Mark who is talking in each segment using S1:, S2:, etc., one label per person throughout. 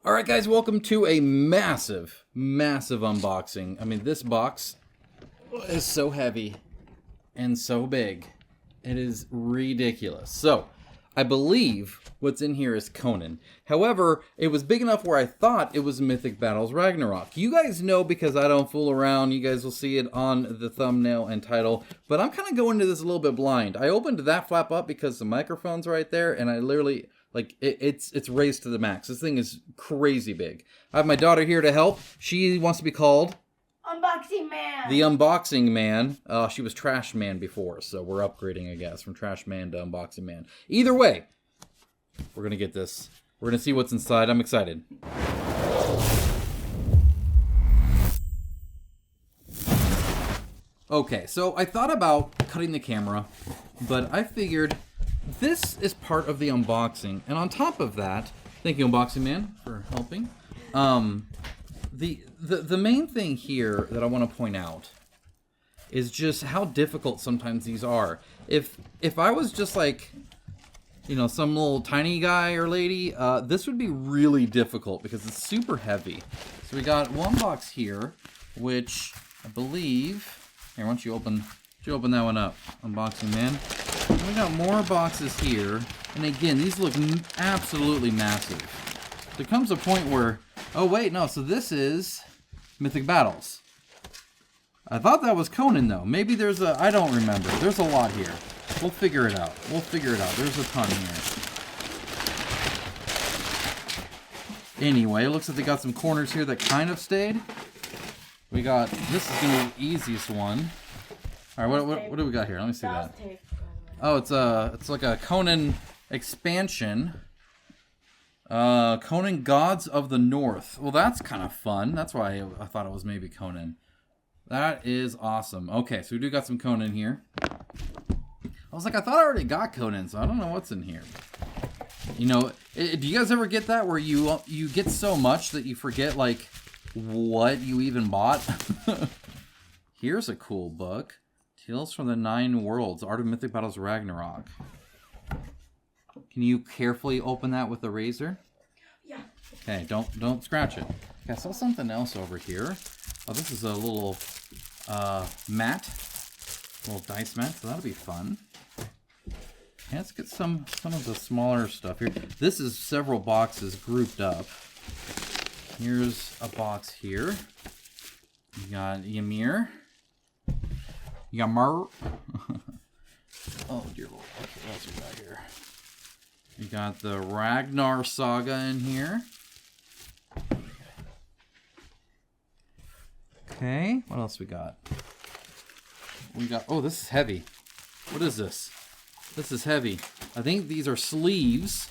S1: Alright guys, welcome to a massive unboxing. I mean, this box is so heavy and so big. It is ridiculous. So, I believe what's in here is Conan. However, it was big enough where I thought it was Mythic Battles Ragnarök. You guys know because I don't fool around. You guys will see it on the thumbnail and title. But I'm kind of going into this a little bit blind. I opened that flap up because the microphone's right there, and I literally... it's raised to the max. This thing is crazy big. I have my daughter here to help. She wants to be called...
S2: Unboxing Man.
S1: The Unboxing Man. She was Trash Man before, so we're upgrading, I guess, from Trash Man to Unboxing Man. Either way, we're going to get this. We're going to see what's inside. I'm excited. Okay, so I thought about cutting the camera, but I figured... this is part of the unboxing, and on top of that, thank you, Unboxing Man, for helping. The main thing here that I want to point out is just how difficult sometimes these are. If I was just like, you know, some little tiny guy or lady, this would be really difficult because it's super heavy. So we got one box here, which I believe. Here, why don't you open that one up, Unboxing Man. We got more boxes here, and again, these look absolutely massive. There comes a point where, oh wait, no, so this is Mythic Battles. I thought that was Conan though. Maybe there's a, I don't remember. There's a lot here. We'll figure it out. There's a ton here. Anyway, it looks like they got some corners here that kind of stayed. We got, this is gonna be the easiest one. All right, what do we got here? Let me see that. Oh, it's like a Conan expansion. Conan Gods of the North. Well, that's kind of fun. That's why I thought it was maybe Conan. That is awesome. Okay, so we do got some Conan here. I was like, I thought I already got Conan, so I don't know what's in here. You know, do you guys ever get that where you get so much that you forget, like, what you even bought? Here's a cool book. Tales from the Nine Worlds, Art of Mythic Battles Ragnarök. Can you carefully open that with a razor?
S2: Yeah.
S1: Okay, don't scratch it. Okay, I saw something else over here. Oh, this is a little mat, little dice mat, so that'll be fun. Okay, let's get some of the smaller stuff here. This is several boxes grouped up. Here's a box here. You got Ymir. Ymir. Oh dear Lord. Okay, what else we got here? We got the Ragnar Saga in here. Okay, what else we got? Oh, this is heavy. What is this? This is heavy. I think these are sleeves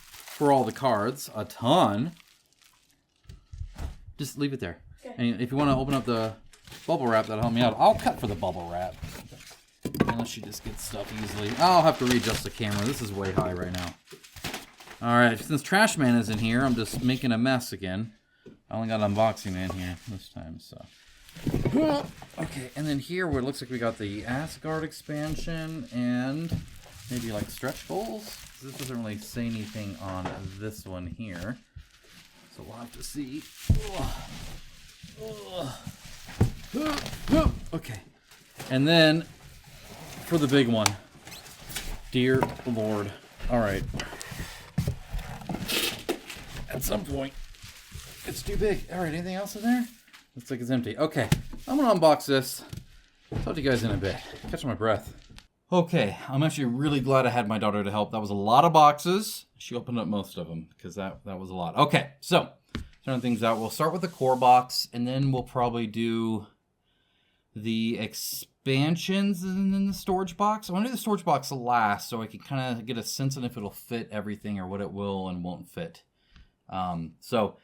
S1: for all the cards. A ton. Just leave it there. Okay. And if you want to open up the bubble wrap, that'll help me out. I'll cut for the bubble wrap. Unless you just get stuff easily. I'll have to readjust the camera. This is way high right now. Alright, since Trash Man is in here, I'm just making a mess again. I only got Unboxing Man here this time, so. Okay, and then here where it looks like we got the Asgard expansion and maybe like stretch goals. This doesn't really say anything on this one here. So we'll have to see. Okay. And then for the big one. Dear Lord. Alright. At some point, it's too big. Alright, anything else in there? Looks like it's empty. Okay, I'm gonna unbox this. Talk to you guys in a bit. Catch my breath. Okay, I'm actually really glad I had my daughter to help. That was a lot of boxes. She opened up most of them because that was a lot. Okay, so turning things out. We'll start with the core box, and then we'll probably do the expansions and then the storage box. I want to do the storage box last so I can kind of get a sense on if it'll fit everything or what it will and won't fit. So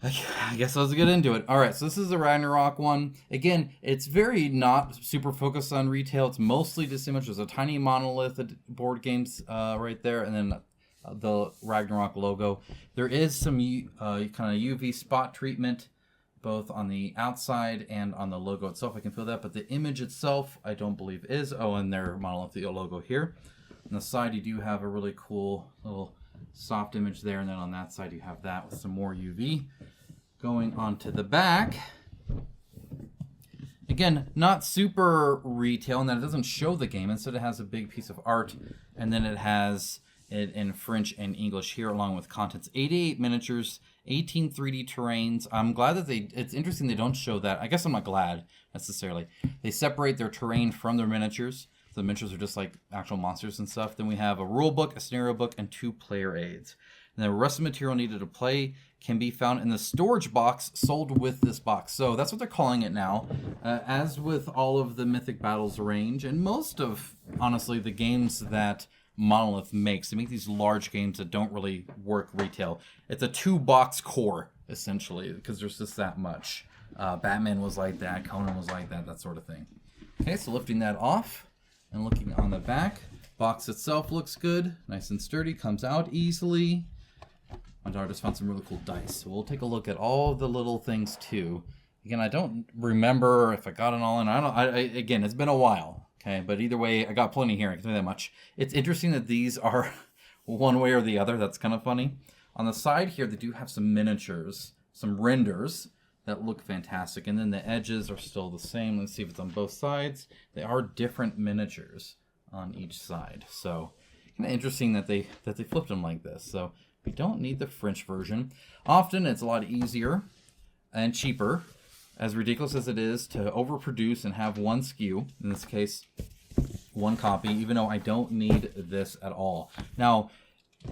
S1: I guess let's get into it. All right, so this is the Ragnarök one. Again, it's very not super focused on retail. It's mostly just image. There's a tiny monolith board games right there, and then the Ragnarök logo. There is some kind of UV spot treatment both on the outside and on the logo itself. I can feel that, but the image itself, I don't believe is. Oh, and their monolithic logo here. On the side, you do have a really cool little soft image there, and then on that side you have that with some more UV. Going onto the back, again, not super retail in that it doesn't show the game. Instead, it has a big piece of art, and then it has it in French and English here, along with contents. 88 miniatures, 18 3D terrains. I'm glad that it's interesting they don't show that. I guess I'm not glad, necessarily. They separate their terrain from their miniatures. So the miniatures are just like actual monsters and stuff. Then we have a rule book, a scenario book, and 2 player aids. And the rest of the material needed to play can be found in the storage box sold with this box. So that's what they're calling it now. As with all of the Mythic Battles range, and most of, honestly, the games that Monolith makes, they make these large games that don't really work retail. It's a 2-box core, essentially, because there's just that much. Batman was like that, Conan was like that, that sort of thing. Okay, so lifting that off and looking on the back. Box itself looks good, nice and sturdy, comes out easily. My daughter just found some really cool dice. So we'll take a look at all the little things too. Again, I don't remember if I got it all in. Again, it's been a while. Okay, but either way, I got plenty here. I can tell you that much. It's interesting that these are one way or the other. That's kind of funny. On the side here, they do have some miniatures, some renders that look fantastic. And then the edges are still the same. Let's see if it's on both sides. They are different miniatures on each side. So kind of interesting that they flipped them like this. So we don't need the French version. Often it's a lot easier and cheaper, as ridiculous as it is, to overproduce and have one SKU, in this case, one copy, even though I don't need this at all. Now,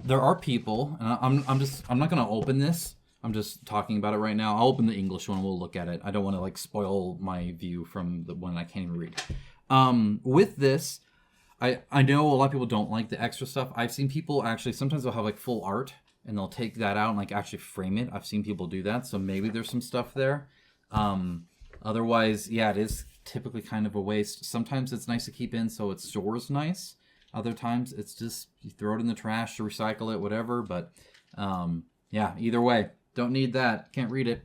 S1: there are people, and I'm not going to open this. I'm just talking about it right now. I'll open the English one. We'll look at it. I don't want to like spoil my view from the one I can't even read. With this, I know a lot of people don't like the extra stuff. I've seen people actually, sometimes they'll have like full art and they'll take that out and like actually frame it. I've seen people do that. So maybe there's some stuff there. Otherwise, yeah, it is typically kind of a waste. Sometimes it's nice to keep in so it stores nice. Other times it's just, you throw it in the trash to recycle it, whatever. But yeah, either way, don't need that. Can't read it.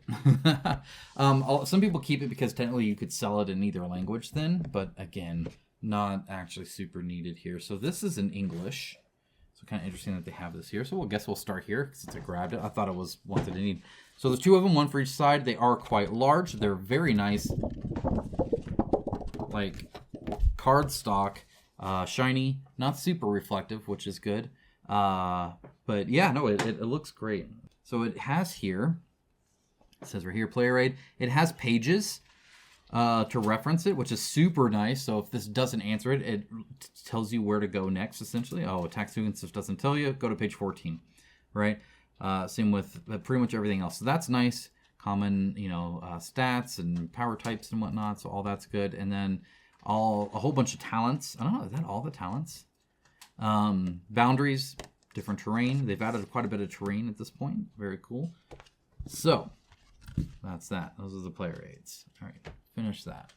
S1: Some people keep it because technically you could sell it in either language then. But again, not actually super needed here. So this is in English. So kind of interesting that they have this here. So I guess we'll start here since I grabbed it. I thought it was one that I need. So there's 2 of them, one for each side. They are quite large. They're very nice, like cardstock, shiny, not super reflective, which is good. But yeah, no, it looks great. So it has here, it says right here, player aid. It has pages to reference it, which is super nice. So if this doesn't answer it, it tells you where to go next, essentially. Oh, attack sequence doesn't tell you, go to page 14, right? Same with pretty much everything else. So that's nice. Common, stats and power types and whatnot. So all that's good. And then a whole bunch of talents. I don't know, is that all the talents? Boundaries, different terrain. They've added quite a bit of terrain at this point. Very cool. So that's that. Those are the player aids. All right, finish that.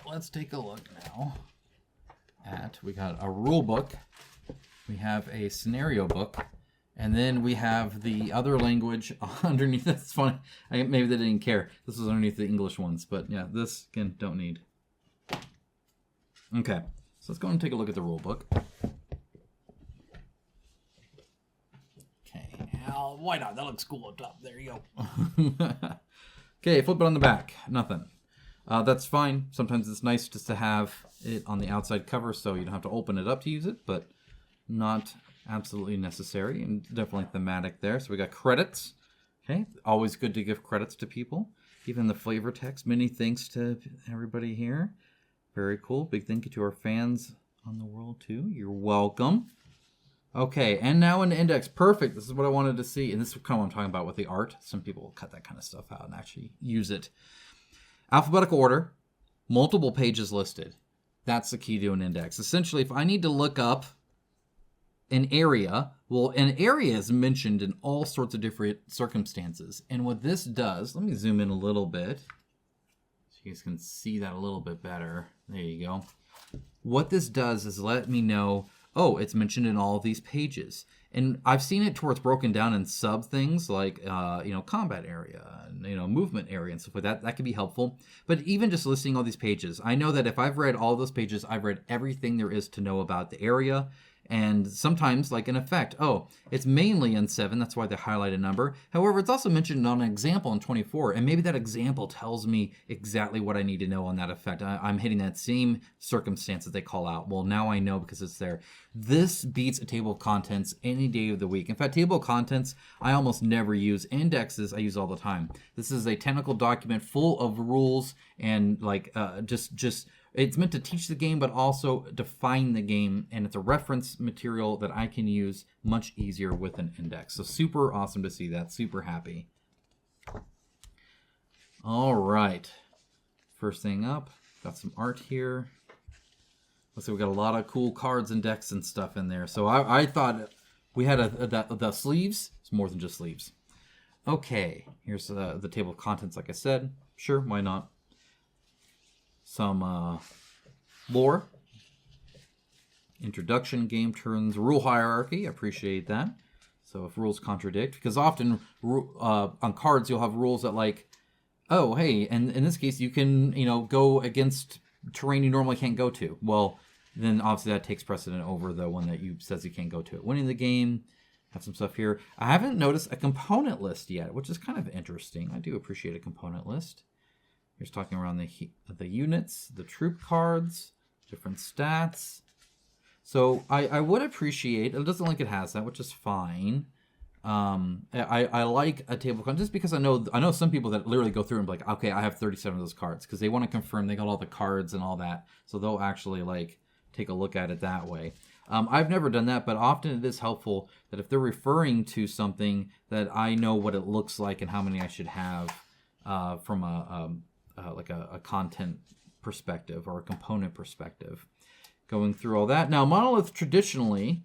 S1: Let's take a look now at, we got a rule book. We have a scenario book. And then we have the other language underneath. That's funny. Maybe they didn't care. This was underneath the English ones. But yeah, this, again, don't need. Okay. So let's go and take a look at the rule book. Okay. Why not? That looks cool up top. There you go. Okay, flip it on the back. Nothing. That's fine. Sometimes it's nice just to have it on the outside cover so you don't have to open it up to use it. But not absolutely necessary, and definitely thematic there. So we got credits. Okay, always good to give credits to people. Even the flavor text. Many thanks to everybody here. Very cool. Big thank you to our fans on the world too. You're welcome. Okay, and now an index. Perfect. This is what I wanted to see, and this is kind of what I'm talking about with the art. Some people will cut that kind of stuff out and actually use it. Alphabetical order. Multiple pages listed. That's the key to an index. Essentially, if I need to look up an area, well, an area is mentioned in all sorts of different circumstances. And what this does, let me zoom in a little bit so you guys can see that a little bit better. There you go. What this does is let me know, oh, it's mentioned in all of these pages. And I've seen it to where it's broken down in sub things like, combat area and, movement area and stuff like that. That could be helpful. But even just listing all these pages, I know that if I've read all those pages, I've read everything there is to know about the area. And sometimes, like an effect, oh, it's mainly in 7, that's why they highlight a number. However, it's also mentioned on an example in 24, and maybe that example tells me exactly what I need to know on that effect. I'm hitting that same circumstance that they call out. Well, now I know because it's there. This beats a table of contents any day of the week. In fact, table of contents, I almost never use. Indexes, I use all the time. This is a technical document full of rules and like just it's meant to teach the game, but also define the game, and it's a reference material that I can use much easier with an index. So super awesome to see that. Super happy. All right. First thing up, got some art here. Let's see, we got a lot of cool cards and decks and stuff in there. So I thought we had the sleeves. It's more than just sleeves. Okay, here's the table of contents, like I said. Sure, why not? Some lore, introduction, game turns, rule hierarchy. Appreciate that. So if rules contradict, because often on cards you'll have rules that like, oh hey, and in this case you can go against terrain you normally can't go to. Well, then obviously that takes precedent over the one that says you can't go to. Winning the game. Have some stuff here. I haven't noticed a component list yet, which is kind of interesting. I do appreciate a component list. Here's talking around the units, the troop cards, different stats. So I would appreciate, it doesn't look like it has that, which is fine. I like a table of contents just because I know some people that literally go through and be like, okay, I have 37 of those cards because they want to confirm they got all the cards and all that. So they'll actually like take a look at it that way. I've never done that, but often it is helpful that if they're referring to something that I know what it looks like and how many I should have from a content perspective or a component perspective. Going through all that. Now, Monolith traditionally,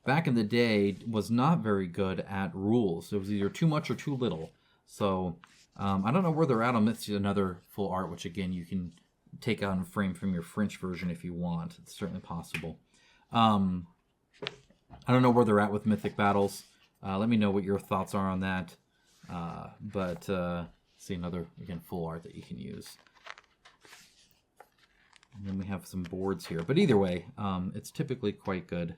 S1: back in the day, was not very good at rules. It was either too much or too little. So, I don't know where they're at on Mythic, another full art, which again, you can take on a frame from your French version if you want. It's certainly possible. I don't know where they're at with Mythic battles. Let me know what your thoughts are on that. See another, again, full art that you can use. And then we have some boards here. But either way, it's typically quite good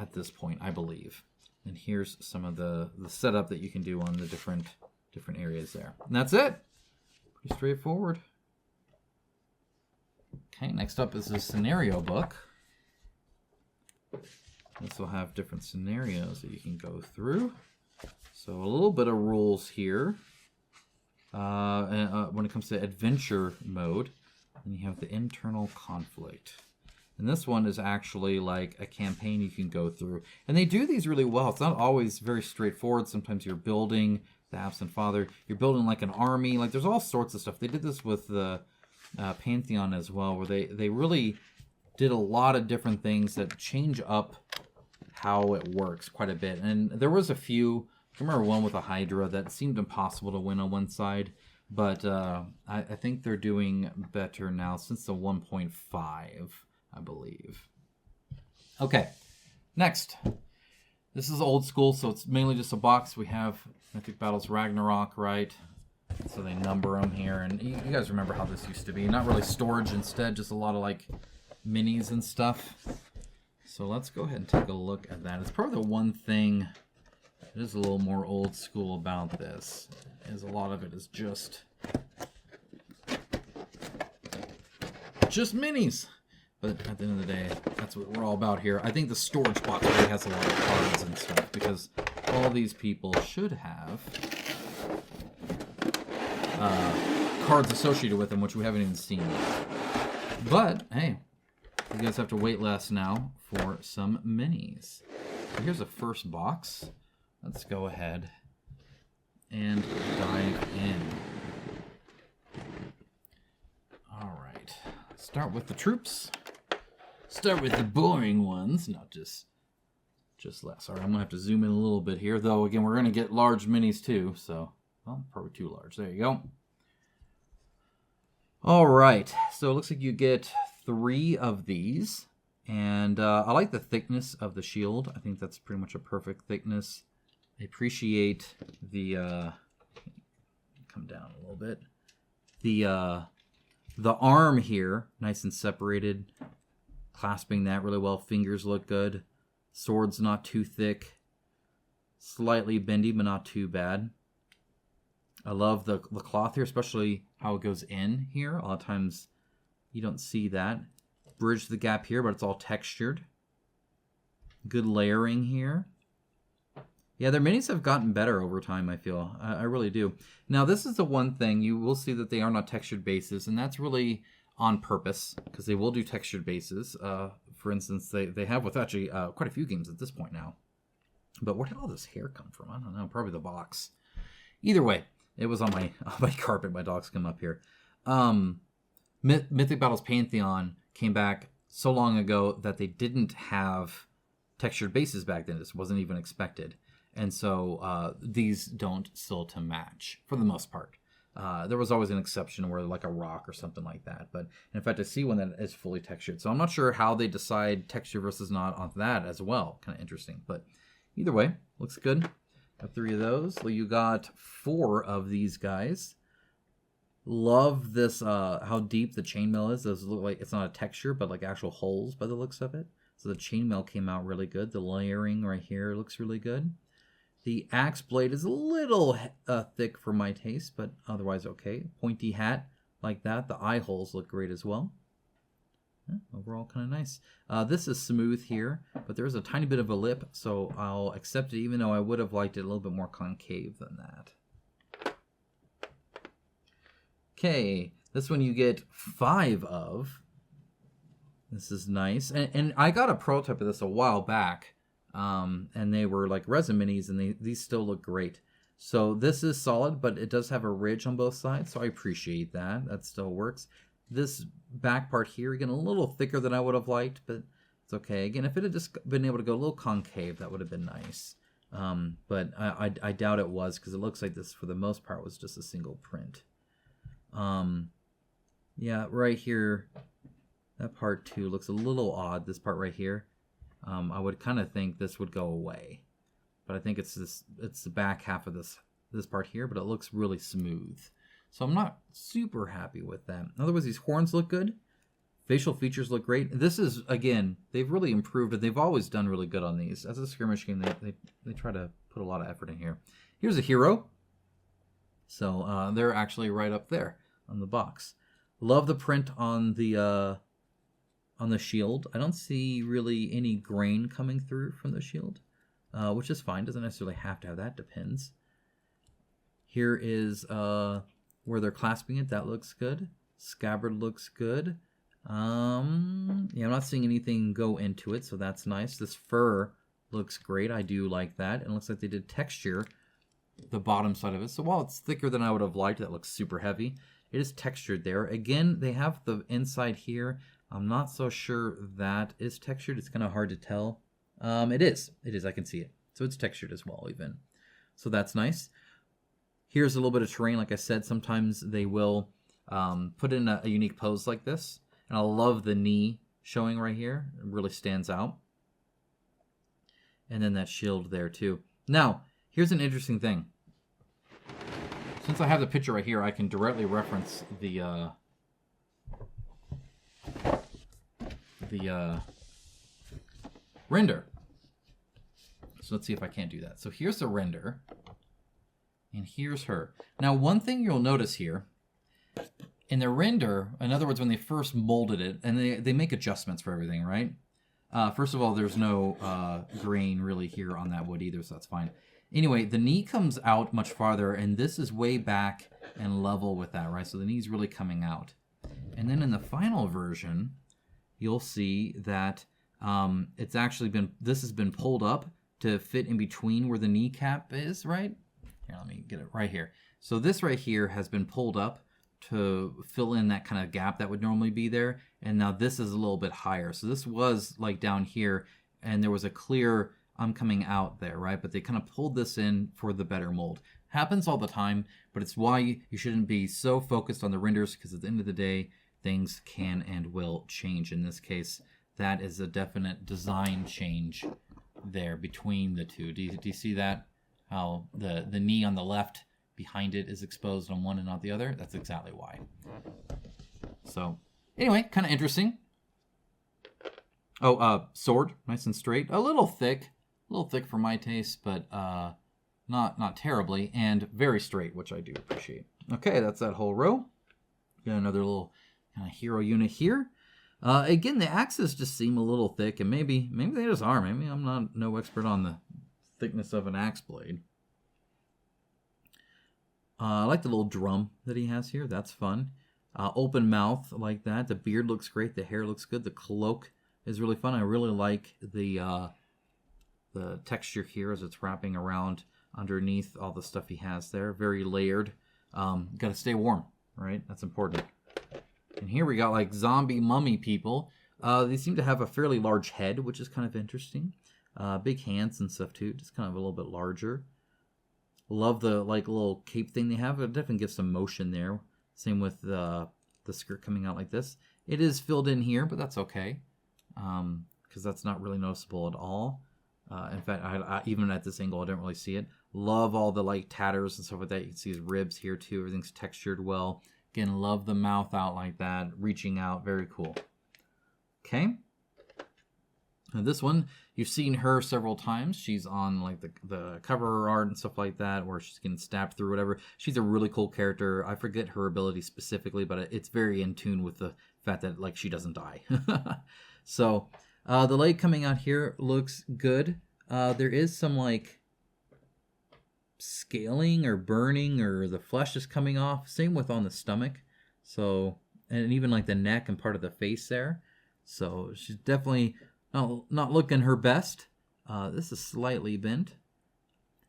S1: at this point, I believe. And here's some of the setup that you can do on the different areas there. And that's it. Pretty straightforward. Okay, next up is the scenario book. This will have different scenarios that you can go through. So a little bit of rules here. When it comes to adventure mode, and you have the internal conflict. And this one is actually like a campaign you can go through. And they do these really well. It's not always very straightforward. Sometimes you're building the absent father. You're building like an army. Like there's all sorts of stuff. They did this with the Pantheon as well, where they really did a lot of different things that change up how it works quite a bit. And there was a few, I remember one with a Hydra that seemed impossible to win on one side, but I think they're doing better now since the 1.5, I believe. Okay, next. This is old school, so it's mainly just a box. We have Mythic Battles Ragnarök, right? So they number them here, and you guys remember how this used to be. Not really storage instead, just a lot of like minis and stuff. So let's go ahead and take a look at that. It's probably the one thing that is a little more old school about this, is a lot of it is just minis. But at the end of the day, that's what we're all about here. I think the storage box really has a lot of cards and stuff, because all these people should have cards associated with them, which we haven't even seen yet. But, hey, you guys have to wait less now for some minis. So here's the first box. Let's go ahead and dive in. All right. Start with the troops. Start with the boring ones, not just less. Sorry, I'm going to have to zoom in a little bit here, though, again, we're going to get large minis, too, so, well, probably too large. There you go. All right, so it looks like you get 3 of these, and I like the thickness of the shield. I think that's pretty much a perfect thickness. I appreciate the, come down a little bit, the arm here, nice and separated. clasping that really well. Fingers look good. Sword's not too thick. Slightly bendy, but not too bad. I love the cloth here, especially how it goes in here. A lot of times you don't see that. Bridge the gap here, but it's all textured. Good layering here. Yeah, their minis have gotten better over time, I feel. I really do. Now, this is the one thing. You will see that they are not textured bases, and that's really on purpose, because they will do textured bases. For instance, they have with actually quite a few games at this point now. But where did all this hair come from? I don't know. Probably the box. Either way, it was on my carpet. My dogs come up here. Mythic Battles Pantheon came back so long ago that they didn't have textured bases back then. This wasn't even expected. And so these don't still to match for the most part. There was always an exception where like a rock or something like that. But in fact, I see one that is fully textured. So I'm not sure how they decide texture versus not on that as well. Kind of interesting. But either way, looks good. Got 3 of those. So you got 4 of these guys. Love this, how deep the chainmail is. Those look like it's not a texture, but like actual holes by the looks of it. So the chainmail came out really good. The layering right here looks really good. The axe blade is a little thick for my taste, but otherwise okay. Pointy hat like that. The eye holes look great as well. Yeah, overall kind of nice. This is smooth here, but there's a tiny bit of a lip, so I'll accept it, even though I would have liked it a little bit more concave than that. Okay, this one you get 5 of. This is nice. And I got a prototype of this a while back, and they were like resin minis, and these still look great. So this is solid, but it does have a ridge on both sides, so I appreciate that. That still works. This back part here, again, a little thicker than I would have liked, but it's okay. Again, if it had just been able to go a little concave, that would have been nice. But I doubt it was, because it looks like this, for the most part, was just a single print. Yeah, right here, that part too looks a little odd, this part right here. I would kind of think this would go away. But I think it's the back half of this part here, but it looks really smooth. So I'm not super happy with that. Otherwise, these horns look good. Facial features look great. This is, again, they've really improved, and they've always done really good on these. As a skirmish game, they try to put a lot of effort in here. Here's a hero. So they're actually right up there on the box. Love the print on the shield. I don't see really any grain coming through from the shield, which is fine. Doesn't necessarily have to have that. Depends. Here is where they're clasping it. That looks good. Scabbard looks good. Yeah, I'm not seeing anything go into it, so that's nice. This fur looks great. I do like that. And it looks like they did texture the bottom side of it. So while it's thicker than I would have liked, that looks super heavy. It is textured there. Again, they have the inside here. I'm not so sure that is textured. It's kind of hard to tell. It is. It is. I can see it. So it's textured as well, even. So that's nice. Here's a little bit of terrain. Like I said, sometimes they will put in a unique pose like this. And I love the knee showing right here. It really stands out. And then that shield there too. Now, here's an interesting thing. Since I have the picture right here, I can directly reference the render. So let's see if I can't do that. So here's the render. And here's her. Now, one thing you'll notice here, in the render, in other words, when they first molded it, and they make adjustments for everything, right? First of all, there's no grain really here on that wood either, so that's fine. Anyway, the knee comes out much farther, and this is way back and level with that, right? So the knee's really coming out. And then in the final version, you'll see that it's actually this has been pulled up to fit in between where the kneecap is, right? Here, let me get it right here. So this right here has been pulled up to fill in that kind of gap that would normally be there. And now this is a little bit higher. So this was like down here, and there was a clear I'm coming out there, right? But they kind of pulled this in for the better mold. Happens all the time, but it's why you shouldn't be so focused on the renders, because at the end of the day, things can and will change. In this case, that is a definite design change there between the two. Do you see that? How the knee on the left behind it is exposed on one and not the other? That's exactly why. So anyway, kind of interesting. Oh, sword, nice and straight. A little thick for my taste, but not terribly, and very straight, which I do appreciate. Okay, that's that whole row. Got another little kind of hero unit here. Again, the axes just seem a little thick, and maybe they just are. Maybe I'm no expert on the thickness of an axe blade. I like the little drum that he has here. That's fun. Open mouth like that. The beard looks great. The hair looks good. The cloak is really fun. I really like the texture here as it's wrapping around underneath all the stuff he has there. Very layered. Got to stay warm, right? That's important. And here we got like zombie mummy people. They seem to have a fairly large head, which is kind of interesting. Big hands and stuff too, just kind of a little bit larger. Love the like little cape thing they have. It definitely gives some motion there. Same with the skirt coming out like this. It is filled in here, but that's okay, because that's not really noticeable at all. In fact, I even at this angle, I don't really see it. Love all the like tatters and stuff like that. You can see his ribs here too. Everything's textured well. Again, love the mouth out like that, reaching out. Very cool. Okay. Now this one, you've seen her several times. She's on like the cover art and stuff like that, where she's getting stabbed through whatever. She's a really cool character. I forget her ability specifically, but it's very in tune with the fact that like she doesn't die. So the leg coming out here looks good. There is some like scaling or burning, or the flesh is coming off. Same with on the stomach. So, and even like the neck and part of the face there. So she's definitely not looking her best. This is slightly bent.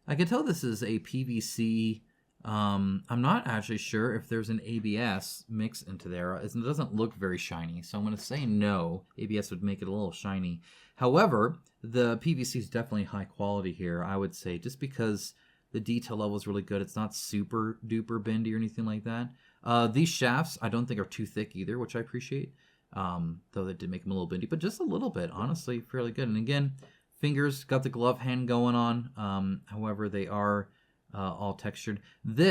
S1: I can tell this is a PVC. I'm not actually sure if there's an ABS mix into there. It doesn't look very shiny, so I'm going to say no. ABS would make it a little shiny. However, the PVC is definitely high quality here, I would say, just because the detail level is really good. It's not super duper bendy or anything like that. These shafts I don't think are too thick either, which I appreciate. Though that did make them a little bendy, but just a little bit, honestly, fairly good. And again, fingers, got the glove hand going on. However, they are all textured.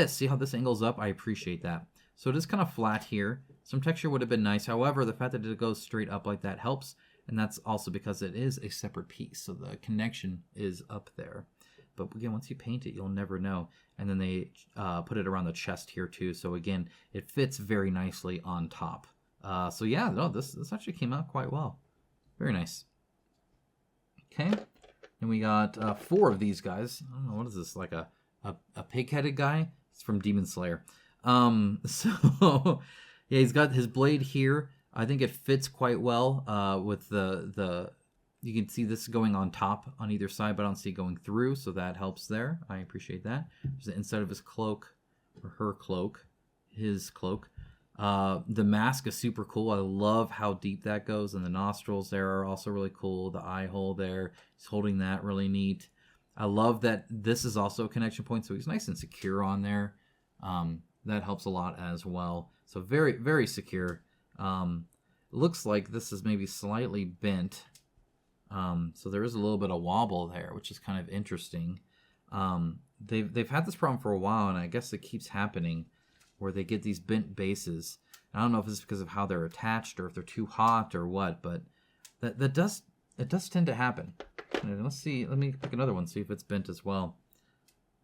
S1: See how this angles up? I appreciate that. So it is kind of flat here. Some texture would have been nice. However, the fact that it goes straight up like that helps. And that's also because it is a separate piece. So the connection is up there. But again, once you paint it, you'll never know. And then they put it around the chest here too. So again, it fits very nicely on top. So yeah, no, this actually came out quite well. Very nice. Okay. And we got 4 of these guys. I don't know, what is this, like a pig-headed guy? It's from Demon Slayer. So yeah, he's got his blade here. I think it fits quite well with the you can see this going on top on either side, but I don't see it going through, so that helps there. I appreciate that. There's the inside of his cloak, or her cloak, his cloak. The mask is super cool. I love how deep that goes, and the nostrils there are also really cool. The eye hole there, he's holding that, really neat. I love that this is also a connection point, so he's nice and secure on there. That helps a lot as well. So very, very secure. Looks like this is maybe slightly bent. So there is a little bit of wobble there, which is kind of interesting. They've had this problem for a while, and I guess it keeps happening, where they get these bent bases. I don't know if it's because of how they're attached or if they're too hot or what, but it does tend to happen. And let's see. Let me pick another one, see if it's bent as well.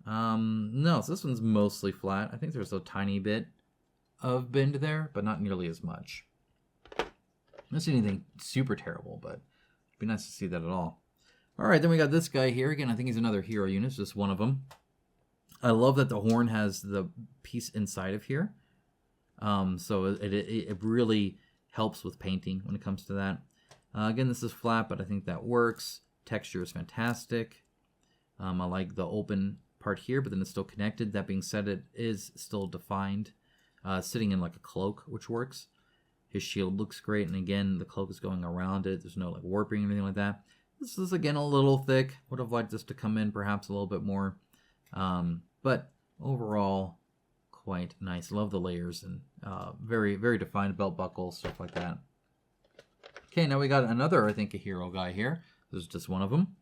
S1: No, so this one's mostly flat. I think there's a tiny bit of bend there, but not nearly as much. I don't see anything super terrible, but it'd be nice to see that at all. All right, then we got this guy here. Again, I think he's another hero unit. It's just one of them. I love that the horn has the piece inside of here. So it really helps with painting when it comes to that. Again, this is flat, but I think that works. Texture is fantastic. I like the open part here, but then it's still connected. That being said, it is still defined. Sitting in like a cloak, which works. His shield looks great, and again, the cloak is going around it. There's no like warping or anything like that. This is again a little thick. Would have liked this to come in perhaps a little bit more. But overall, quite nice. Love the layers and very, very defined belt buckle, stuff like that. Okay, now we got another, I think, a hero guy here. This is just one of them.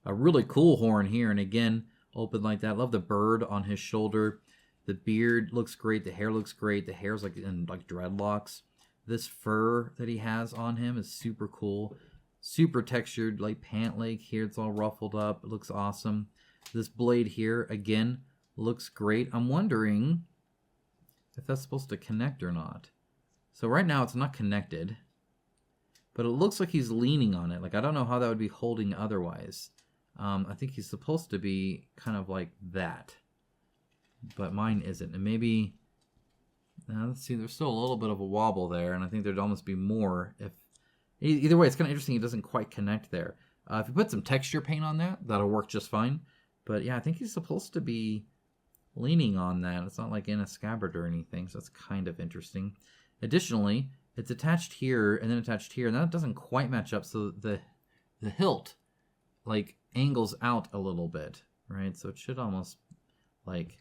S1: A really cool horn here, and again, open like that. Love the bird on his shoulder. The beard looks great. The hair looks great. The hair's like in like dreadlocks. This fur that he has on him is super cool. Super textured, like pant leg here. It's all ruffled up. It looks awesome. This blade here, again, looks great. I'm wondering if that's supposed to connect or not. So right now it's not connected, but it looks like he's leaning on it. Like, I don't know how that would be holding otherwise. I think he's supposed to be kind of like that, but mine isn't. And maybe, let's see, there's still a little bit of a wobble there, and I think there'd almost be more if, either way, it's kind of interesting. It doesn't quite connect there. If you put some texture paint on that, that'll work just fine. But yeah, I think he's supposed to be leaning on that. It's not like in a scabbard or anything, so that's kind of interesting. Additionally, it's attached here and then attached here, and that doesn't quite match up, so the hilt like angles out a little bit, right? So it should almost, like,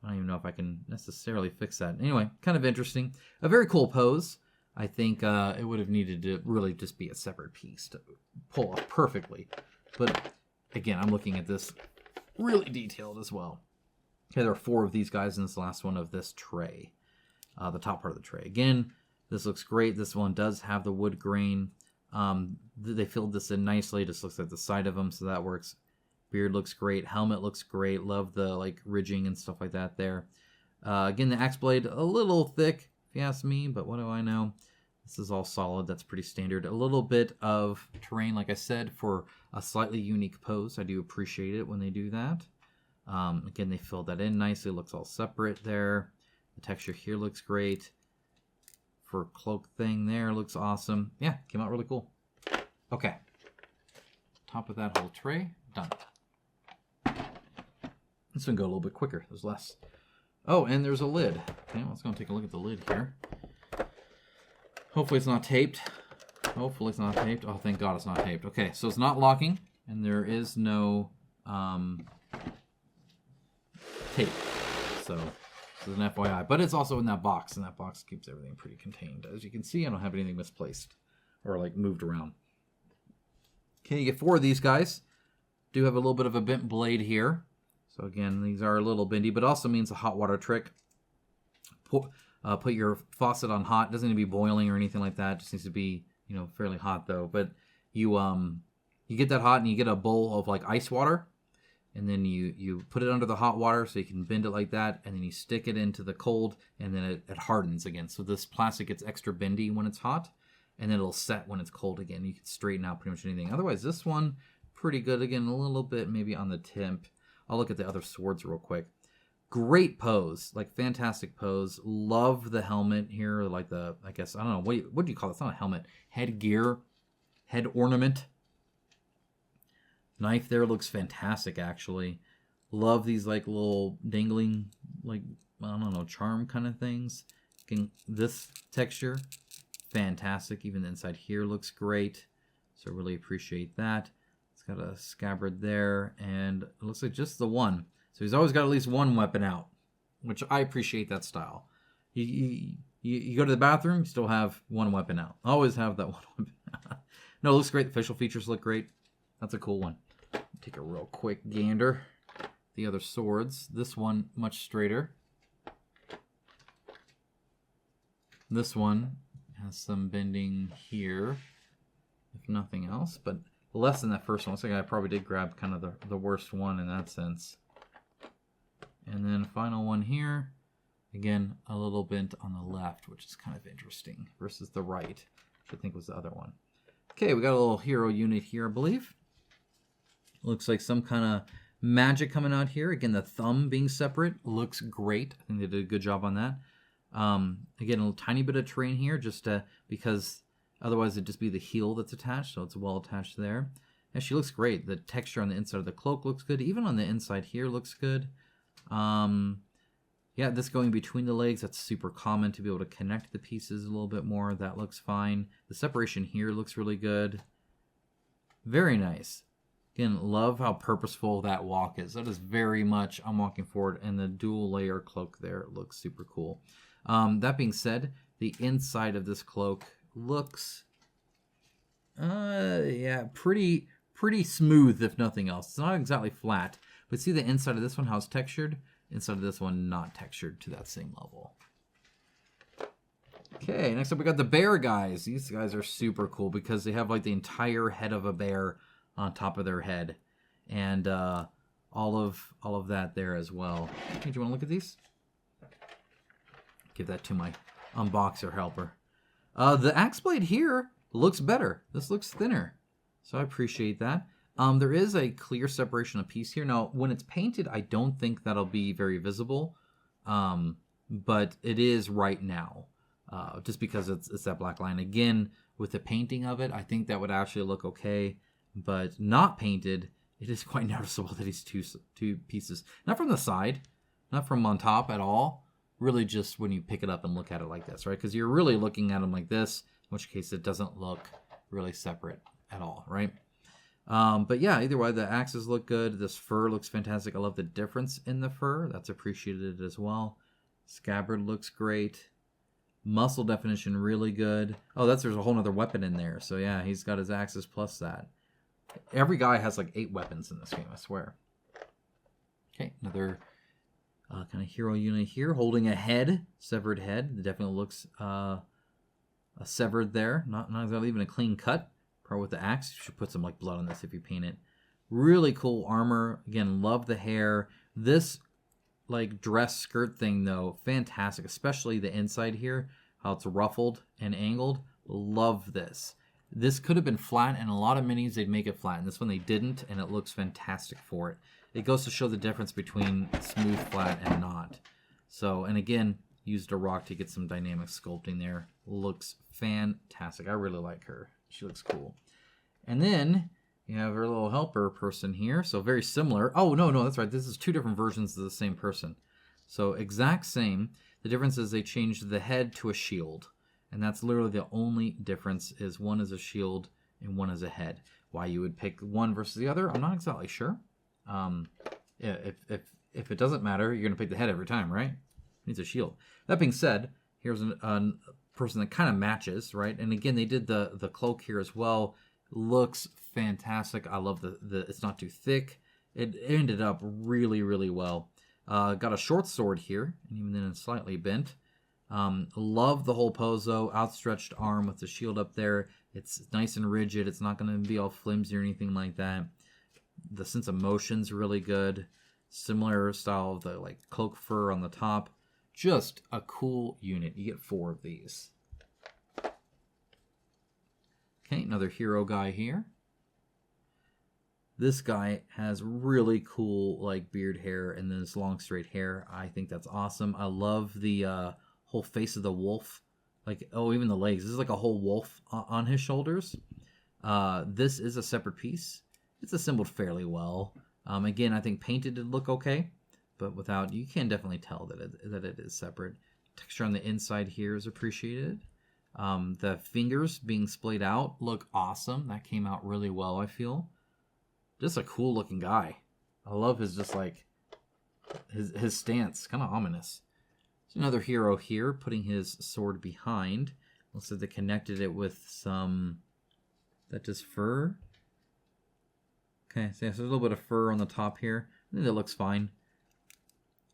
S1: I don't even know if I can necessarily fix that. Anyway, kind of interesting. A very cool pose. I think it would have needed to really just be a separate piece to pull off perfectly. But again, I'm looking at this really detailed as well. Okay, there are 4 of these guys in this last one of this tray. The top part of the tray. Again, this looks great. This one does have the wood grain. They filled this in nicely. Just looks like the side of them, so that works. Beard looks great. Helmet looks great. Love the like ridging and stuff like that there. Again, the axe blade a little thick, if you ask me, but what do I know? This is all solid. That's pretty standard. A little bit of terrain, like I said, for a slightly unique pose. I do appreciate it when they do that. Again, they filled that in nicely. Looks all separate there. The texture here looks great. For cloak thing there, looks awesome. Yeah, came out really cool. Okay. Top of that whole tray, done. This one go a little bit quicker. There's less. Oh, and there's a lid. Okay, let's go and take a look at the lid here. Hopefully it's not taped. Hopefully it's not taped. Oh, thank God it's not taped. Okay, so it's not locking, and there is no tape. So this is an FYI. But it's also in that box, and that box keeps everything pretty contained. As you can see, I don't have anything misplaced or like moved around. Okay, you get 4 of these guys. Do have a little bit of a bent blade here. So again, these are a little bendy, but also means a hot water trick. Put your faucet on hot. Doesn't need to be boiling or anything like that. Just needs to be, you know, fairly hot though. But you get that hot and you get a bowl of like ice water, and then you put it under the hot water so you can bend it like that, and then you stick it into the cold, and then it hardens again. So this plastic gets extra bendy when it's hot, and then it'll set when it's cold again. You can straighten out pretty much anything. Otherwise, this one, pretty good. Again, a little bit maybe on the tip. I'll look at the other swords real quick. Great pose, like fantastic pose. Love the helmet here, like the, I guess, I don't know, what do you call it? It's not a helmet. Headgear, head ornament. Knife there looks fantastic, actually. Love these like little dangling, like, I don't know, charm kind of things. This texture, fantastic. Even the inside here looks great. So really appreciate that. It's got a scabbard there, and it looks like just the one. So he's always got at least one weapon out, which I appreciate that style. You go to the bathroom, you still have one weapon out. Always have that one weapon out. No, it looks great. The facial features look great. That's a cool one. Take a real quick gander. The other swords. This one, much straighter. This one has some bending here, if nothing else, but less than that first one. Looks like I probably did grab kind of the worst one in that sense. And then final one here. Again, a little bent on the left, which is kind of interesting, versus the right, which I think was the other one. Okay, we got a little hero unit here, I believe. Looks like some kind of magic coming out here. Again, the thumb being separate looks great. I think they did a good job on that. Again, a tiny bit of terrain here, just because otherwise it'd just be the heel that's attached, so it's well attached there. And she looks great. The texture on the inside of the cloak looks good. Even on the inside here looks good. Yeah, this going between the legs, that's super common to be able to connect the pieces a little bit more. That looks fine. The separation here looks really good. Very nice. Again, love how purposeful that walk is. That is very much, I'm walking forward, and the dual layer cloak there looks super cool. That being said, the inside of this cloak looks, yeah, pretty smooth, if nothing else. It's not exactly flat, but see the inside of this one, how it's textured? Inside of this one, not textured to that same level. Okay, next up we got the bear guys. These guys are super cool because they have like the entire head of a bear on top of their head. And all of that there as well. Hey, do you want to look at these? Give that to my unboxer helper. The axe blade here looks better. This looks thinner. So I appreciate that. There is a clear separation of piece here. Now, when it's painted, I don't think that'll be very visible. But it is right now. Just because it's that black line. Again, with the painting of it, I think that would actually look okay. But not painted, it is quite noticeable that he's two pieces. Not from the side, not from on top at all. Really just when you pick it up and look at it like this, right? Because you're really looking at them like this, in which case it doesn't look really separate at all, right? But yeah, either way, the axes look good. This fur looks fantastic. I love the difference in the fur. That's appreciated as well. Scabbard looks great. Muscle definition really good. Oh, there's a whole other weapon in there. So yeah, he's got his axes plus that. Every guy has like 8 weapons in this game, I swear. Okay, another kind of hero unit here, holding a head, severed head. It definitely looks severed there. Not exactly even a clean cut. Probably with the axe, you should put some like blood on this if you paint it. Really cool armor. Again, love the hair. This like dress skirt thing though, fantastic, especially the inside here, how it's ruffled and angled. Love this. This could have been flat, and a lot of minis they'd make it flat, and this one they didn't, and it looks fantastic for it. It goes to show the difference between smooth, flat, and not. So, and again, used a rock to get some dynamic sculpting there. Looks fantastic. I really like her. She looks cool. And then you have her little helper person here. So very similar. Oh, no, that's right. This is 2 different versions of the same person. So exact same. The difference is they changed the head to a shield. And that's literally the only difference, is one is a shield and one is a head. Why you would pick one versus the other, I'm not exactly sure. Yeah, if it doesn't matter, you're going to pick the head every time, right? It needs a shield. That being said, here's a person that kind of matches, right? And again, they did the cloak here as well. Looks fantastic. I love the it's not too thick. It ended up really, really well. Got a short sword here, and even then it's slightly bent. Love the whole pose though. Outstretched arm with the shield up there. It's nice and rigid. It's not going to be all flimsy or anything like that. The sense of motion's really good. Similar style of the like cloak fur on the top. Just a cool unit. You get 4 of these. Okay, another hero guy here. This guy has really cool like beard hair and then this long straight hair. I think that's awesome. I love the whole face of the wolf. Like, oh, even the legs. This is like a whole wolf on his shoulders. This is a separate piece. It's assembled fairly well. Again, I think painted would look okay, but without, you can definitely tell that it is separate. Texture on the inside here is appreciated. The fingers being splayed out look awesome. That came out really well, I feel. Just a cool looking guy. I love his just like his stance, kind of ominous. There's another hero here, putting his sword behind. Looks like they connected it with some, that just fur. Okay, so there's a little bit of fur on the top here. I think that looks fine.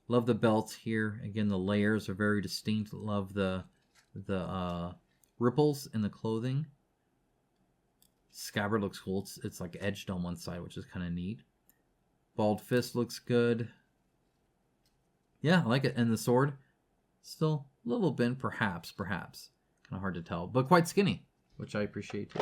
S1: Love the belt here. Again, the layers are very distinct. Love the ripples in the clothing. Scabbard looks cool. It's like edged on one side, which is kind of neat. Bald fist looks good. Yeah, I like it. And the sword, still a little bent, perhaps. Kind of hard to tell, but quite skinny, which I appreciate too.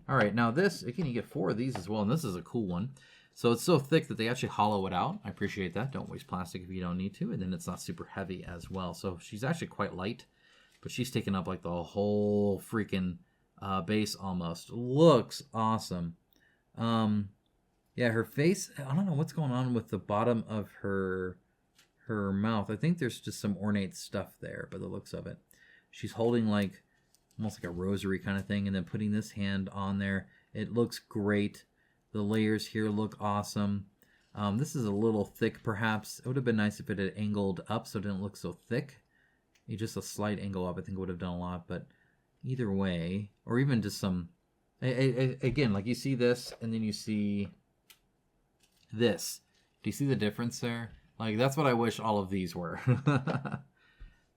S1: All right, now this, again, you get 4 of these as well, and this is a cool one. So it's so thick that they actually hollow it out. I appreciate that. Don't waste plastic if you don't need to, and then it's not super heavy as well. So she's actually quite light, but she's taking up like the whole freaking base almost. Looks awesome. Yeah, her face, I don't know what's going on with the bottom of her mouth. I think there's just some ornate stuff there by the looks of it. She's holding like almost like a rosary kind of thing, and then putting this hand on there. It looks great. The layers here look awesome. This is a little thick, perhaps. It would have been nice if it had angled up so it didn't look so thick. Just a slight angle up, I think, would have done a lot. But either way, or even just some... Again, like you see this, and then you see this. Do you see the difference there? Like, that's what I wish all of these were.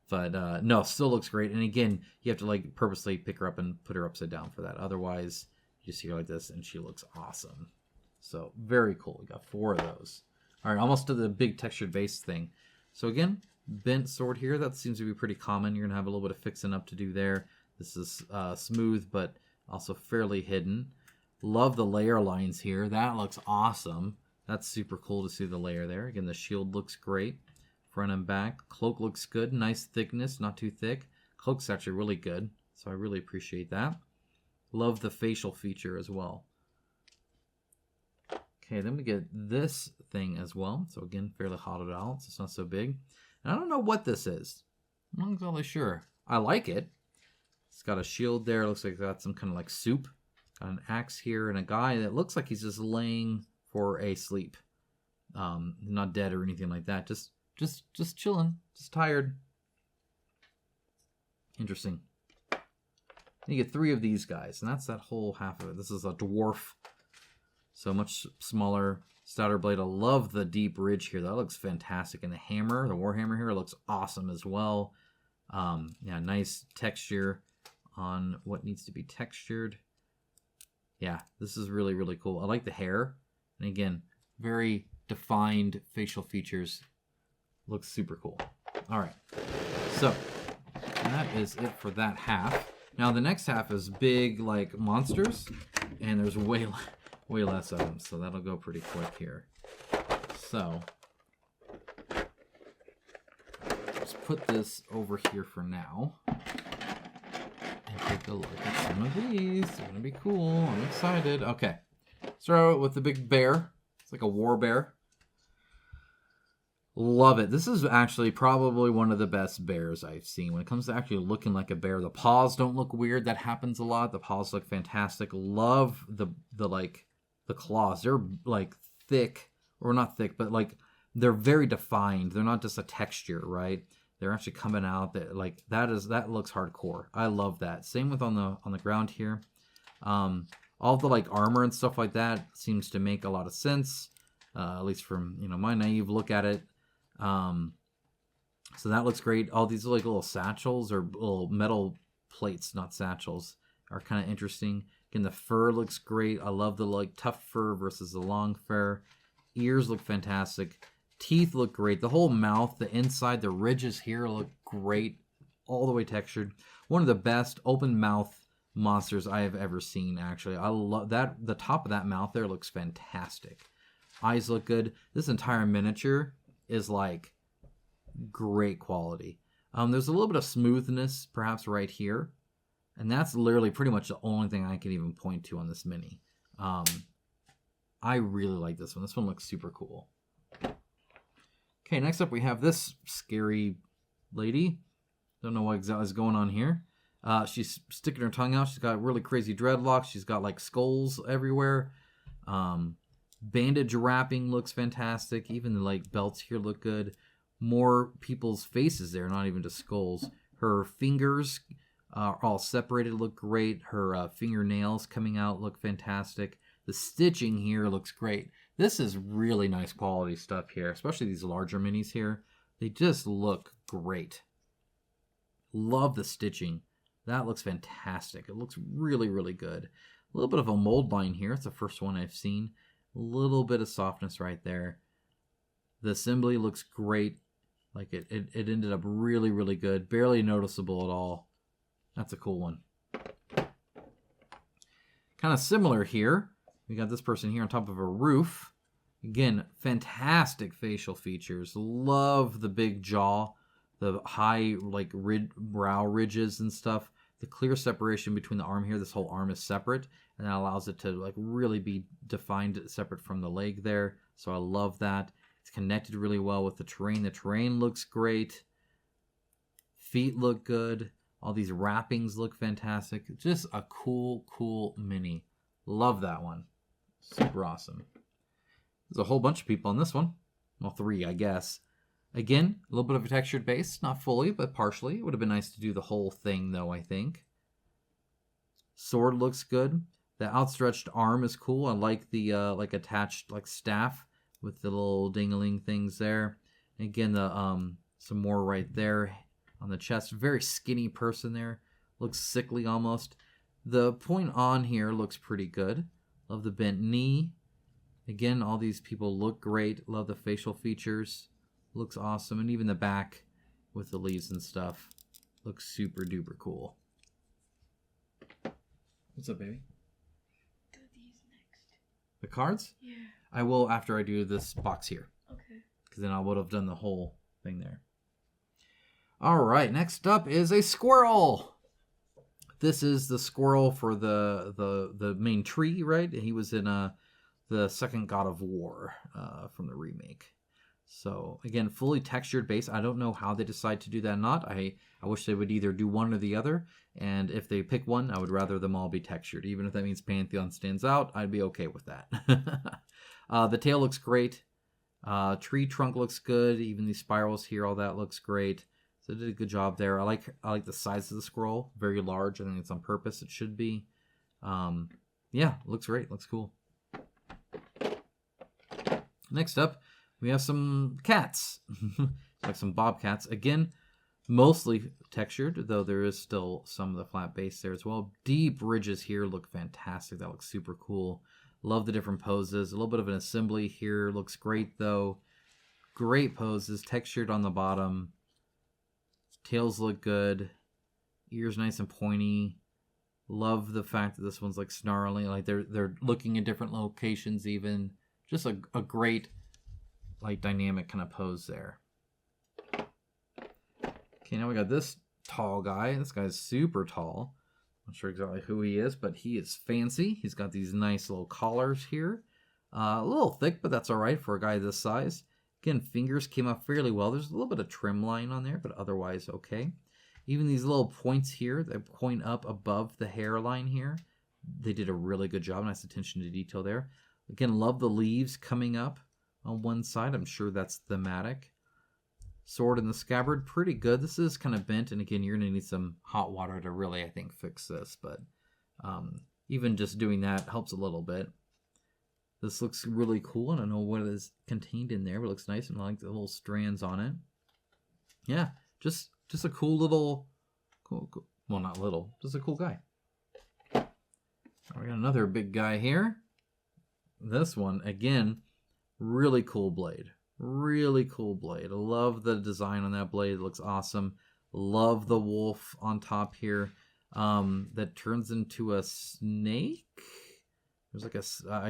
S1: But no, still looks great. And again, you have to like purposely pick her up and put her upside down for that. Otherwise, you see her like this and she looks awesome. So very cool. We got 4 of those. All right, almost to the big textured base thing. So again, bent sword here. That seems to be pretty common. You're going to have a little bit of fixing up to do there. This is smooth, but also fairly hidden. Love the layer lines here. That looks awesome. That's super cool to see the layer there. Again, the shield looks great. Front and back. Cloak looks good. Nice thickness, not too thick. Cloak's actually really good, so I really appreciate that. Love the facial feature as well. Okay, then we get this thing as well. So again, fairly hollowed out, so it's not so big. And I don't know what this is. I'm not exactly sure. I like it. It's got a shield there. Looks like it's got some kind of like soup. Got an axe here and a guy that looks like he's just laying for a sleep. Not dead or anything like that. Just chilling. Just tired. Interesting. You get 3 of these guys, and that's that whole half of it. This is a dwarf. So much smaller, stouter blade. I love the deep ridge here. That looks fantastic. And the hammer, the warhammer here, looks awesome as well. Yeah, nice texture on what needs to be textured. Yeah, this is really, really cool. I like the hair. And again, very defined facial features. Looks super cool. All right, so that is it for that half. Now the next half is big, like monsters, and there's way less of them, so that'll go pretty quick here. So let's put this over here for now and take a look at some of these. They're gonna be cool. I'm excited. Okay, start out with the big bear. It's like a war bear. Love it. This is actually probably one of the best bears I've seen. When it comes to actually looking like a bear, the paws don't look weird. That happens a lot. The paws look fantastic. Love the claws. They're like thick, or not thick, but like they're very defined. They're not just a texture, right? They're actually coming out. That looks hardcore. I love that. Same with on the ground here. All the like armor and stuff like that seems to make a lot of sense. At least from my naive look at it. So that looks great. All these like little satchels or little metal plates, not satchels, are kind of interesting. Again, the fur looks great. I love the like tough fur versus the long fur. Ears look fantastic. Teeth look great. The whole mouth, the inside, the ridges here look great. All the way textured. One of the best open mouth monsters I have ever seen, actually. I love that. The top of that mouth there looks fantastic. Eyes look good. This entire miniature is like great quality. There's a little bit of smoothness perhaps right here, and that's literally pretty much the only thing I can even point to on this mini. I really like this one. This one looks super cool. Okay, next up we have this scary lady. Don't know what exactly is going on here. She's sticking her tongue out. She's got really crazy dreadlocks. She's got like skulls everywhere. Bandage wrapping looks fantastic. Even the like belts here look good. More people's faces there, not even just skulls. Her fingers are all separated, look great. Her fingernails coming out look fantastic. The stitching here looks great. This is really nice quality stuff here, especially these larger minis here. They just look great. Love the stitching. That looks fantastic. It looks really, really good. A little bit of a mold line here. It's the first one I've seen. A little bit of softness right there. The assembly looks great. Like it ended up really, really good. Barely noticeable at all. That's a cool one. Kind of similar here. We got this person here on top of a roof. Again, fantastic facial features. Love the big jaw. The high like brow ridges and stuff. The clear separation between the arm here. This whole arm is separate. And that allows it to like really be defined separate from the leg there. So I love that. It's connected really well with the terrain. The terrain looks great. Feet look good. All these wrappings look fantastic. Just a cool, cool mini. Love that one. Super awesome. There's a whole bunch of people on this one. Well, 3, I guess. Again, a little bit of a textured base. Not fully, but partially. It would have been nice to do the whole thing, though, I think. Sword looks good. The outstretched arm is cool. I like the like attached like staff with the little dingling things there. And again, the some more right there. on the chest. Very skinny person there. Looks sickly almost. The point on here looks pretty good. Love the bent knee. Again, all these people look great. Love the facial features. Looks awesome. And even the back with the leaves and stuff looks super duper cool. What's up, baby?
S2: Do these next.
S1: The cards?
S2: Yeah.
S1: I will after I do this box here.
S2: Okay.
S1: Because then I would have done the whole thing there. All right, next up is a squirrel. This is the squirrel for the main tree, right? He was in the second God of War from the remake. So again, fully textured base. I don't know how they decide to do that or not. I wish they would either do one or the other. And if they pick one, I would rather them all be textured. Even if that means Pantheon stands out, I'd be okay with that. The tail looks great. Tree trunk looks good. Even these spirals here, all that looks great. So they did a good job there. I like the size of the scroll. Very large. I think it's on purpose. It should be. Yeah, looks great. Looks cool. Next up, we have some cats. Like some bobcats. Again, mostly textured, though there is still some of the flat base there as well. Deep ridges here look fantastic. That looks super cool. Love the different poses. A little bit of an assembly here. Looks great, though. Great poses. Textured on the bottom. Tails look good. Ears nice and pointy. Love the fact that this one's like snarling. Like they're looking in different locations even. Just a great like dynamic kind of pose there. Okay, now we got this tall guy. This guy's super tall. Not sure exactly who he is, but he is fancy. He's got these nice little collars here. A little thick, but that's all right for a guy this size. Again, fingers came out fairly well. There's a little bit of trim line on there, but otherwise okay. Even these little points here that point up above the hairline here, they did a really good job. Nice attention to detail there. Again, love the leaves coming up on one side. I'm sure that's thematic. Sword in the scabbard, pretty good. This is kind of bent, and again, you're going to need some hot water to really, I think, fix this. But even just doing that helps a little bit. This looks really cool. I don't know what is contained in there, but it looks nice, and I like the little strands on it. Yeah, just a cool little, cool, well, not little, just a cool guy. We got another big guy here. This one, again, really cool blade. Really cool blade. I love the design on that blade. It looks awesome. Love the wolf on top here that turns into a snake. There's like a,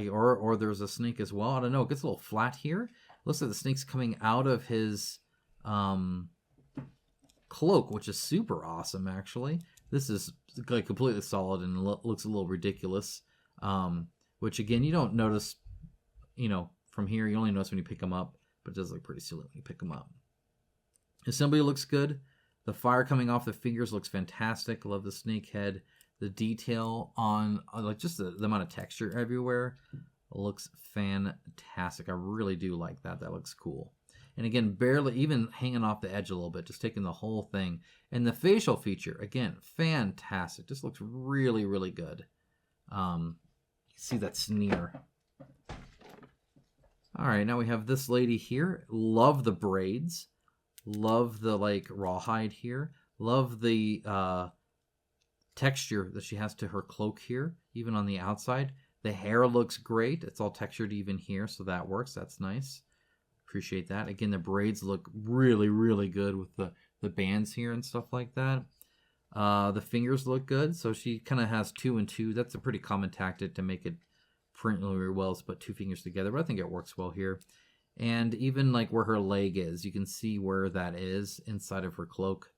S1: or there's a snake as well. I don't know. It gets a little flat here. Looks like the snake's coming out of his cloak, which is super awesome, actually. This is like completely solid and looks a little ridiculous. Which, again, you don't notice, from here. You only notice when you pick them up. But it does look pretty silly when you pick them up. Assembly looks good. The fire coming off the fingers looks fantastic. I love the snake head. The detail on like just the amount of texture everywhere looks fantastic. I really do like that. That looks cool. And again, barely even hanging off the edge a little bit, just taking the whole thing. And the facial feature, again, fantastic. Just looks really, really good. You can see that sneer. All right, now we have this lady here. Love the braids. Love the like rawhide here. Love the texture that she has to her cloak here, even on the outside. The hair looks great. It's all textured even here, so that works. That's nice. Appreciate that. Again, the braids look really, really good with the bands here and stuff like that. The fingers look good, so she kind of has 2 and 2. That's a pretty common tactic to make it print really well, is put 2 fingers together, but I think it works well here. And even like where her leg is, you can see where that is inside of her cloak.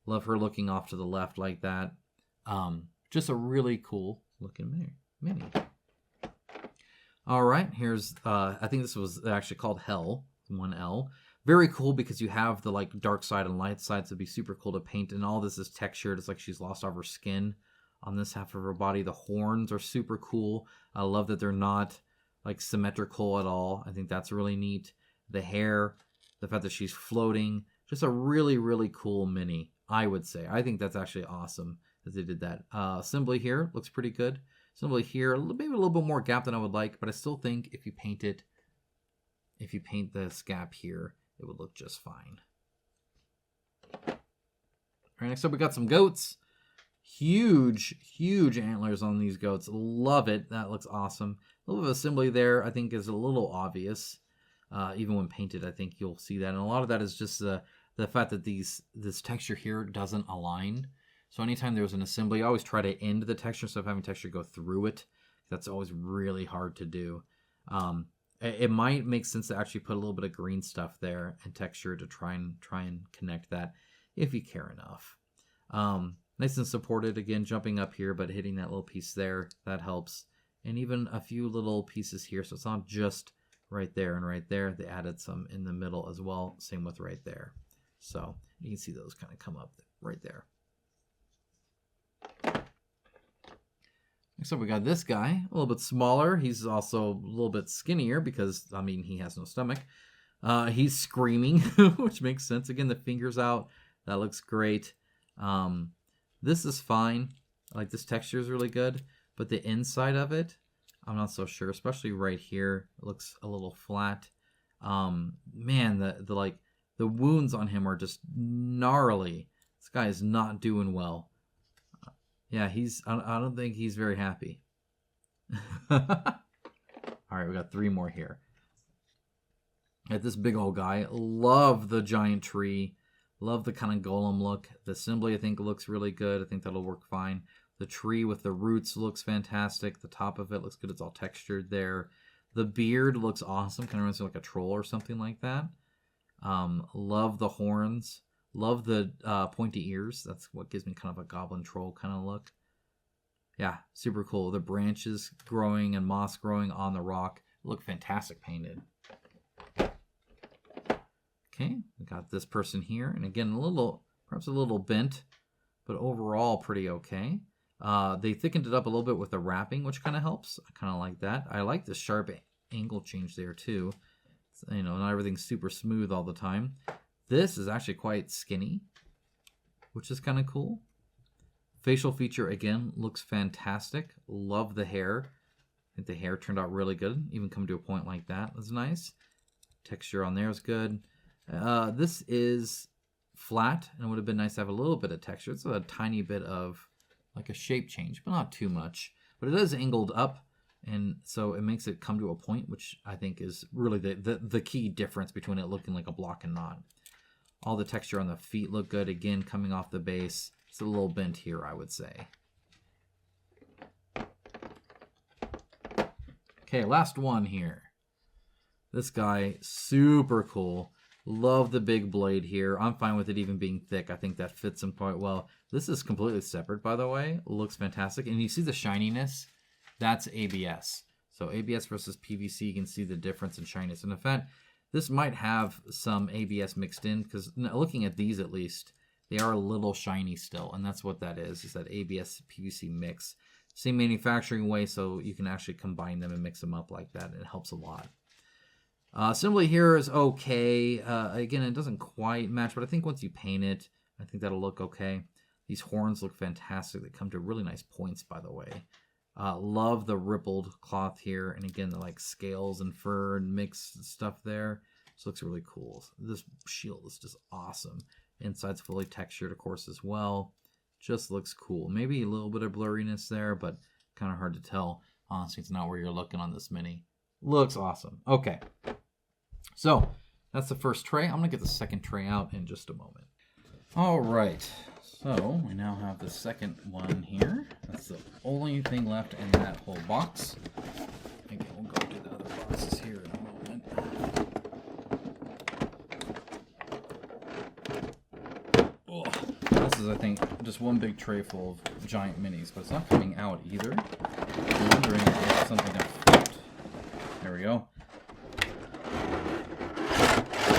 S1: Love her looking off to the left like that. Just a really cool looking mini. All right, here's I think this was actually called Hell, 1L. Very cool because you have the like dark side and light side, so it'd be super cool to paint. And all this is textured. It's like she's lost all of her skin on this half of her body. The horns are super cool. I love that they're not like symmetrical at all. I think that's really neat. The hair, the fact that she's floating, just a really, really cool mini, I would say. I think that's actually awesome that they did that. Assembly here looks pretty good. Assembly here, maybe a little bit more gap than I would like, but I still think if you paint the gap here, it would look just fine. All right, next up we got some goats. Huge, huge antlers on these goats. Love it. That looks awesome. A little bit of assembly there, I think, is a little obvious. Even when painted, I think you'll see that. And a lot of that is just the fact that this texture here doesn't align. So anytime there's an assembly, I always try to end the texture instead of having texture go through it. That's always really hard to do. It might make sense to actually put a little bit of green stuff there and texture to try and connect that if you care enough. Nice and supported, again, jumping up here, but hitting that little piece there, that helps. And even a few little pieces here, so it's not just right there and right there. They added some in the middle as well, same with right there. So you can see those kind of come up right there. Next up, we got this guy, a little bit smaller. He's also a little bit skinnier because, I mean, he has no stomach. He's screaming, which makes sense. Again, the fingers out. That looks great. This is fine. Like, this texture is really good. But the inside of it, I'm not so sure. Especially right here. It looks a little flat. Man, the wounds on him are just gnarly. This guy is not doing well. Yeah, I don't think he's very happy. All right, we got 3 more here. At this big old guy. Love the giant tree. Love the kind of golem look. The assembly, I think, looks really good. I think that'll work fine. The tree with the roots looks fantastic. The top of it looks good. It's all textured there. The beard looks awesome. Kind of reminds me of like a troll or something like that. Love the horns. Love the pointy ears. That's what gives me kind of a goblin troll kind of look. Yeah, super cool. The branches growing and moss growing on the rock look fantastic painted. Okay, we got this person here. And again, perhaps a little bent, but overall pretty okay. They thickened it up a little bit with the wrapping, which kind of helps. I kind of like that. I like the sharp angle change there too. You know, not everything's super smooth all the time. This is actually quite skinny, which is kind of cool. Facial feature, again, looks fantastic. Love the hair. I think the hair turned out really good. Even come to a point like that was nice. Texture on there is good. This is flat, and it would have been nice to have a little bit of texture. It's a tiny bit of like a shape change, but not too much. But it is angled up, and so it makes it come to a point, which I think is really the key difference between it looking like a block and not. All the texture on the feet look good. Again, coming off the base. It's a little bent here, I would say. Okay, last one here. This guy, super cool. Love the big blade here. I'm fine with it even being thick. I think that fits him quite well. This is completely separate, by the way. Looks fantastic. And you see the shininess? That's ABS. So ABS versus PVC, you can see the difference in shininess. And in fact, this might have some ABS mixed in, because looking at these at least, they are a little shiny still, and that's what that is that ABS PVC mix. Same manufacturing way, so you can actually combine them and mix them up like that. It helps a lot. Assembly here is okay. Again, it doesn't quite match, but I think once you paint it, I think that'll look okay. These horns look fantastic. They come to really nice points, by the way. Love the rippled cloth here. And again, the like scales and fur and mixed stuff there. This looks really cool. This shield is just awesome. Inside's fully textured, of course, as well. Just looks cool. Maybe a little bit of blurriness there, but kind of hard to tell. Honestly, it's not where you're looking on this mini. Looks awesome. Okay. So, that's the first tray. I'm going to get the second tray out in just a moment. All right. So, we now have the second one here. That's the only thing left in that whole box. Again, we'll go to the other boxes here in a moment. Oh, this is, I think, just one big tray full of giant minis, but it's not coming out either. I'm wondering if something got flipped. There we go.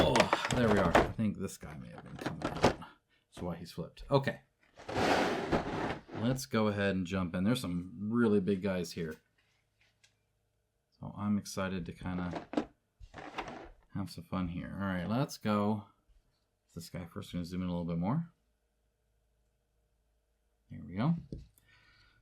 S1: Oh, there we are. I think this guy may have been coming out. That's why he's flipped. Okay. Let's go ahead and jump in. There's some really big guys here. So I'm excited to kind of have some fun here. All right, let's go. This guy first. I'm going to zoom in a little bit more. Here we go.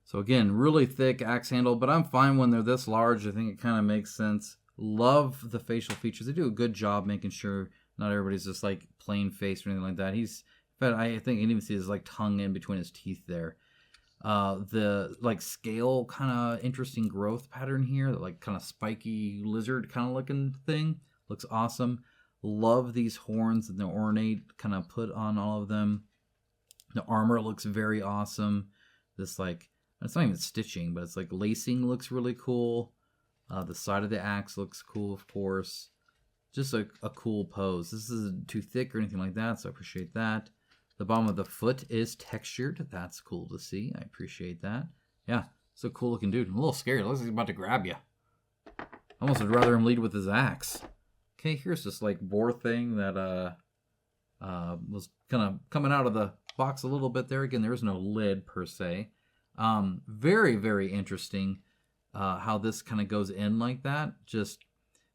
S1: So again, really thick axe handle, but I'm fine when they're this large. I think it kind of makes sense. Love the facial features. They do a good job making sure not everybody's just like plain face or anything like that. He's In fact, I think you can even see his like tongue in between his teeth there. The like scale kind of interesting growth pattern here, the like kind of spiky lizard kind of looking thing looks awesome. Love these horns and the ornate kind of put on all of them. The armor looks very awesome. This like, it's not even stitching, but it's like lacing looks really cool. The side of the axe looks cool, of course. Just a cool pose. This isn't too thick or anything like that, so I appreciate that. The bottom of the foot is textured. That's cool to see. I appreciate that. Yeah, it's a cool looking dude. I'm a little scared. It looks like he's about to grab you. I almost would rather him lead with his axe. Okay, here's this like boar thing that was kind of coming out of the box a little bit there. Again, there is no lid per se. Very, very interesting how this kind of goes in like that. Just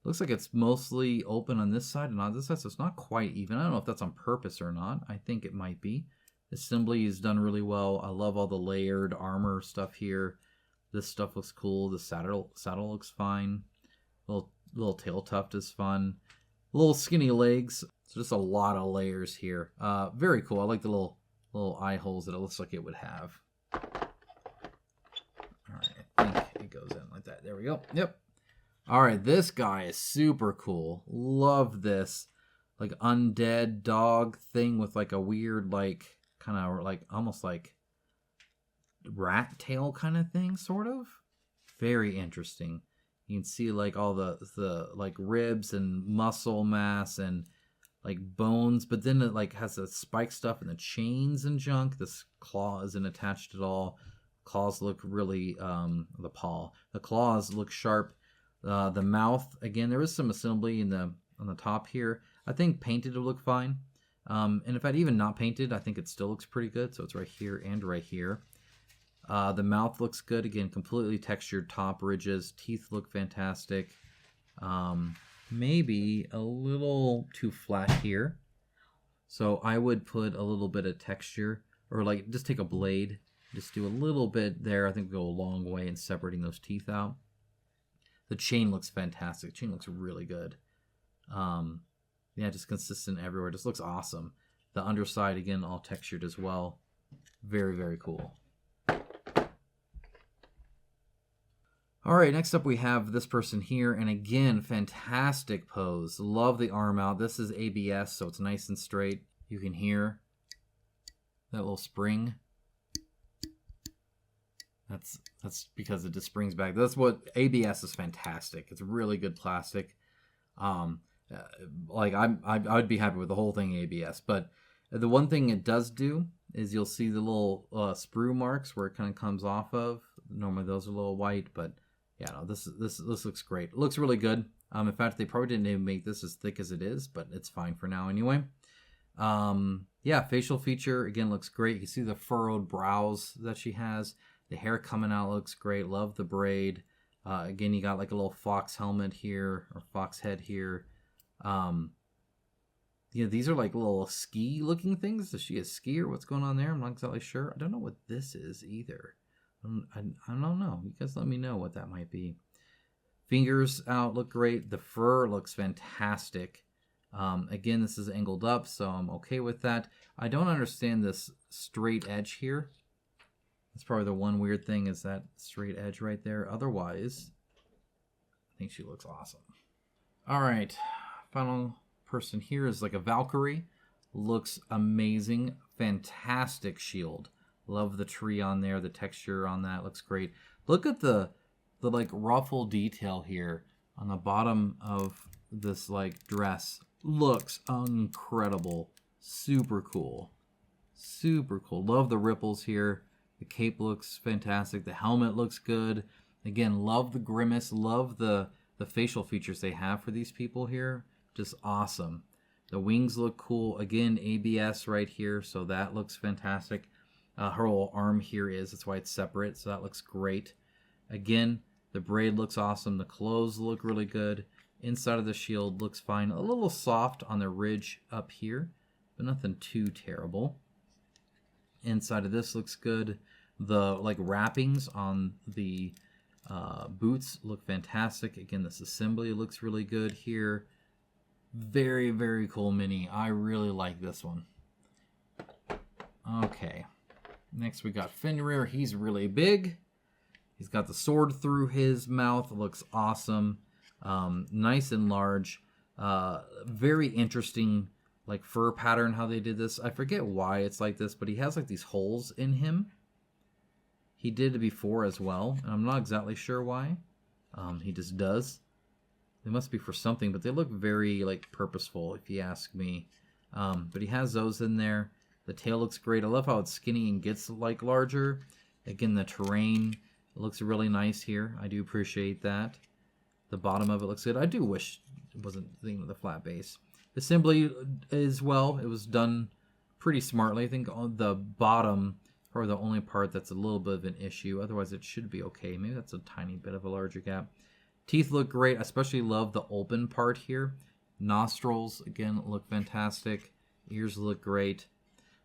S1: looks like it's mostly open on this side and on this side, so it's not quite even. I don't know if that's on purpose or not. I think it might be. Assembly is done really well. I love all the layered armor stuff here. This stuff looks cool. The saddle looks fine. Little tail tuft is fun. Little skinny legs. So just a lot of layers here. Very cool. I like the little eye holes that it looks like it would have. All right, I think it goes in like that. There we go. Yep. All right, this guy is super cool. Love this like undead dog thing with like a weird like kind of like almost like rat tail kind of thing, sort of. Very interesting. You can see like all the like ribs and muscle mass and like bones, but then it like has the spike stuff and the chains and junk. This claw isn't attached at all. Claws look really the claws look sharp. The mouth, again, there is some assembly on the top here. I think painted will look fine. And if I'd even not painted, I think it still looks pretty good. So it's right here and right here. The mouth looks good. Again, completely textured top ridges. Teeth look fantastic. Maybe a little too flat here. So I would put a little bit of texture, or like just take a blade. Just do a little bit there. I think we'll go a long way in separating those teeth out. The chain looks fantastic. The chain looks really good. Yeah, just consistent everywhere. Just looks awesome. The underside, again, all textured as well. Very, very cool. All right, next up we have this person here. And again, fantastic pose. Love the arm out. This is ABS, so it's nice and straight. You can hear that little spring. That's because it just springs back. That's what ABS is fantastic. It's really good plastic. Like I would be happy with the whole thing ABS. But the one thing it does do is you'll see the little sprue marks where it kind of comes off of. Normally those are a little white, but yeah, no, this looks great. It looks really good. In fact, they probably didn't even make this as thick as it is, but it's fine for now anyway. Yeah, facial feature again looks great. You can see the furrowed brows that she has. The hair coming out looks great. Love the braid. Again, you got like a little fox helmet here, or fox head here. Yeah, these are like little ski looking things. Is she a skier? What's going on there? I'm not exactly sure. I don't know what this is either. I don't know. You guys let me know what that might be. Fingers out look great. The fur looks fantastic. Again, this is angled up, so I'm okay with that. I don't understand this straight edge here. That's probably the one weird thing, is that straight edge right there. Otherwise, I think she looks awesome. All right, final person here is like a Valkyrie. Looks amazing. Fantastic shield. Love the tree on there. The texture on that looks great. Look at the like ruffle detail here on the bottom of this like dress. Looks incredible. Super cool. Super cool. Love the ripples here. The cape looks fantastic. The helmet looks good. Again, love the grimace. Love the facial features they have for these people here. Just awesome. The wings look cool. Again, ABS right here, so that looks fantastic. Her whole arm here is. That's why it's separate, so that looks great. Again, the braid looks awesome. The clothes look really good. Inside of the shield looks fine. A little soft on the ridge up here, but nothing too terrible. Inside of this looks good. The like wrappings on the boots look fantastic. Again, this assembly looks really good here. Very, very cool mini. I really like this one. Okay. Next we got Fenrir. He's really big. He's got the sword through his mouth. It looks awesome. Nice and large. Very interesting, like, fur pattern, how they did this. I forget why it's like this, but he has, like, these holes in him. He did it before as well, and I'm not exactly sure why. He just does. They must be for something, but they look very, like, purposeful, if you ask me. But he has those in there. The tail looks great. I love how it's skinny and gets, like, larger. Again, the terrain looks really nice here. I do appreciate that. The bottom of it looks good. I do wish it wasn't the flat base. Assembly as well, it was done pretty smartly. I think on the bottom, or the only part that's a little bit of an issue. Otherwise, it should be okay. Maybe that's a tiny bit of a larger gap. Teeth look great. I especially love the open part here. Nostrils, again, look fantastic. Ears look great.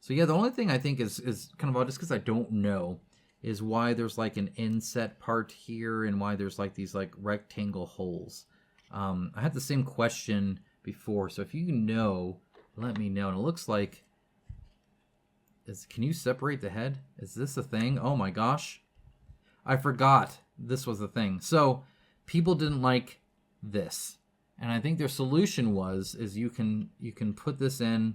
S1: So yeah, the only thing I think is kind of odd, just because I don't know, is why there's like an inset part here and why there's like these like rectangle holes. I had the same question before, so if you know, let me know. And it looks like, can you separate the head? Is this a thing? Oh my gosh. I forgot this was a thing. So people didn't like this. And I think their solution is you can put this in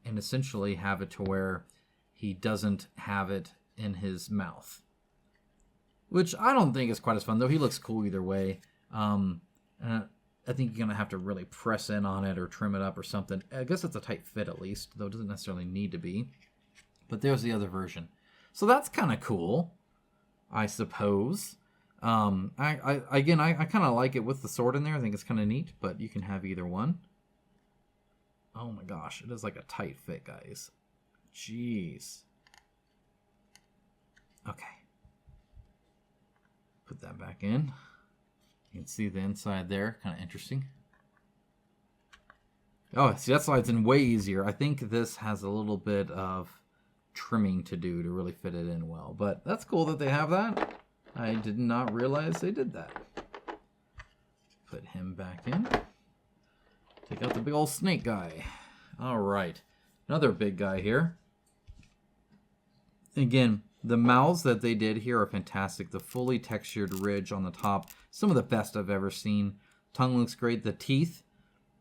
S1: and essentially have it to where he doesn't have it in his mouth. Which I don't think is quite as fun, though. He looks cool either way. I think you're going to have to really press in on it or trim it up or something. I guess it's a tight fit at least, though it doesn't necessarily need to be. But there's the other version. So that's kind of cool, I suppose. I kind of like it with the sword in there. I think it's kind of neat, but you can have either one. Oh my gosh, it is like a tight fit, guys. Jeez. Okay. Put that back in. You can see the inside there, kind of interesting. Oh, see, that slides in way easier. I think this has a little bit of trimming to do to really fit it in well, but that's cool that they have that. I did not realize they did that. Put him back in. Take out the big old snake guy. All right, another big guy here. Again, the mouths that they did here are fantastic. The fully textured ridge on the top, some of the best I've ever seen. Tongue looks great. The teeth,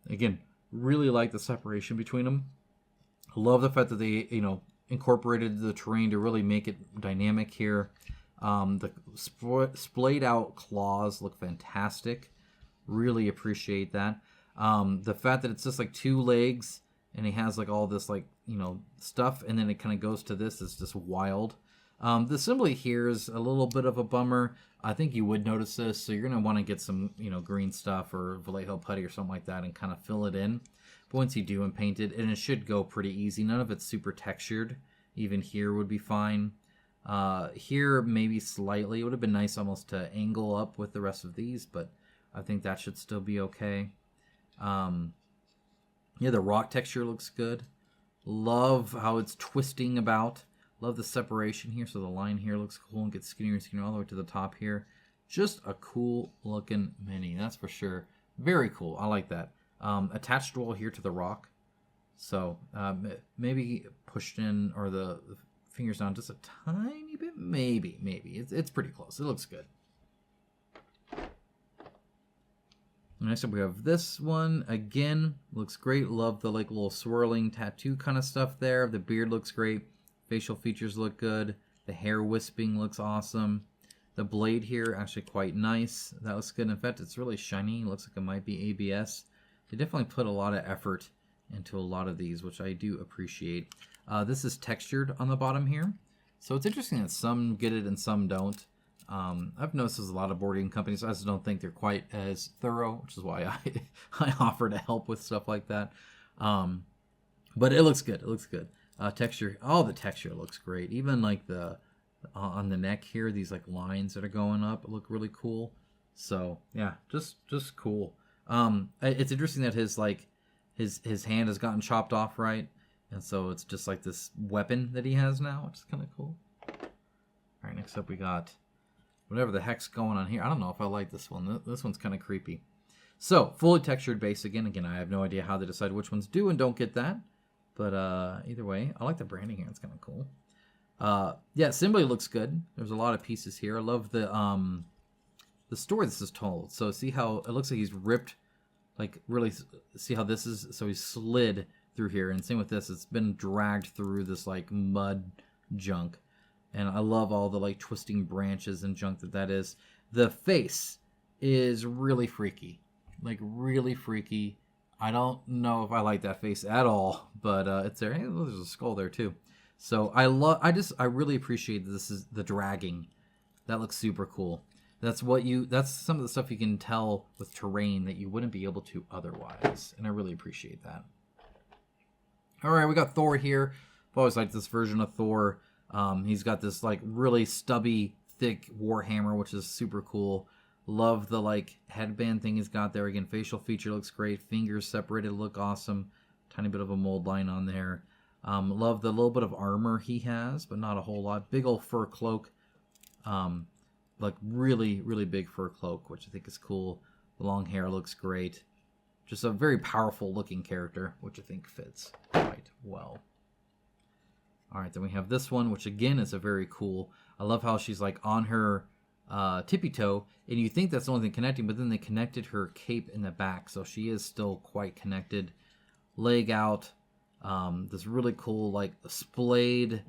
S1: again, really like the separation between them. Love the fact that they, incorporated the terrain to really make it dynamic here. The splayed out claws look fantastic. Really appreciate that. The fact that it's just like 2 legs and he has like all this like, stuff, and then it kind of goes to this is just wild. The assembly here is a little bit of a bummer. I think you would notice this, so you're going to want to get some, green stuff or Vallejo putty or something like that and kind of fill it in. But once you do and paint it, and it should go pretty easy. None of it's super textured. Even here would be fine. Here, maybe slightly. It would have been nice almost to angle up with the rest of these, but I think that should still be okay. Yeah, the rock texture looks good. Love how it's twisting about. Love the separation here, so the line here looks cool and gets skinnier and skinnier all the way to the top here. Just a cool looking mini, that's for sure. Very cool, I like that. Attached wall here to the rock. So maybe pushed in, or the fingers down just a tiny bit. Maybe. It's pretty close. It looks good. Next up we have this one. Again, looks great. Love the like little swirling tattoo kind of stuff there. The beard looks great. Facial features look good. The hair wisping looks awesome. The blade here actually quite nice. That looks good. In fact, it's really shiny. Looks like it might be ABS. They definitely put a lot of effort into a lot of these, which I do appreciate. This is textured on the bottom here. So it's interesting that some get it and some don't. I've noticed there's a lot of boarding companies. I just don't think they're quite as thorough, which is why I offer to help with stuff like that. But it looks good. It looks good. Texture, all the texture looks great. Even like the on the neck here, these like lines that are going up look really cool. So yeah, just cool. It's interesting that his hand has gotten chopped off, right? And so it's just like this weapon that he has now, which is kind of cool. All right, next up we got whatever the heck's going on here. I don't know if I like this one. This one's kind of creepy. So, fully textured base again. Again, I have no idea how they decide which ones do and don't get that. But either way, I like the branding here. It's kind of cool. Yeah, assembly looks good. There's a lot of pieces here. I love the story this is told. So see how it looks like he's ripped, like really see how this is. So he's slid through here, and same with this. It's been dragged through this like mud junk, and I love all the like twisting branches and junk that is. The face is really freaky, like really freaky. I don't know if I like that face at all, but it's there. Hey, there's a skull there too. So I really appreciate this is the dragging. That looks super cool. That's some of the stuff you can tell with terrain that you wouldn't be able to otherwise. And I really appreciate that. All right, we got Thor here. I've always liked this version of Thor. He's got this like really stubby, thick warhammer, which is super cool. Love the like headband thing he's got there. Again, facial feature looks great. Fingers separated look awesome. Tiny bit of a mold line on there. Love the little bit of armor he has, but not a whole lot. Big old fur cloak. Like really, really big fur cloak, which I think is cool. The long hair looks great. Just a very powerful looking character, which I think fits quite well. All right, then we have this one, which again is a very cool. I love how she's like on her tippy toe, and you think that's the only thing connecting, but then they connected her cape in the back, so she is still quite connected. Leg out. This really cool like splayed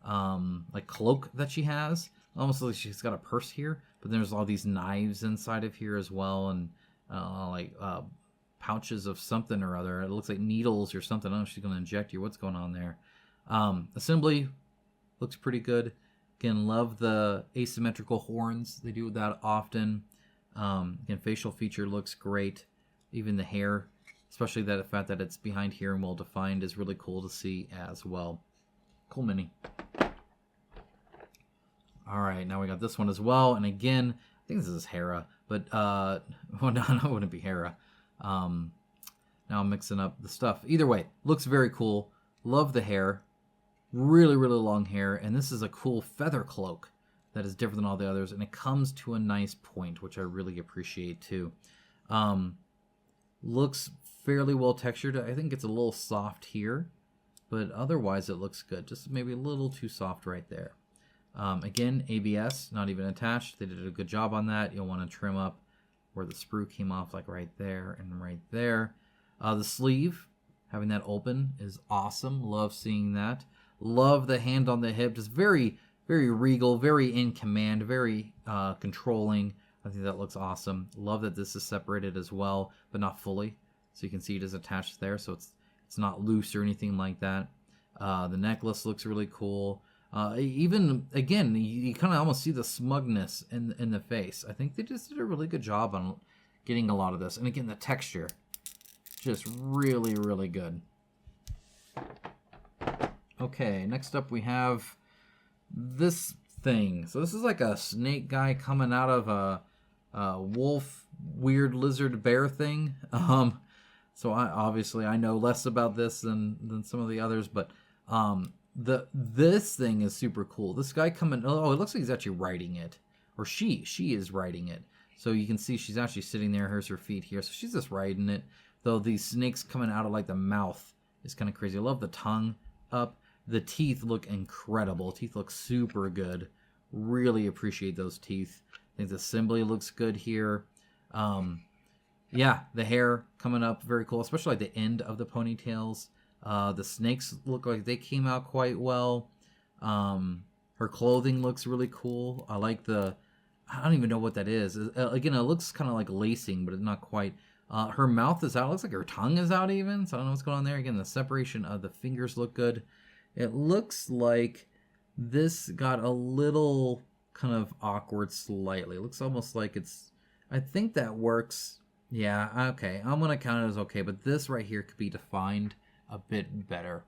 S1: like cloak that she has. Almost like she's got a purse here, but there's all these knives inside of here as well, and pouches of something or other. It looks like needles or something. I don't know if she's going to inject you. What's going on there? Assembly looks pretty good. Again, love the asymmetrical horns. They do that often. Again, facial feature looks great. Even the hair, especially the fact that it's behind here and well defined, is really cool to see as well. Cool mini. All right, now we got this one as well. And again, I think this is Hera, but well, no, it wouldn't be Hera. Now I'm mixing up the stuff. Either way, looks very cool. Love the hair. Really, really long hair. And this is a cool feather cloak that is different than all the others. And it comes to a nice point, which I really appreciate too. Looks fairly well textured. I think it's a little soft here, but otherwise it looks good. Just maybe a little too soft right there. Again, ABS, not even attached. They did a good job on that. You'll want to trim up where the sprue came off, like right there and right there. The sleeve, having that open is awesome. Love seeing that. Love the hand on the hip. Just very, very regal, very in command, very controlling. I think that looks awesome. Love that this is separated as well, but not fully. So you can see it is attached there, so it's not loose or anything like that. The necklace looks really cool. Even, again, you kind of almost see the smugness in the face. I think they just did a really good job on getting a lot of this. And again, the texture, just really, really good. Okay, next up we have this thing. So this is like a snake guy coming out of a wolf, weird lizard bear thing. So I know less about this than some of the others, but this thing is super cool. This guy coming, oh, it looks like he's actually riding it, or she is riding it. So you can see she's actually sitting there. Here's her feet here, so she's just riding it. Though these snakes coming out of like the mouth is kind of crazy. I love the tongue up. The teeth look incredible. Teeth look super good. Really appreciate those teeth. I think the assembly looks good here. Yeah, the hair coming up, very cool, especially like the end of the ponytails. The snakes look like they came out quite well. Her clothing looks really cool. I like I don't even know what that is. Again, it looks kind of like lacing, but it's not quite. Her mouth is out. It looks like her tongue is out even, so I don't know what's going on there. Again, the separation of the fingers look good. It looks like this got a little kind of awkward slightly. It looks almost like I think that works. Yeah, okay. I'm going to count it as okay, but this right here could be defined a bit better.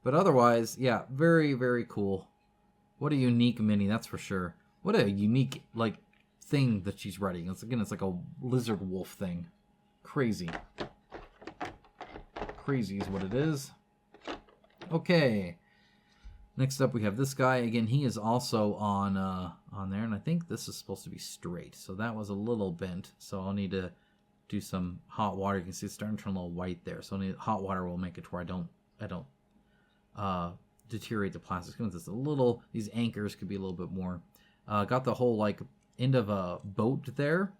S1: But otherwise, yeah, very, very cool. What a unique mini, that's for sure. What a unique, like, thing that she's writing. It's like a lizard wolf thing. Crazy. Crazy is what it is. Okay. Next up, we have this guy. Again, he is also on there, and I think this is supposed to be straight. So that was a little bent. So I'll need to do some hot water. You can see it's starting to turn a little white there. So hot water will make it to where I don't deteriorate the plastic. Just a little, these anchors could be a little bit more. Got the whole like end of a boat there.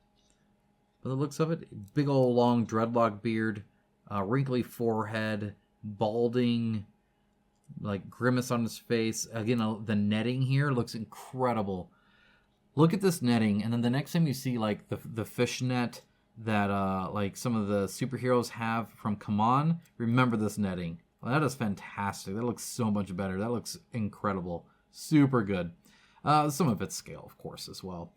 S1: By the looks of it, big old long dreadlock beard, wrinkly forehead, balding, like grimace on his face. Again, the netting here looks incredible. Look at this netting, and then the next time you see like the fishnet that like some of the superheroes have from Conan, remember this netting. Well, that is fantastic. That looks so much better. That looks incredible. Super good. Some of it's scale, of course, as well.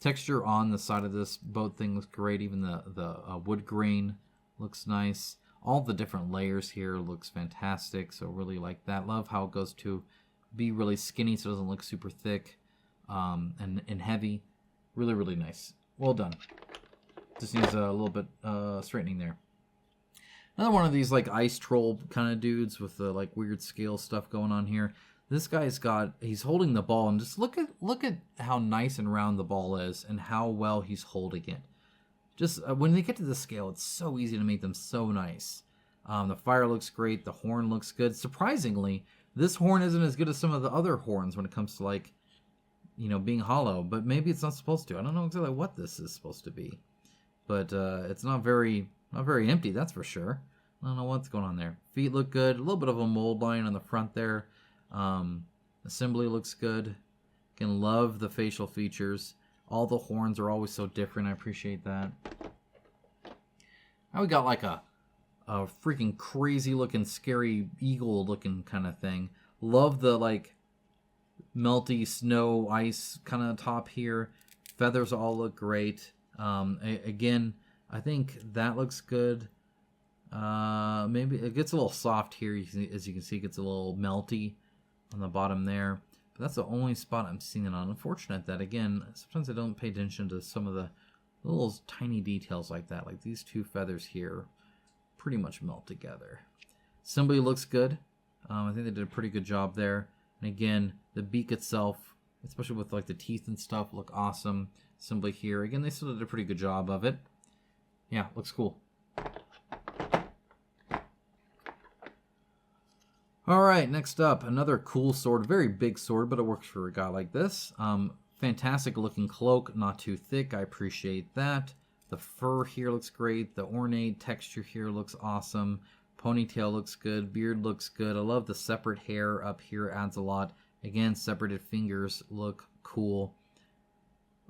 S1: Texture on the side of this boat thing looks great. Even the wood grain looks nice. All the different layers here looks fantastic. So really like that. Love how it goes to be really skinny so it doesn't look super thick and heavy. Really, really nice. Well done. Just needs a little bit straightening there. Another one of these like ice troll kind of dudes with the like weird scale stuff going on here. This guy's he's holding the ball, and just look at how nice and round the ball is and how well he's holding it. Just when they get to the scale, it's so easy to make them so nice. The fire looks great. The horn looks good. Surprisingly, this horn isn't as good as some of the other horns when it comes to like, you know, being hollow, but maybe it's not supposed to. I don't know exactly what this is supposed to be, but it's not very empty, that's for sure. I don't know what's going on there. Feet look good. A little bit of a mold line on the front there. Assembly looks good. Can love the facial features. All the horns are always so different. I appreciate that. Now we got like a freaking crazy looking, scary eagle looking kind of thing. Love the like melty snow ice kind of top here. Feathers all look great. Again, I think that looks good. Maybe it gets a little soft here. As you can see, it gets a little melty on the bottom there. But that's the only spot I'm seeing it on. Unfortunate that, again, sometimes I don't pay attention to some of the little tiny details like that. Like these two feathers here pretty much melt together. Assembly looks good. I think they did a pretty good job there. And again, the beak itself, especially with like the teeth and stuff, look awesome. Assembly here. Again, they still did a pretty good job of it. Yeah, looks cool. Alright, next up, another cool sword. Very big sword, but it works for a guy like this. Fantastic looking cloak, not too thick. I appreciate that. The fur here looks great. The ornate texture here looks awesome. Ponytail looks good. Beard looks good. I love the separate hair up here. Adds a lot. Again, separated fingers look cool.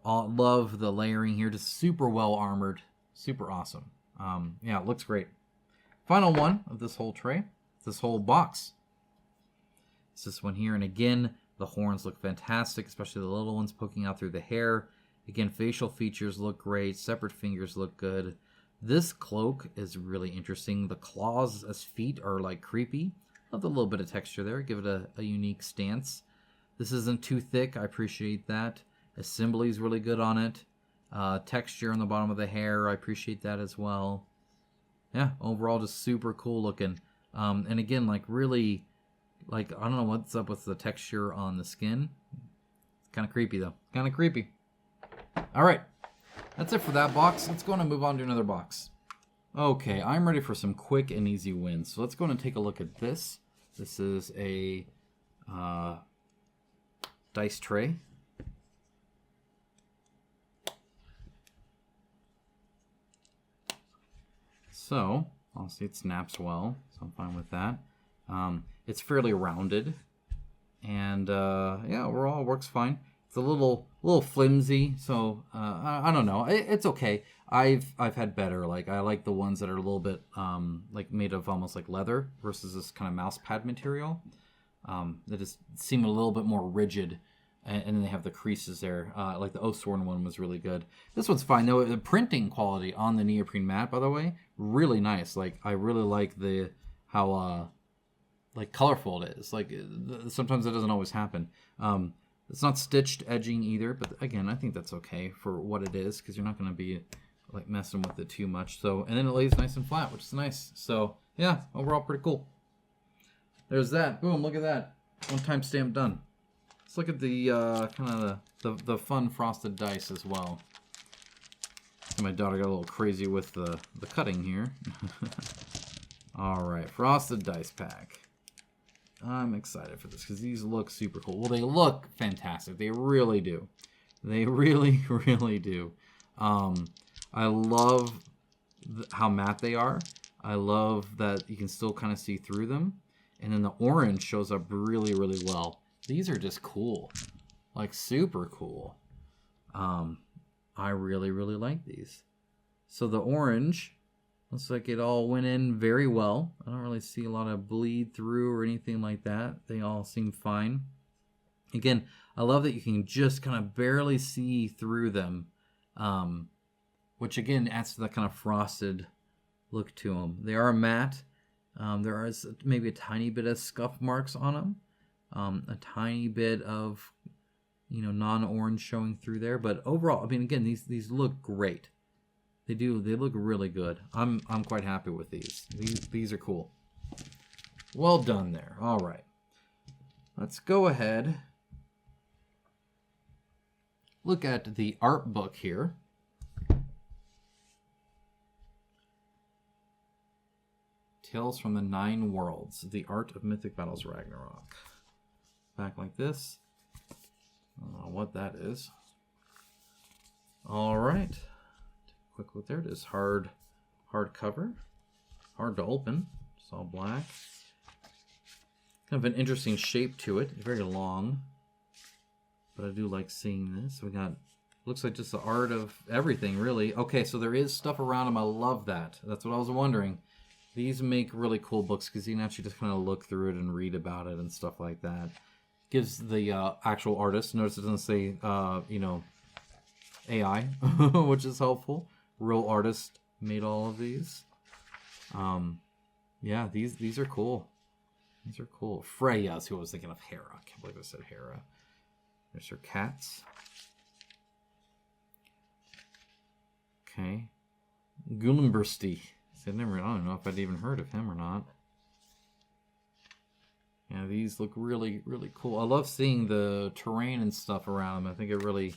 S1: Love the layering here. Just super well armored. Super awesome. Yeah, it looks great. Final one of this whole tray. This whole box. It's this one here. And again, the horns look fantastic, especially the little ones poking out through the hair. Again, facial features look great. Separate fingers look good. This cloak is really interesting. The claws as feet are like creepy. Love the little bit of texture there. Give it a unique stance. This isn't too thick. I appreciate that. Assembly is really good on it. Texture on the bottom of the hair. I appreciate that as well. Yeah, overall just super cool looking. And again, like really, like I don't know what's up with the texture on the skin. It's kind of creepy though. Kind of creepy. All right. That's it for that box. Let's go on and move on to another box. Okay, I'm ready for some quick and easy wins. So let's go and take a look at this. This is a dice tray. So, honestly, it snaps well, so I'm fine with that. It's fairly rounded, and yeah, overall it works fine. It's a little flimsy, so I don't know. It's okay. I've had better. Like I like the ones that are a little bit like made of almost like leather versus this kind of mouse pad material. They just seem a little bit more rigid, and then they have the creases there. Like the Oathsworn one was really good. This one's fine though. The printing quality on the neoprene mat, by the way, really nice. Like I really like how like colorful it is. Like sometimes it doesn't always happen. It's not stitched edging either, but again, I think that's okay for what it is because you're not going to be like messing with it too much. So, and then it lays nice and flat, which is nice. So, yeah, overall pretty cool. There's that. Boom! Look at that. One time stamp done. Let's look at the kind of the fun frosted dice as well. My daughter got a little crazy with the cutting here. All right, frosted dice pack. I'm excited for this because these look super cool. Well, they look fantastic. They really do. They really, really do. I love how matte they are. I love that you can still kind of see through them. And then the orange shows up really, really well. These are just cool. Like, super cool. I really, really like these. So the orange looks like it all went in very well. I don't really see a lot of bleed through or anything like that. They all seem fine. Again, I love that you can just kind of barely see through them, which again adds to that kind of frosted look to them. They are matte. There is maybe a tiny bit of scuff marks on them, a tiny bit of, you know, non-orange showing through there. But overall, I mean, again, these look great. They do. They look really good. I'm quite happy with these. These are cool. Well done there. All right. Let's go ahead. Look at the art book here. Tales from the Nine Worlds. The Art of Mythic Battles Ragnarok. Back like this. I don't know what that is. All right. Quick look there. It is hard cover. Hard to open. It's all black. Kind of an interesting shape to it. Very long. But I do like seeing this. We got, looks like just the art of everything, really. Okay, so there is stuff around them. I love that. That's what I was wondering. These make really cool books because you can actually just kind of look through it and read about it and stuff like that. Gives the actual artist, notice it doesn't say, you know, AI, which is helpful. Real artist made all of these. Yeah, these are cool. These are cool. Freya is who I was thinking of. Hera. I can't believe I said Hera. There's her cats. Okay. Gullenbursti. I don't know if I'd even heard of him or not. Yeah, these look really, really cool. I love seeing the terrain and stuff around them. I think it really,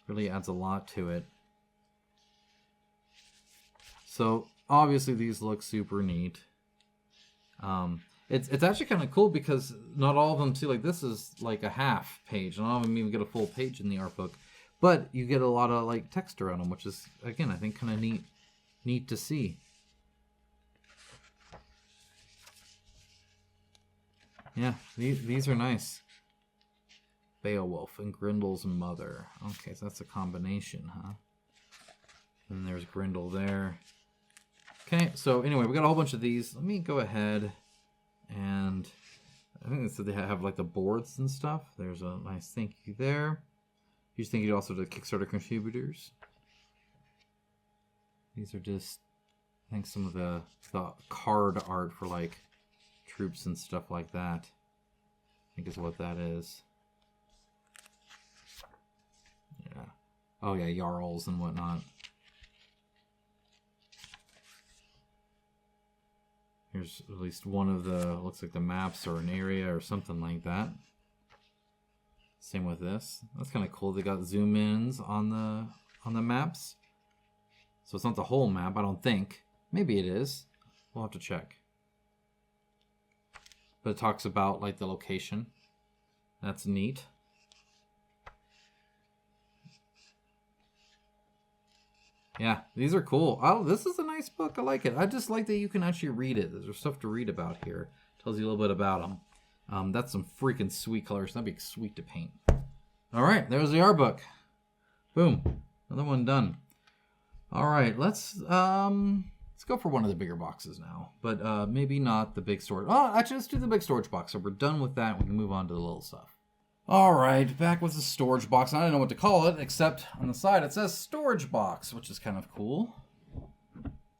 S1: really adds a lot to it. So, obviously these look super neat. It's actually kind of cool because not all of them, see, like this is like a half page. Not all of them even get a full page in the art book. But you get a lot of like text around them, which is, again, I think kind of neat to see. Yeah, these are nice. Beowulf and Grendel's mother. Okay, so that's a combination, huh? And there's Grendel there. Okay, so anyway, we got a whole bunch of these. Let me go ahead and I think they said they have like the boards and stuff. There's a nice thank you there. Huge thank you also to Kickstarter contributors. These are just, I think, some of the card art for like troops and stuff like that. I think is what that is. Yeah. Oh yeah, Jarls and whatnot. Here's at least one of the, looks like the maps or an area or something like that. Same with this. That's kind of cool. They got zoom ins on the maps. So it's not the whole map, I don't think. Maybe it is. We'll have to check. But it talks about like the location. That's neat. Yeah, these are cool. Oh, this is a nice book. I like it. I just like that you can actually read it. There's stuff to read about here. Tells you a little bit about them. That's some freaking sweet colors. That'd be sweet to paint. All right, there's the art book. Boom, another one done. All right, let's go for one of the bigger boxes now, but maybe not the big storage. Oh, actually, let's do the big storage box. So we're done with that. We can move on to the little stuff. All right, back with the storage box. I don't know what to call it, except on the side it says storage box, which is kind of cool.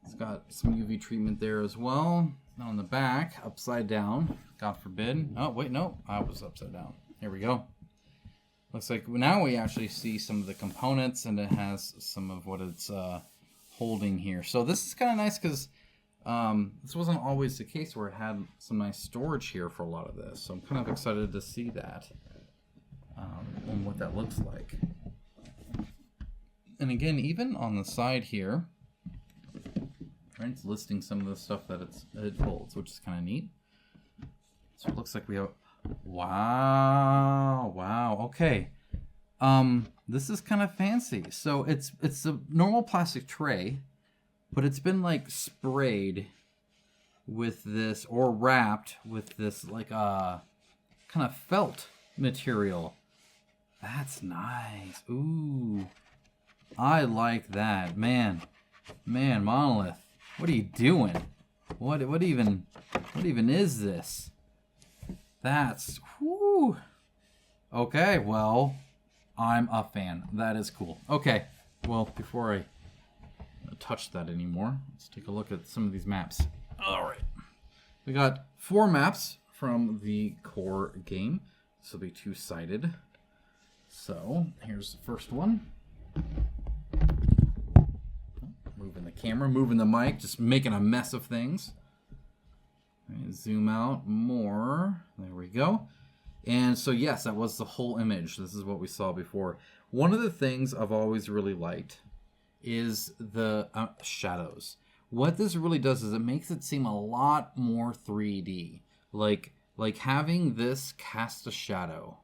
S1: It's got some UV treatment there as well. And on the back, upside down, God forbid. Oh, wait, no, I was upside down. Here we go. Looks like now we actually see some of the components, and it has some of what it's holding here. So this is kind of nice because this wasn't always the case where it had some nice storage here for a lot of this. So I'm kind of excited to see that and what that looks like. And again, even on the side here, right, it's listing some of the stuff that it holds, which is kind of neat. So it looks like we have... Wow. Okay. This is kind of fancy. So it's a normal plastic tray, but it's been like sprayed with this, or wrapped with this like kind of felt material. That's nice. Ooh, I like that. Man, Monolith, what are you doing? What even is this? That's whoo. Okay, well, I'm a fan. That is cool. Okay, well, before I touch that anymore, let's take a look at some of these maps. All right, we got 4 maps from the core game. This will be 2-sided. So here's the first one. Moving the camera, moving the mic, just making a mess of things. Right, zoom out more. There we go. And so yes, that was the whole image. This is what we saw before. One of the things I've always really liked is the shadows. What this really does is it makes it seem a lot more 3D. Like having this cast a shadow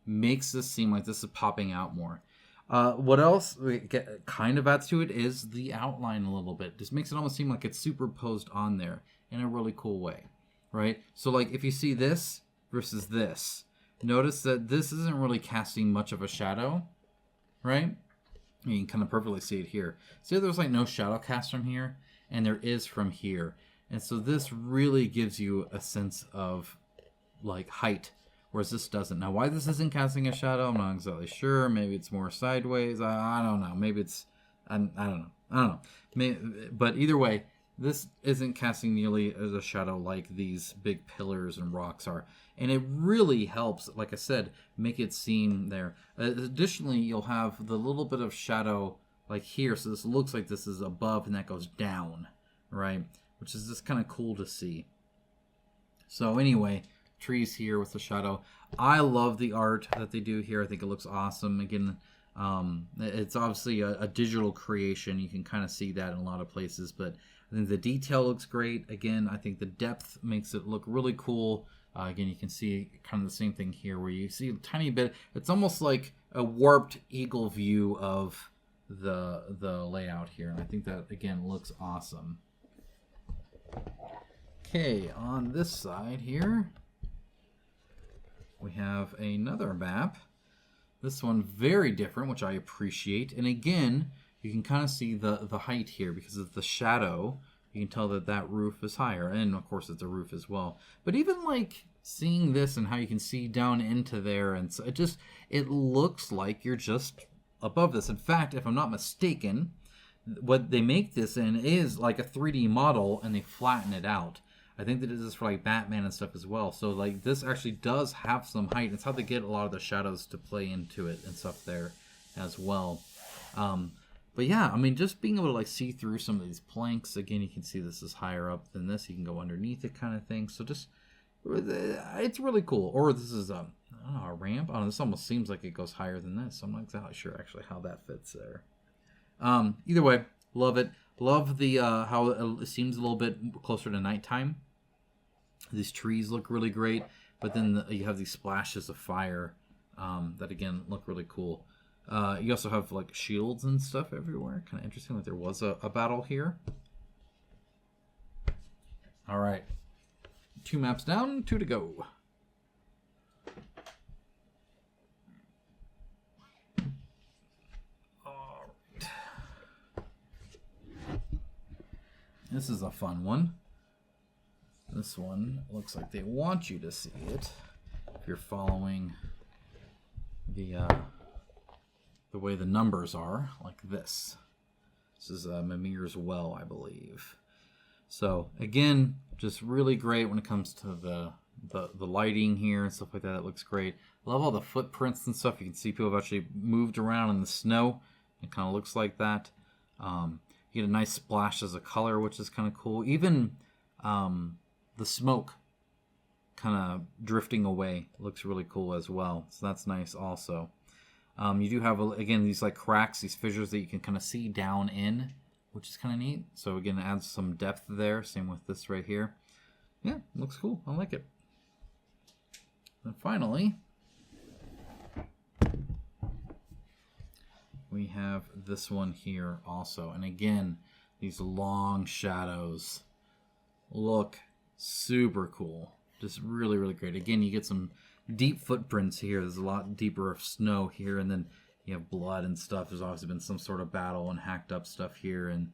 S1: makes this seem like this is popping out more. What else kind of adds to it is the outline a little bit. Just makes it almost seem like it's superposed on there in a really cool way, right? So like if you see this versus this, notice that this isn't really casting much of a shadow, right? You can kind of perfectly see it here. See how there's like no shadow cast from here, and there is from here. And so this really gives you a sense of like height, whereas this doesn't. Now why this isn't casting a shadow, I'm not exactly sure. Maybe it's more sideways. I don't know. Maybe it's, I don't know. But either way, this isn't casting nearly as a shadow like these big pillars and rocks are. And it really helps, like I said, make it seem there. Additionally, you'll have the little bit of shadow like here. So this looks like this is above and that goes down, right? Which is just kind of cool to see. So anyway, trees here with the shadow. I love the art that they do here. I think it looks awesome. Again, it's obviously a digital creation. You can kind of see that in a lot of places, but I think the detail looks great. Again, I think the depth makes it look really cool. Again, you can see kind of the same thing here where you see a tiny bit. It's almost like a warped eagle view of the layout here. And I think that, again, looks awesome. Okay, on this side here, we have another map. This one very different, which I appreciate. And again, you can kind of see the height here because of the shadow. You can tell that that roof is higher, and of course it's a roof as well. But even like seeing this and how you can see down into there, and so it looks like you're just above this. In fact, if I'm not mistaken, what they make this in is like a 3D model, and they flatten it out. I think that it is for like Batman and stuff as well. So like this actually does have some height. It's how they get a lot of the shadows to play into it and stuff there as well. But yeah, I mean, just being able to like see through some of these planks. Again, you can see this is higher up than this. You can go underneath it kind of thing. So just, it's really cool. Or this is I don't know, a ramp. I don't know, this almost seems like it goes higher than this. I'm not exactly sure actually how that fits there. Either way, love it. Love the how it seems a little bit closer to nighttime. These trees look really great, but then you have these splashes of fire that again look really cool. You also have like shields and stuff everywhere. Kind of interesting. Like there was a battle here. All right, 2 maps down, 2 to go. All right. This is a fun one. This one looks like they want you to see it if you're following the way the numbers are, like this. This is Ymir's Well, I believe. So again, just really great when it comes to the lighting here and stuff like that. It looks great. I love all the footprints and stuff. You can see people have actually moved around in the snow. It kind of looks like that. You get a nice splashes of color, which is kind of cool. Even the smoke kind of drifting away looks really cool as well. So that's nice also. You do have, again, these like cracks, these fissures that you can kind of see down in, which is kind of neat. So again, it adds some depth there. Same with this right here. Yeah, looks cool. I like it. And finally, we have this one here also. And again, these long shadows look super cool. Just really, really great. Again, you get some deep footprints here. There's a lot deeper of snow here, and then you have blood and stuff. There's obviously been some sort of battle and hacked up stuff here, and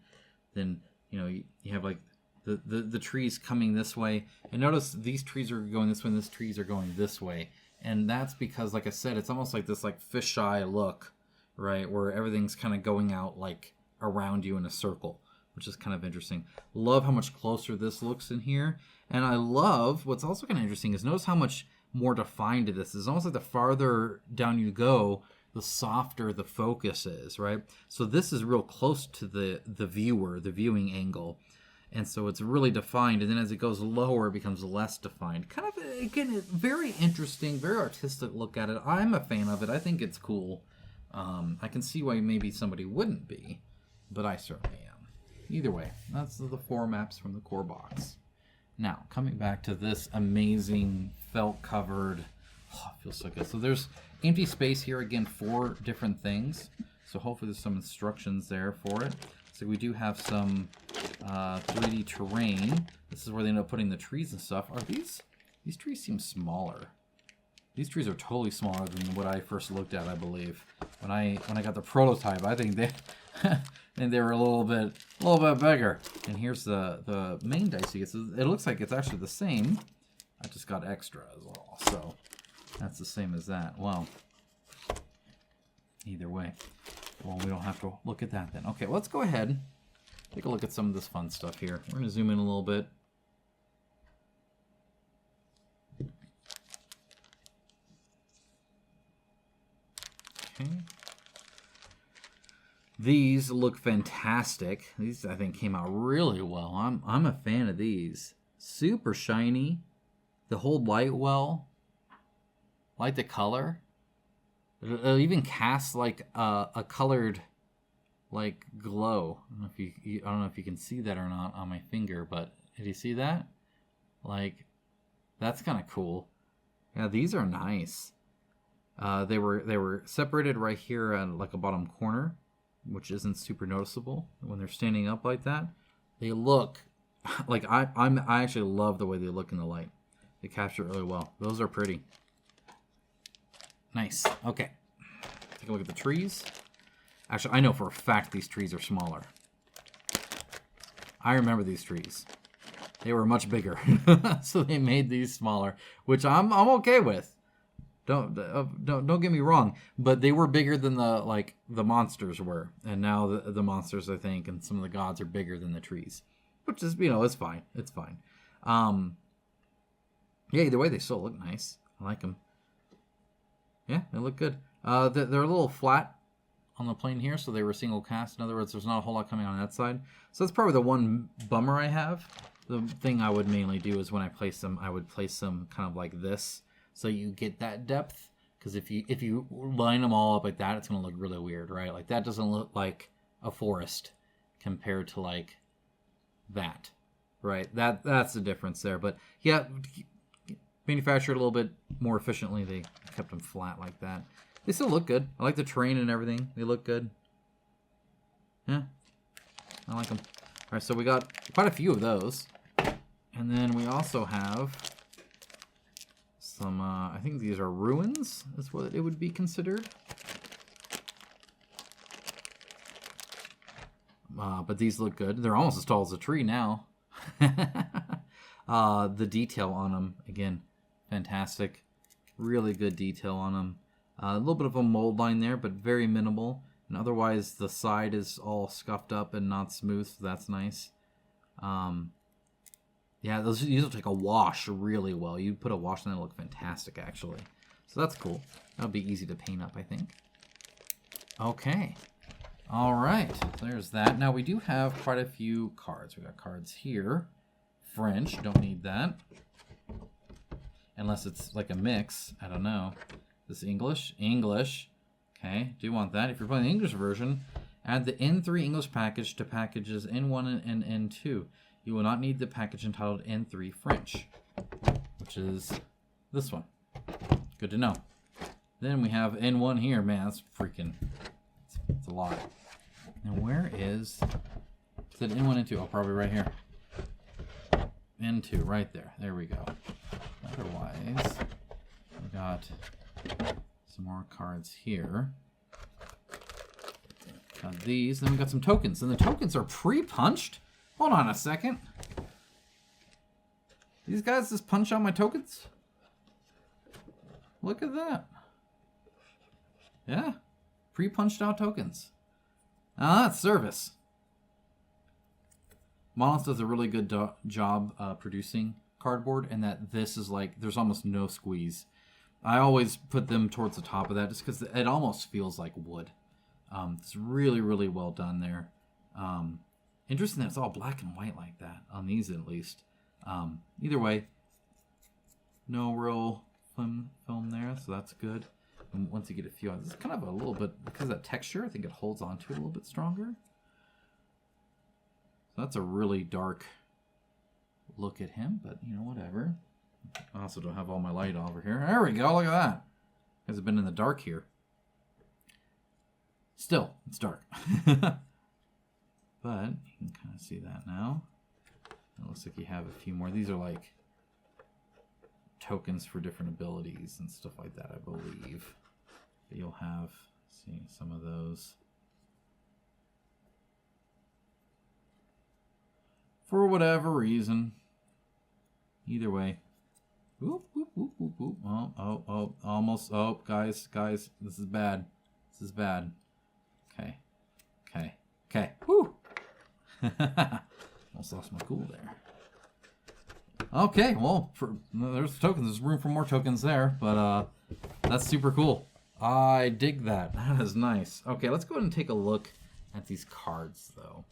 S1: then you have like the trees coming this way. And notice these trees are going this way, and these trees are going this way, and that's because, like I said, it's almost like this like fisheye look, right, where everything's kind of going out like around you in a circle, which is kind of interesting. Love how much closer this looks in here. And I love, what's also kind of interesting is notice how much more defined it is. It's almost like the farther down you go, the softer the focus is, right? So this is real close to the viewer, the viewing angle. And so it's really defined. And then as it goes lower, it becomes less defined. Kind of, again, very interesting, very artistic look at it. I'm a fan of it. I think it's cool. I can see why maybe somebody wouldn't be, but I certainly am. Either way, that's the 4 maps from the core box. Now, coming back to this amazing felt-covered... Oh, it feels so good. So there's empty space here, again, 4 different things. So hopefully there's some instructions there for it. So we do have some 3D terrain. This is where they end up putting the trees and stuff. Are these trees seem smaller. These trees are totally smaller than what I first looked at, I believe. When I got the prototype, I think they... and they were a little bit bigger. And here's the main dice you get. So it looks like it's actually the same. I just got extra as well. So that's the same as that. Well, either way. Well, we don't have to look at that then. Okay, well, let's go ahead. Take a look at some of this fun stuff here. We're going to zoom in a little bit. Okay. These look fantastic. These, I think, came out really well. I'm a fan of these. Super shiny. They hold light well. Like the color. It'll even cast like a colored like glow. I don't know if you can see that or not on my finger, but did you see that? Like, that's kind of cool. Yeah, these are nice. They were separated right here at like a bottom corner, which isn't super noticeable when they're standing up like that. They look like I actually love the way they look in the light. They capture it really well. Those are pretty. Nice. Okay. Take a look at the trees. Actually, I know for a fact these trees are smaller. I remember these trees. They were much bigger. So they made these smaller, which I'm okay with. Don't get me wrong, but they were bigger than the monsters were, and now the monsters, I think, and some of the gods are bigger than the trees, which is, it's fine. It's fine. Yeah, either way, they still look nice. I like them. Yeah, they look good. They're a little flat on the plane here, so they were single cast. In other words, there's not a whole lot coming on that side. So that's probably the one bummer I have. The thing I would mainly do is when I place them, I would place them kind of like this, so you get that depth. Because if you line them all up like that, it's going to look really weird, right? Like that doesn't look like a forest compared to like that, right? That's the difference there. But yeah, manufactured a little bit more efficiently. They kept them flat like that. They still look good. I like the terrain and everything. They look good. Yeah, I like them. All right, so we got quite a few of those. And then we also have some, I think these are ruins, is what it would be considered. But these look good. They're almost as tall as a tree now. The detail on them, again, fantastic. Really good detail on them. A little bit of a mold line there, but very minimal. And otherwise, the side is all scuffed up and not smooth, so that's nice. Yeah, these will take a wash really well. You put a wash on it, it'll look fantastic, actually. So that's cool. That'll be easy to paint up, I think. Okay. All right. So there's that. Now, we do have quite a few cards. We got cards here. French. Don't need that. Unless it's like a mix. I don't know. This English? English. Okay. Do want that. If you're playing the English version, add the N3 English package to packages N1 and N2. You will not need the package entitled N3 French, which is this one. Good to know. Then we have N1 here. Man, that's freaking... It's a lot. Now, where is... Is it N1, N2? Oh, probably right here. N2, right there. There we go. Otherwise, we got some more cards here. Got these. Then we got some tokens. And the tokens are pre-punched? Hold on a second. These guys just punch out my tokens? Look at that. Yeah. Pre-punched out tokens. Now that's service. Monolith does a really good job producing cardboard, and that this is like, there's almost no squeeze. I always put them towards the top of that just because it almost feels like wood. It's really, really well done there. Interesting that it's all black and white like that, on these at least. Either way, no real film there, so that's good. And once you get a few, it's kind of a little bit, because of that texture, I think it holds on to it a little bit stronger. So that's a really dark look at him, but you know, whatever. I also don't have all my light over here. There we go, look at that. You guys have been in the dark here. Still, it's dark. But you can kind of see that now. It looks like you have a few more. These are like tokens for different abilities and stuff like that, I believe. But you'll have, see, some of those. For whatever reason. Either way. Oop, oop, oop, oop, oop. Oh, almost. Oh, guys, this is bad. This is bad. Okay. Whew. Almost lost my cool there. Okay, well, there's tokens. There's room for more tokens there, but that's super cool. I dig that. That is nice. Okay, let's go ahead and take a look at these cards, though.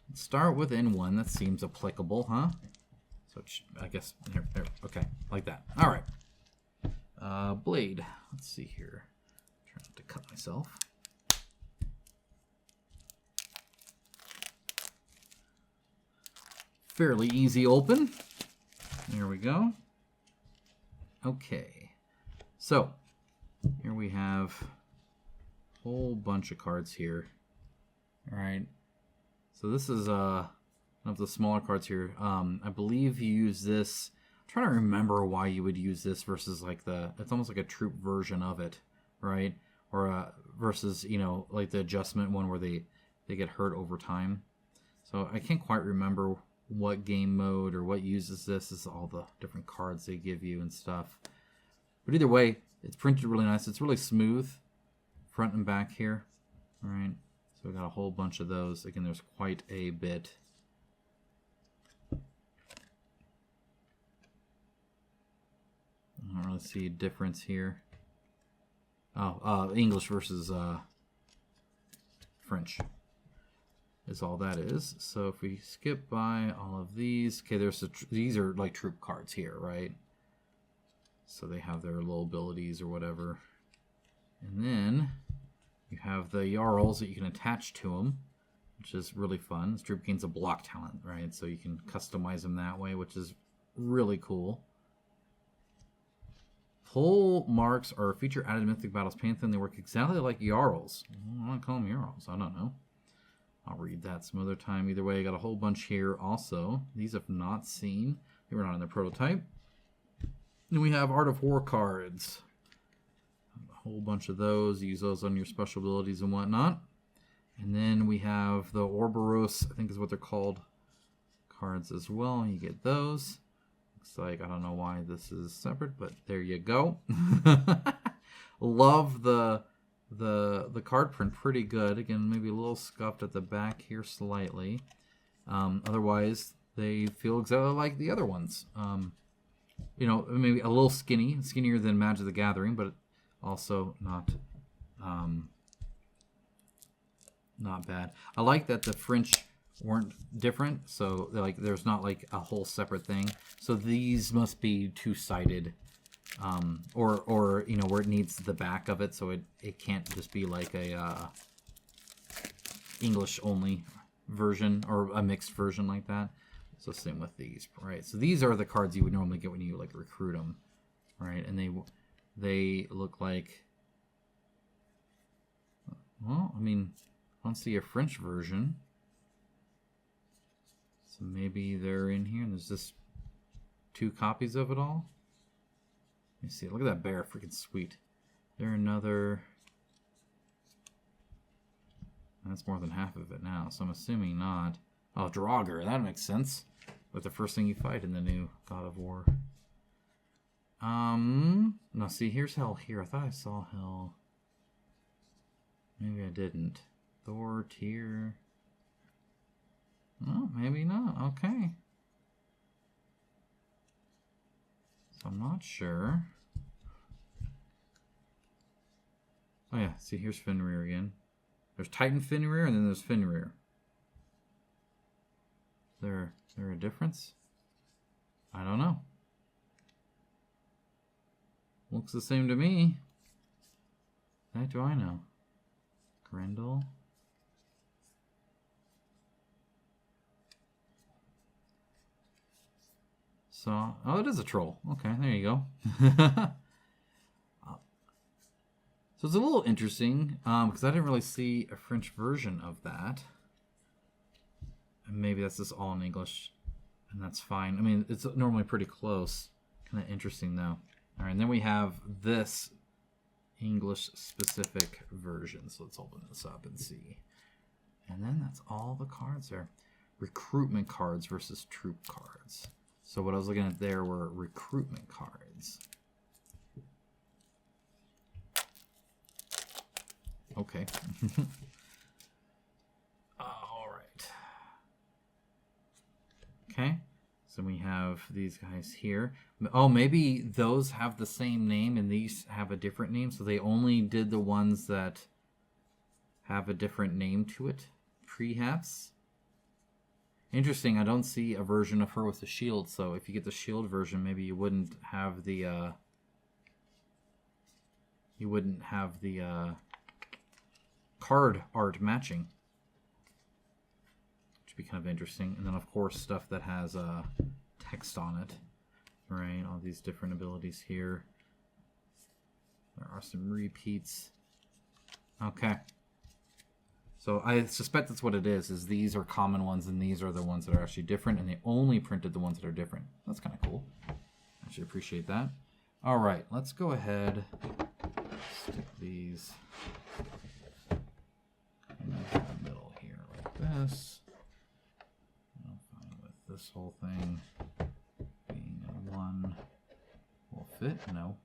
S1: Let's start with N1. That seems applicable, huh? So I guess here, okay, like that. All right. Blade. Let's see here. Try not to cut myself. Fairly easy open. There we go. Okay. So, here we have a whole bunch of cards here. All right. So this is one of the smaller cards here. I believe you use this. I'm trying to remember why you would use this versus like it's almost like a troop version of it, right? Or versus, you know, like the adjustment one where they get hurt over time. So I can't quite remember what game mode or what uses this. This is all the different cards they give you and stuff. But either way, it's printed really nice. It's really smooth, front and back here. All right. So we got a whole bunch of those. Again, there's quite a bit. I don't really see a difference here. Oh, English versus French is all that is. So if we skip by all of these, okay, these are like troop cards here, right? So they have their little abilities or whatever. And then you have the Jarls that you can attach to them, which is really fun. This troop gains a block talent, right? So you can customize them that way, which is really cool. Pole marks are a feature added to Mythic Battles Pantheon. They work exactly like Jarls. I want to call them Jarls. I don't know. I'll read that some other time. Either way, I got a whole bunch here also. These I've not seen. They were not in the prototype. Then we have Art of War cards. A whole bunch of those. Use those on your special abilities and whatnot. And then we have the Ouroboros, I think is what they're called, cards as well. You get those. Looks like, I don't know why this is separate, but there you go. Love the card print, pretty good. Again, maybe a little scuffed at the back here slightly. Otherwise, they feel exactly like the other ones. You know, maybe a little skinnier than Magic the Gathering, but also not bad. I like that the French weren't different, so like there's not like a whole separate thing. So these must be two-sided. Or you know, where it needs the back of it, so it can't just be like a English only version or a mixed version like that. So same with these, right? So these are the cards you would normally get when you like recruit them, right? And they look like... Well, I mean, I don't see a French version. So maybe they're in here and there's just 2 copies of it all. Let me see. Look at that bear. Freaking sweet. There another... That's more than half of it now, so I'm assuming not. Oh, Draugr. That makes sense. With the first thing you fight in the new God of War. No, see, here's Hell here. I thought I saw Hell. Maybe I didn't. Thor, Tyr. No, maybe not. Okay. So I'm not sure. Oh yeah, see, here's Fenrir again. There's Titan Fenrir, and then there's Fenrir. Is there a difference? I don't know. Looks the same to me. Heck do I know? Grendel. So, oh, it is a troll. Okay, there you go. So it's a little interesting, because I didn't really see a French version of that. And maybe that's just all in English, and that's fine. I mean, it's normally pretty close. Kind of interesting, though. All right, and then we have this English-specific version. So let's open this up and see. And then that's all the cards there. Recruitment cards versus troop cards. So what I was looking at there were recruitment cards. Okay. All right. Okay. So we have these guys here. Oh, maybe those have the same name and these have a different name. So they only did the ones that have a different name to it. Perhaps. Interesting. I don't see a version of her with the shield. So if you get the shield version, maybe you wouldn't have the... card art matching, which would be kind of interesting. And then of course stuff that has text on it, right? All these different abilities here. There are some repeats. Okay, so I suspect that's what it is these are common ones and these are the ones that are actually different, and they only printed the ones that are different. That's kind of cool. I actually appreciate that. All right, let's go ahead, stick these in the middle here like this. I'm fine with this whole thing being in one. Will fit? No.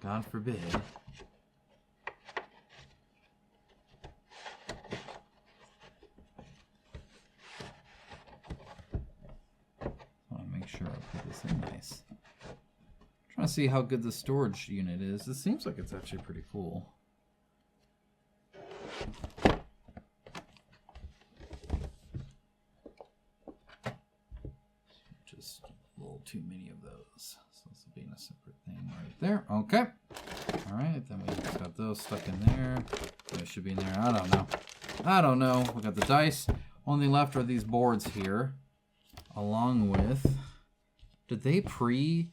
S1: God forbid. I want to make sure I put this in nice. I'm trying to see how good the storage unit is. It seems like it's actually pretty cool. Just a little too many of those. So this will be in a separate thing right there. Okay. All right. Then we just got those stuck in there. They should be in there. I don't know. I don't know. We got the dice. Only thing left are these boards here. Along with... Did they pre...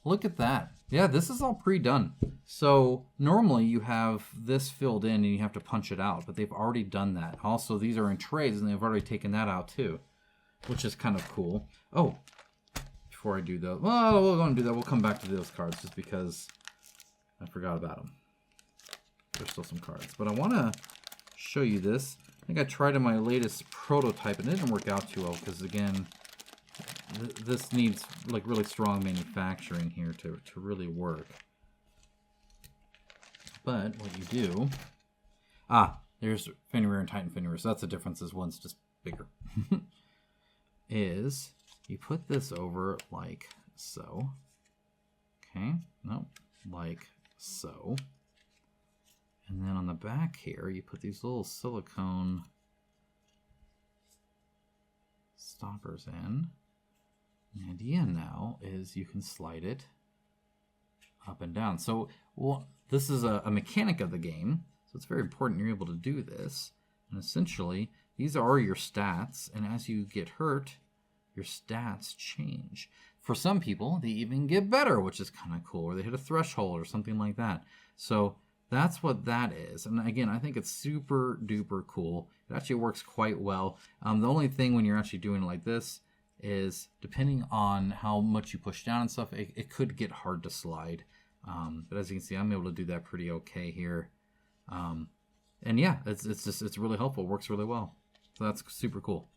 S1: Look at that. Yeah, this is all pre-done. So normally you have this filled in and you have to punch it out, but they've already done that. Also, these are in trays and they've already taken that out too, which is kind of cool. Oh, before I do that, well, we're going to do that. We'll come back to those cards just because I forgot about them. There's still some cards, but I want to show you this. I think I tried in my latest prototype and it didn't work out too well because, again, this needs like really strong manufacturing here to really work. But what you do... there's Fenrir and Titan Fenrir, so that's the difference, is one's just bigger. Is you put this over like so. Okay, no, like so. And then on the back here, you put these little silicone stoppers in. The idea now is you can slide it up and down. So this is a mechanic of the game, so it's very important you're able to do this. And essentially, these are your stats, and as you get hurt, your stats change. for some people, they even get better, which is kind of cool, or they hit a threshold or something like that. So that's what that is. And again, I think it's super duper cool. It actually works quite well. The only thing when you're actually doing it like this is depending on how much you push down and stuff, it could get hard to slide. But as you can see, I'm able to do that pretty okay here. And yeah, it's really helpful. It works really well. So that's super cool.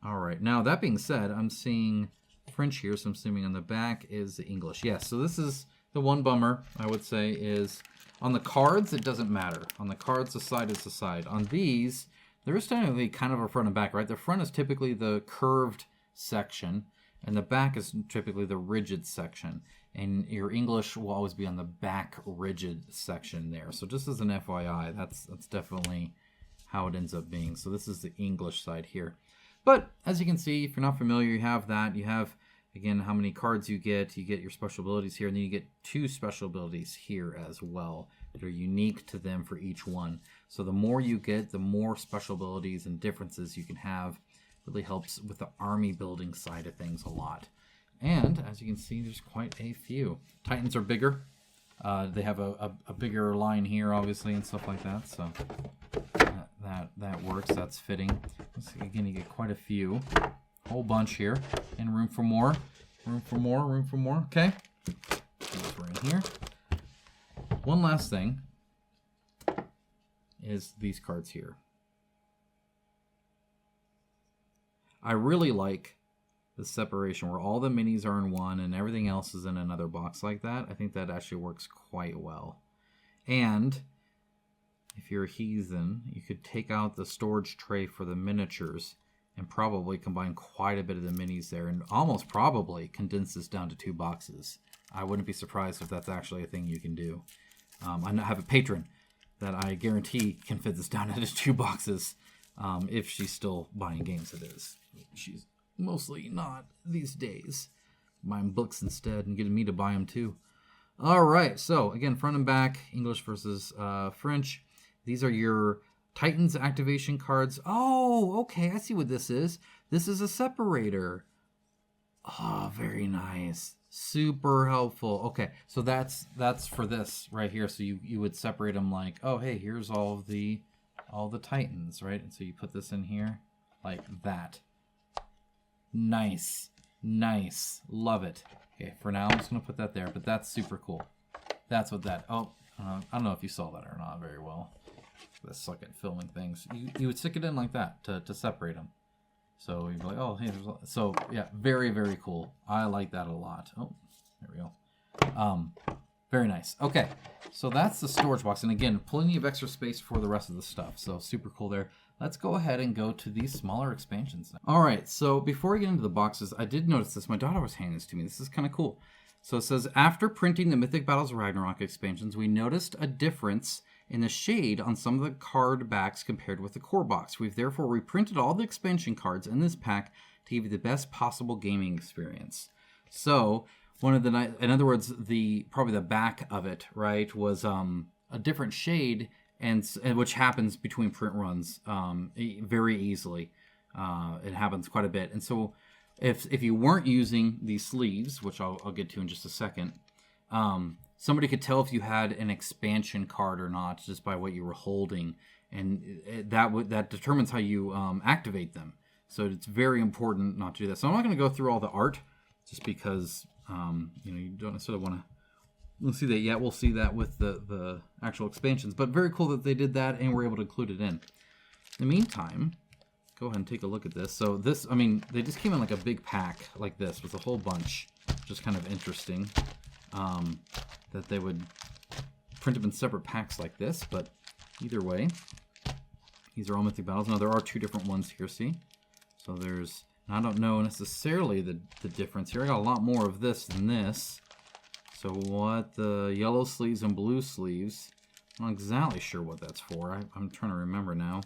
S1: All right. Now, that being said, I'm seeing French here, so I'm assuming on the back is the English. Yes, so this is the one bummer, I would say, is on the cards, it doesn't matter. On the cards, the side is the side. On these, there is technically kind of a front and back, right? The front is typically the curved section, and the back is typically the rigid section. And your English will always be on the back rigid section there. So just as an FYI, that's definitely how it ends up being. So this is the English side here. But as you can see, if you're not familiar, you have that. You have, again, how many cards you get. You get your special abilities here, and then you get 2 special abilities here as well that are unique to them for each one. So the more you get, the more special abilities and differences you can have. Really helps with the army building side of things a lot. And as you can see, there's quite a few. Titans are bigger. They have a bigger line here, obviously, and stuff like that. So that works. That's fitting. Again, you get quite a few. Whole bunch here. And room for more. Room for more. Room for more. Okay. These were in here. One last thing is these cards here. I really like the separation where all the minis are in one and everything else is in another box like that. I think that actually works quite well. And if you're a heathen, you could take out the storage tray for the miniatures and probably combine quite a bit of the minis there and almost probably condense this down to 2 boxes. I wouldn't be surprised if that's actually a thing you can do. I have a patron that I guarantee can fit this down into 2 boxes if she's still buying games. It is. She's mostly not these days. Buying books instead and getting me to buy them too. All right, so again, front and back, English versus French. These are your Titans activation cards. Oh, okay, I see what this is. This is a separator. Oh, very nice. Super helpful. Okay, so that's for this right here. So you would separate them like, oh, hey, here's all the Titans, right? And so you put this in here like that. Nice. Nice. Love it. Okay, for now, I'm just going to put that there, but that's super cool. That's what that... Oh, I don't know if you saw that or not very well. I suck at filming things. You would stick it in like that to separate them. So you'd be like, oh, hey, there's... So, yeah, very, very cool. I like that a lot. Oh, there we go. Very nice. Okay, so that's the storage box. And again, plenty of extra space for the rest of the stuff. So super cool there. Let's go ahead and go to these smaller expansions now. All right, so before we get into the boxes, I did notice this. My daughter was handing this to me. This is kind of cool. So it says, after printing the Mythic Battles of Ragnarok expansions, we noticed a difference in the shade on some of the card backs compared with the core box. We've therefore reprinted all the expansion cards in this pack to give you the best possible gaming experience. So one of the, in other words, probably the back of it, right, was a different shade, and which happens between print runs very easily. It happens quite a bit. And so if you weren't using these sleeves, which I'll get to in just a second, somebody could tell if you had an expansion card or not just by what you were holding, and that determines how you activate them. So it's very important not to do that. So I'm not going to go through all the art, just because you don't necessarily want to. We'll see that yet. We'll see that with the actual expansions. But very cool that they did that and were able to include it in. In the meantime, go ahead and take a look at this. So this, I mean, they just came in like a big pack like this with a whole bunch. Just kind of interesting that they would print them in separate packs like this. But either way, these are all Mythic Battles. Now, there are 2 different ones here, see? So there's, I don't know necessarily the difference here. I got a lot more of this than this. So what the yellow sleeves and blue sleeves, I'm not exactly sure what that's for. I'm trying to remember now,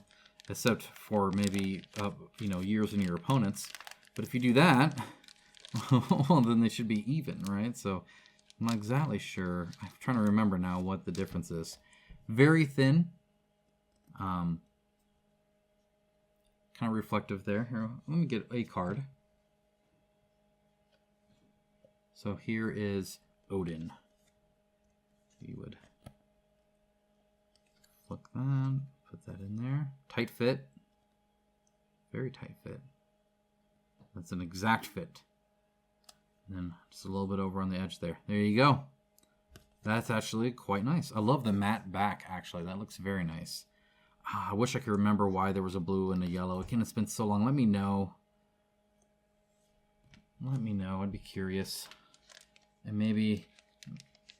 S1: except for maybe years in your opponents. But if you do that, well, then they should be even, right? So I'm not exactly sure. I'm trying to remember now what the difference is. Very thin, kind of reflective there. Here, let me get a card. So here is Odin. You would flick that, put that in there. Tight fit. Very tight fit. That's an exact fit. And then just a little bit over on the edge there. There you go. That's actually quite nice. I love the matte back, actually. That looks very nice. I wish I could remember why there was a blue and a yellow. Again, it's been so long. Let me know. Let me know. I'd be curious. And maybe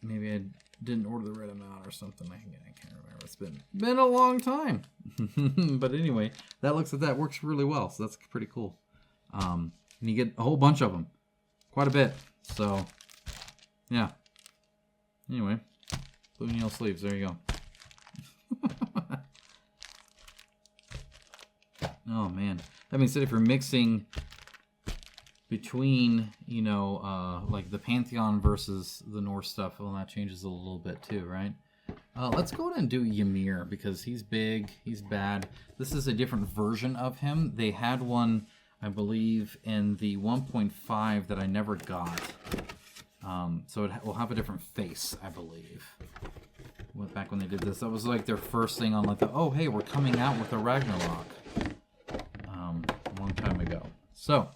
S1: I didn't order the right amount or something. I can't remember. It's been a long time. But anyway, that looks like that works really well. So that's pretty cool. And you get a whole bunch of them. Quite a bit. So, yeah. Anyway, blue needle sleeves. There you go. Oh, man. That being said, if you're mixing between, you know, like the Pantheon versus the Norse stuff, well, that changes a little bit too, right? Let's go ahead and do Ymir, because he's big, he's bad. This is a different version of him. They had one, I believe, in the 1.5 that I never got. So it will have a different face, I believe. Back when they did this, that was like their first thing on like the, oh, hey, we're coming out with a Ragnarok. A long time ago. So,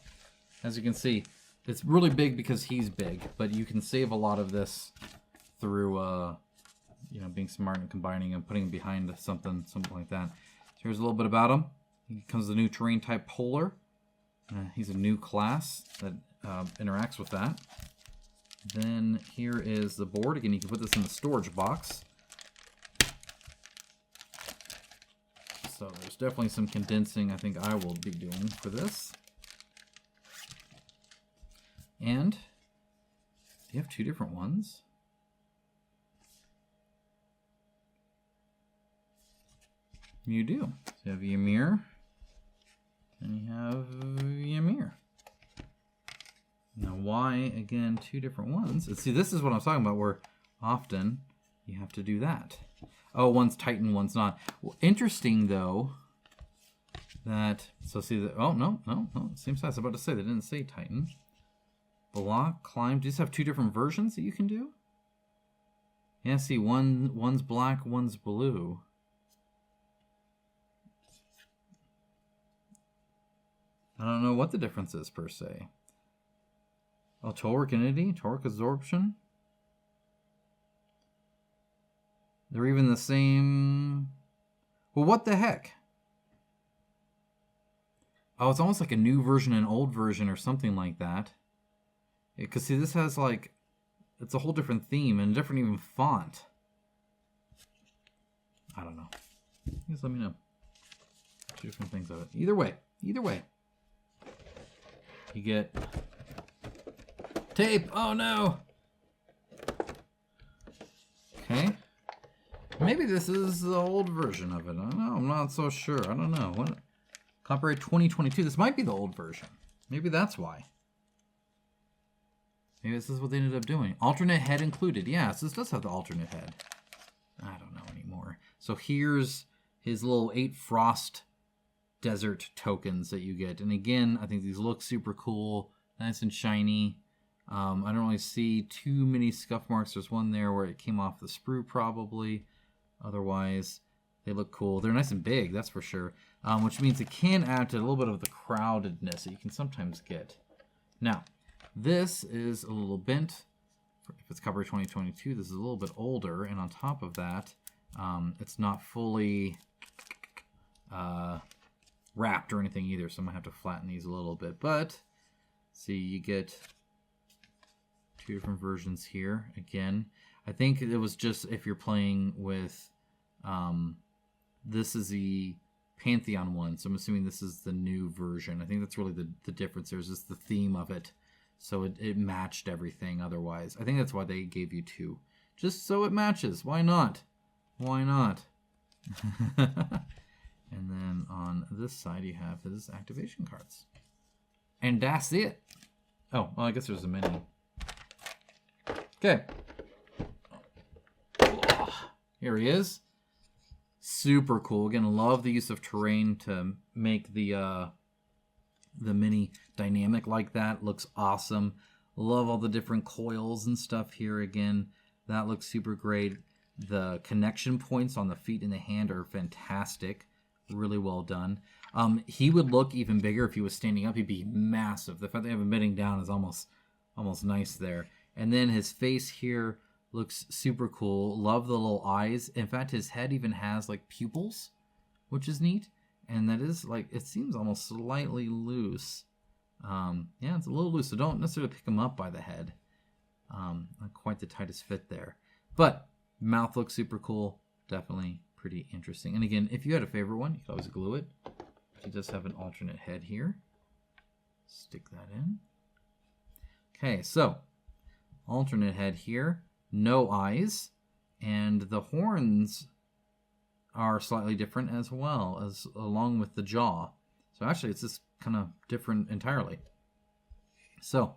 S1: as you can see, it's really big because he's big, but you can save a lot of this through, you know, being smart and combining and putting him behind something like that. So here's a little bit about him. He comes with a new terrain type polar. He's a new class that interacts with that. Then here is the board. Again, you can put this in the storage box. So there's definitely some condensing I think I will be doing for this. And do you have two different ones? You do. So you have Ymir, and you have Ymir. Now why, again, two different ones? And see, this is what I'm talking about, where often you have to do that. Oh, one's Titan, one's not. Well, interesting, though, that... So see, that. Oh, no. Same size. I was about to say, they didn't say Titan. Block, climb. Do you just have two different versions that you can do? Yeah, see, one's black, one's blue. I don't know what the difference is, per se. Oh, Torque Entity, Torque Absorption. They're even the same... Well, what the heck? Oh, it's almost like a new version and old version or something like that. Because, see, this has, like... It's a whole different theme and a different even font. I don't know. Just let me know. Two different things of it. Either way. You get... Tape! Oh, no! Okay. Maybe this is the old version of it. I don't know. I'm not so sure. I don't know. What? Copyright 2022. This might be the old version. Maybe that's why. Maybe this is what they ended up doing. Alternate head included. Yes, this does have the alternate head. I don't know anymore. So here's his little 8 frost desert tokens that you get. And again, I think these look super cool. Nice and shiny. I don't really see too many scuff marks. There's one there where it came off the sprue probably. Otherwise, they look cool. They're nice and big, that's for sure. Which means it can add to a little bit of the crowdedness that you can sometimes get. Now, this is a little bent. If it's copyright 2022, this is a little bit older. And on top of that, it's not fully wrapped or anything either. So I'm going to have to flatten these a little bit. But, see, you get... two different versions here. Again, I think it was just if you're playing with, this is the Pantheon one, so I'm assuming this is the new version. I think that's really the difference. There's just the theme of it, so it matched everything otherwise. I think that's why they gave you 2. Just so it matches. Why not? Why not? And then on this side you have his activation cards. And that's it. Oh, well, I guess there's a mini. Okay. Here he is. Super cool. Again, love the use of terrain to make the mini dynamic like that. Looks awesome. Love all the different coils and stuff here again. That looks super great. The connection points on the feet and the hand are fantastic. Really well done. He would look even bigger if he was standing up. He'd be massive. The fact they have him bending down is almost nice there. And then his face here looks super cool. Love the little eyes. In fact, his head even has like pupils, which is neat. And that is like, it seems almost slightly loose. Yeah, it's a little loose, so don't necessarily pick him up by the head. Not quite the tightest fit there. But mouth looks super cool. Definitely pretty interesting. And again, if you had a favorite one, you could always glue it. He does have an alternate head here. Stick that in. Okay, so alternate head here. No eyes. And the horns are slightly different as well, as along with the jaw. So actually, it's just kind of different entirely. So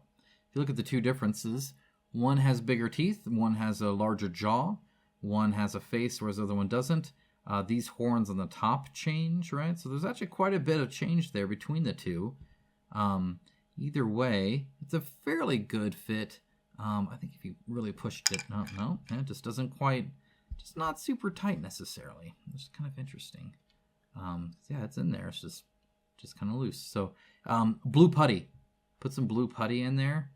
S1: if you look at the two differences, one has bigger teeth, one has a larger jaw, one has a face, whereas the other one doesn't. These horns on the top change, right? So there's actually quite a bit of change there between the two. Either way, it's a fairly good fit. I think if you really pushed it, no, it just doesn't quite, just not super tight necessarily. It's kind of interesting. Yeah, it's in there. It's just kind of loose. So blue putty. Put some blue putty in there.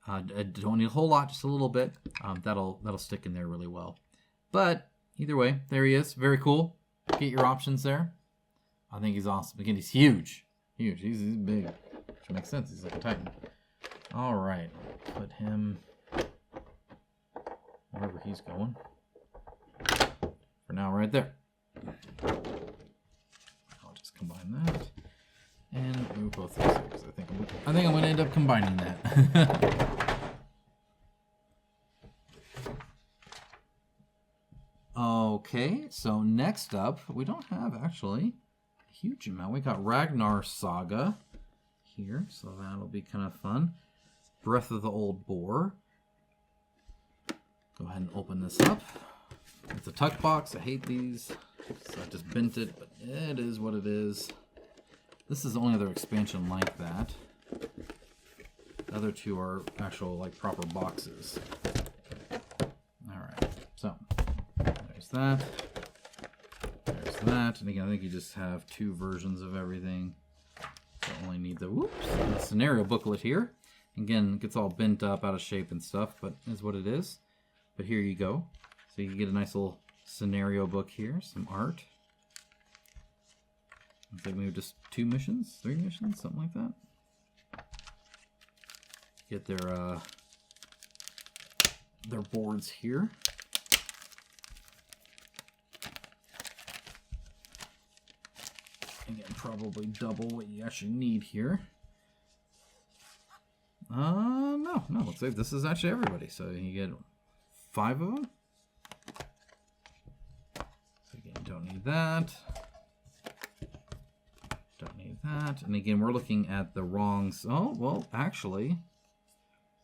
S1: Don't need a whole lot, just a little bit. That'll stick in there really well. But either way, there he is. Very cool. Get your options there. I think he's awesome. Again, he's huge. Huge. He's big. Which makes sense. He's like a titan. All right. Put him wherever he's going. For now, right there. I'll just combine that. And move both of these because I think I'm going to end up combining that. Okay, so next up, we don't have actually a huge amount. We got Ragnar Saga here, so that'll be kind of fun. Breath of the Old Boar. Go ahead and open this up. It's a tuck box. I hate these, so I just bent it, but it is what it is. This is the only other expansion like that. The other two are actual, like, proper boxes. Alright, so there's that. There's that. And again, I think you just have two versions of everything. So only need the scenario booklet here. Again, it gets all bent up, out of shape and stuff, but is what it is. But here you go. So you can get a nice little scenario book here, some art. I think maybe just 2 missions, 3 missions, something like that. Get their boards here. Again, probably double what you actually need here. No, looks like this is actually everybody. So you get 5 of them. So again, don't need that. Don't need that. And again, we're looking at the wrongs. Oh, well, actually.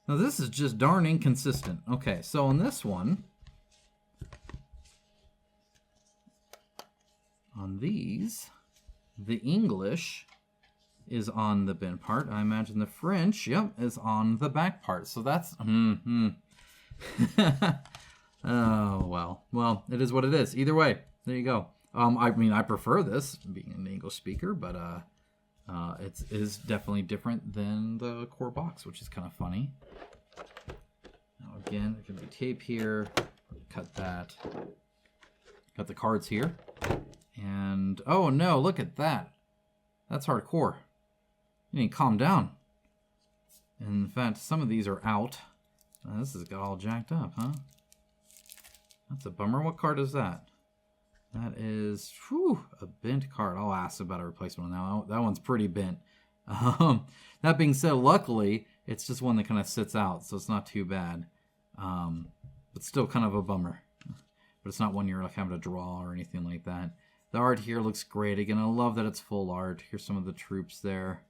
S1: Now this is just darn inconsistent. Okay, so on this one, on these, the English is on the bent part. I imagine the French, yep, is on the back part. So that's, oh, well, it is what it is. Either way, there you go. I mean, I prefer this, being an English speaker, but it is definitely different than the core box, which is kind of funny. Now again, there can be tape here. Cut that. Got the cards here. And, oh no, look at that. That's hardcore. You need to calm down. In fact, some of these are out. This has got all jacked up, huh? That's a bummer. What card is that? That is, a bent card. I'll ask about a replacement now. That one's pretty bent. That being said, luckily, it's just one that kind of sits out, so it's not too bad. But still kind of a bummer. But it's not one you're like having to draw or anything like that. The art here looks great. Again, I love that it's full art. Here's some of the troops there.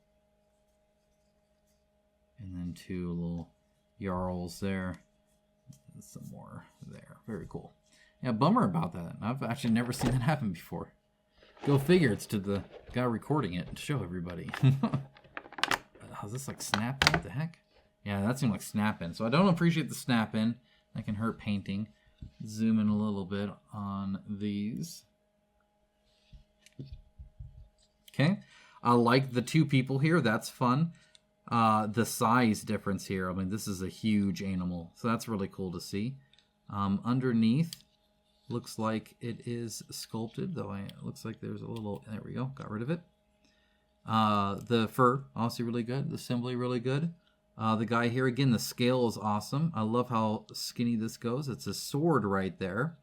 S1: And then 2 little Jarls there. And some more there. Very cool. Yeah, bummer about that. I've actually never seen that happen before. Go figure, it's to the guy recording it to show everybody. Is this like snapped? What the heck? Yeah, that seemed like snap-in. So I don't appreciate the snap-in. That can hurt painting. Zoom in a little bit on these. Okay. I like the two people here. That's fun. The size difference here. I mean, this is a huge animal. So that's really cool to see. Underneath, looks like it is sculpted. Though it looks like there's a little... There we go. Got rid of it. The fur, obviously really good. The assembly, really good. The guy here, again, the scale is awesome. I love how skinny this goes. It's a sword right there.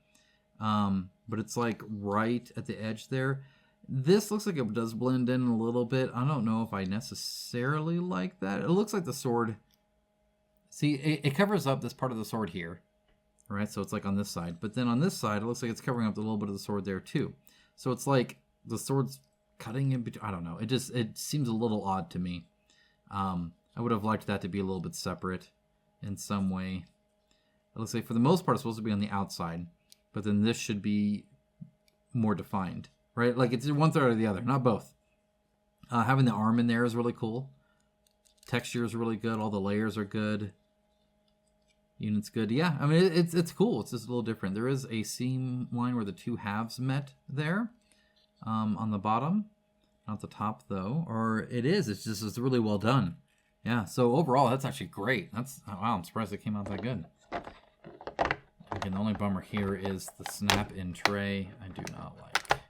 S1: But it's like right at the edge there. This looks like it does blend in a little bit. I don't know if I necessarily like that. It looks like the sword... See, it covers up this part of the sword here. Right, so it's like on this side. But then on this side, it looks like it's covering up a little bit of the sword there too. So it's like the sword's cutting in between. I don't know. It seems a little odd to me. I would have liked that to be a little bit separate in some way. It looks like for the most part it's supposed to be on the outside, but then this should be more defined, right? Like it's one third or the other, not both. Having the arm in there is really cool. Texture is really good. All the layers are good. Unit's good. Yeah, I mean it's cool. It's just a little different. There is a seam line where the two halves met there on the bottom, not the top though. Or it is. It's really well done. Yeah, so overall, that's actually great. Wow, I'm surprised it came out that good. Again, the only bummer here is the snap-in tray. I do not like.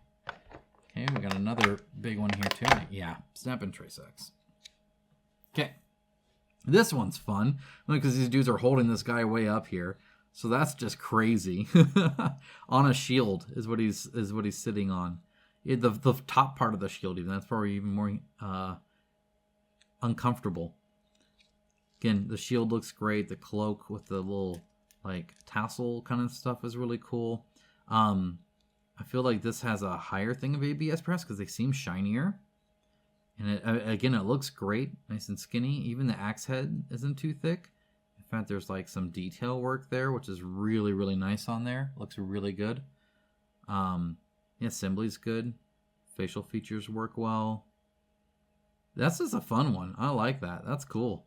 S1: Okay, we got another big one here too. Yeah, snap-in tray sucks. Okay, this one's fun because these dudes are holding this guy way up here, so that's just crazy. On a shield is what he's sitting on. The top part of the shield, even that's probably even more uncomfortable. Again, the shield looks great. The cloak with the little like tassel kind of stuff is really cool. I feel like this has a higher thing of ABS perhaps because they seem shinier. And again, it looks great, nice and skinny. Even the axe head isn't too thick. In fact, there's like some detail work there, which is really, really nice on there. Looks really good. The assembly's good. Facial features work well. That's just a fun one. I like that. That's cool.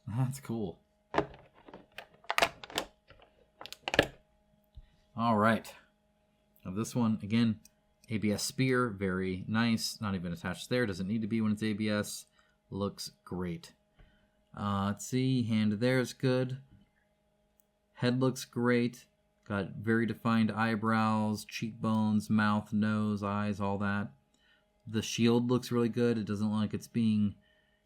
S1: That's cool. All right. Now this one, again, ABS spear, very nice. Not even attached there. Doesn't need to be when it's ABS. Looks great. Let's see. Hand there is good. Head looks great. Got very defined eyebrows, cheekbones, mouth, nose, eyes, all that. The shield looks really good. It doesn't look like it's being,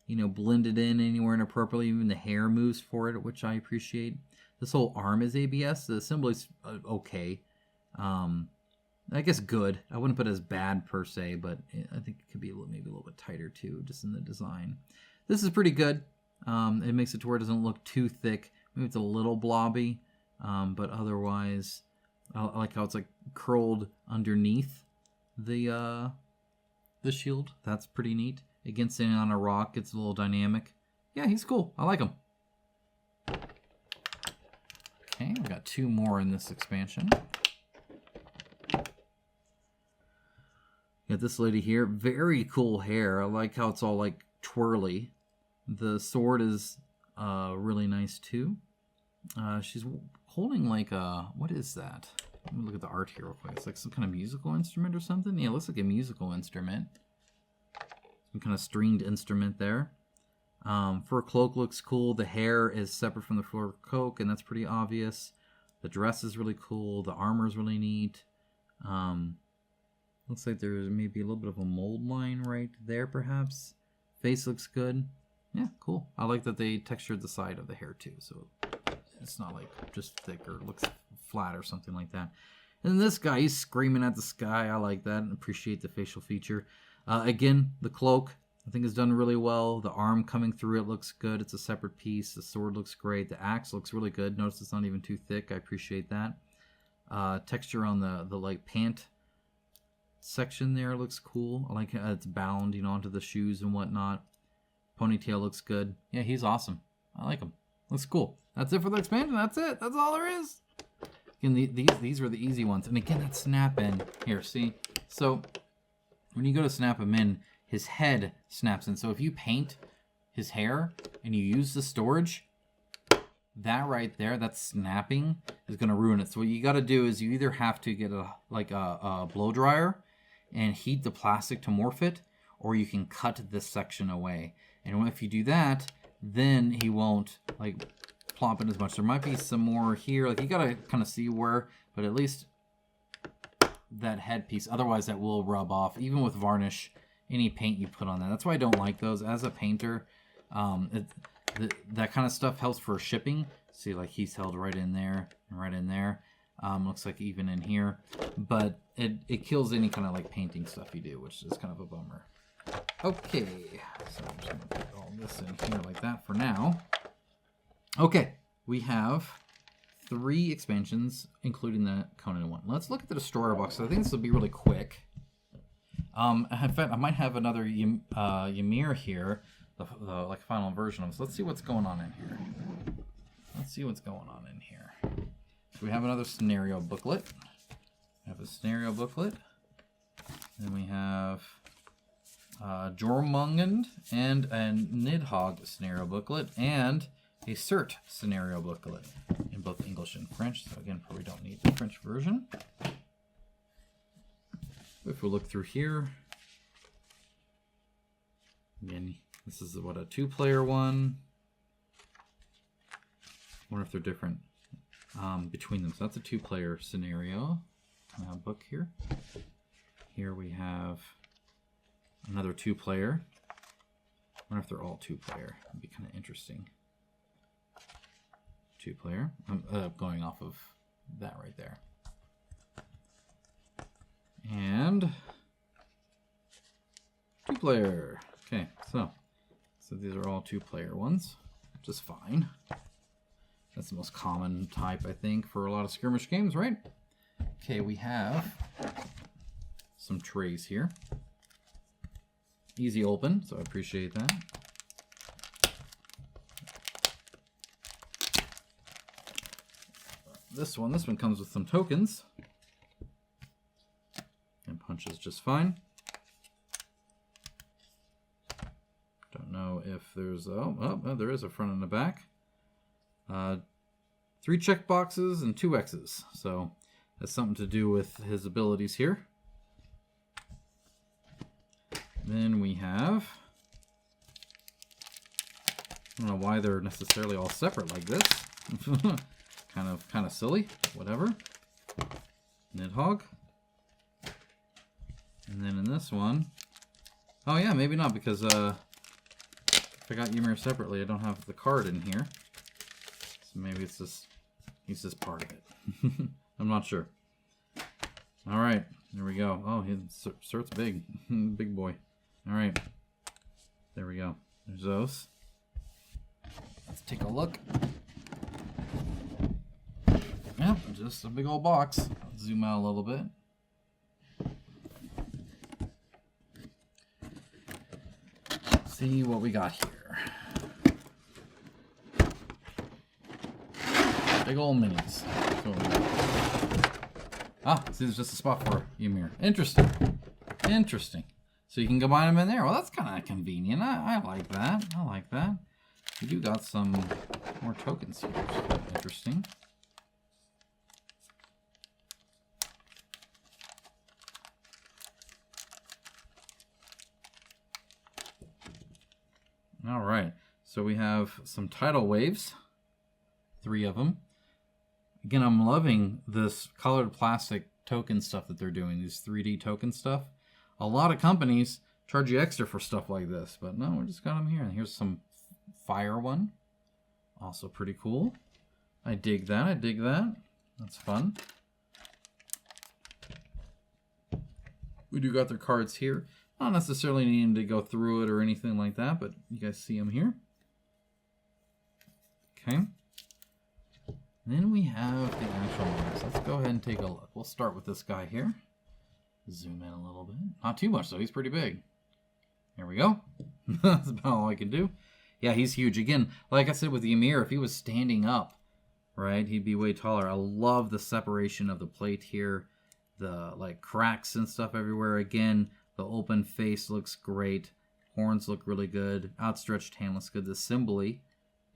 S1: blended in anywhere inappropriately. Even the hair moves for it, which I appreciate. This whole arm is ABS. The assembly's okay. I guess good. I wouldn't put it as bad per se, but I think it could be maybe a little bit tighter too, just in the design. This is pretty good. It makes it to where it doesn't look too thick. Maybe it's a little blobby, but otherwise, I like how it's like curled underneath the shield. That's pretty neat. Again, standing on a rock, it's a little dynamic. Yeah, he's cool. I like him. Okay, we got two more in this expansion. Got this lady here. Very cool hair. I like how it's all like twirly. The sword is really nice too. She's holding like a... What is that? Let me look at the art here real quick. It's like some kind of musical instrument or something. Yeah, it looks like a musical instrument. Some kind of stringed instrument there. Fur cloak looks cool. The hair is separate from the fur cloak, and that's pretty obvious. The dress is really cool. The armor is really neat. Looks like there's maybe a little bit of a mold line right there, perhaps. Face looks good. Yeah, cool. I like that they textured the side of the hair too, so it's not like just thick or looks flat or something like that. And this guy, he's screaming at the sky. I like that and appreciate the facial feature. Again, the cloak, I think is done really well. The arm coming through it looks good. It's a separate piece. The sword looks great. The axe looks really good. Notice it's not even too thick. I appreciate that. Texture on the like pant section there looks cool. I like how it's bound, onto the shoes and whatnot. Ponytail looks good. Yeah, he's awesome. I like him. Looks cool. That's it for the expansion. That's it. That's all there is. Again, these were the easy ones. And again, that snap in. Here, see? So when you go to snap him in, his head snaps in. So if you paint his hair and you use the storage, that right there, that snapping is going to ruin it. So what you got to do is you either have to get a blow dryer and heat the plastic to morph it, or you can cut this section away. And if you do that, then he won't like plop in as much. There might be some more here. Like you got to kind of see where, but at least that headpiece. Otherwise that will rub off, even with varnish, any paint you put on that. That's why I don't like those as a painter. That kind of stuff helps for shipping. See, like he's held right in there and right in there. Looks like even in here, but it kills any kind of like painting stuff you do, which is kind of a bummer. Okay, so I'm just gonna put all this in here like that for now. Okay, we have 3 expansions, including the Conan one. Let's look at the Destroyer box. I think this will be really quick. In fact, I might have another Ymir here, the like final version of this. Let's see what's going on in here. Let's see what's going on in here. So we have another scenario booklet. We have a scenario booklet. Then we have Jormungand and a Nidhogg scenario booklet, and a Cert scenario booklet in both English and French. So again, probably don't need the French version. If we look through here, again, this is what, a 2-player one. I wonder if they're different between them. So that's a 2-player scenario book here. Here we have another 2-player. I wonder if they're all 2-player. It'd be kind of interesting. 2-player. I'm going off of that right there. And 2-player. Okay, so these are all 2-player ones, which is fine. That's the most common type, I think, for a lot of skirmish games, right? Okay, we have some trays here. Easy open, so I appreciate that. This one comes with some tokens. And punches just fine. Don't know if there's, oh, there is a front and a back. 3 check boxes and 2 X's. So that's something to do with his abilities here. Then we have, I don't know why they're necessarily all separate like this. kind of silly. Whatever. Nidhogg. And then in this one, oh yeah, maybe not, because if I got Ymir separately, I don't have the card in here. So maybe it's just, he's just part of it. I'm not sure. All right, there we go. Oh, Cert's big. Big boy. All right, there we go. There's those. Let's take a look. Yep, just a big old box. I'll zoom out a little bit. See what we got here. Big old minis. See, there's just a spot for Ymir. Interesting. Interesting. So you can combine them in there. Well, that's kind of convenient. I like that. I like that. We do got some more tokens here. Interesting. All right, so we have some tidal waves, 3 of them. Again, I'm loving this colored plastic token stuff that they're doing, these 3D token stuff. A lot of companies charge you extra for stuff like this, but no, we just got them here. And here's some fire one, also pretty cool. I dig that, I dig that. That's fun. We do got their cards here. Not necessarily needing to go through it or anything like that, but you guys see them here. Okay. Then we have the actual ones. Let's go ahead and take a look. We'll start with this guy here. Zoom in a little bit. Not too much though, he's pretty big. There we go. That's about all I can do. Yeah, he's huge. Again, like I said with Ymir, if he was standing up, right, he'd be way taller. I love the separation of the plate here. The like cracks and stuff everywhere. Again, the open face looks great. Horns look really good. Outstretched hand looks good. The assembly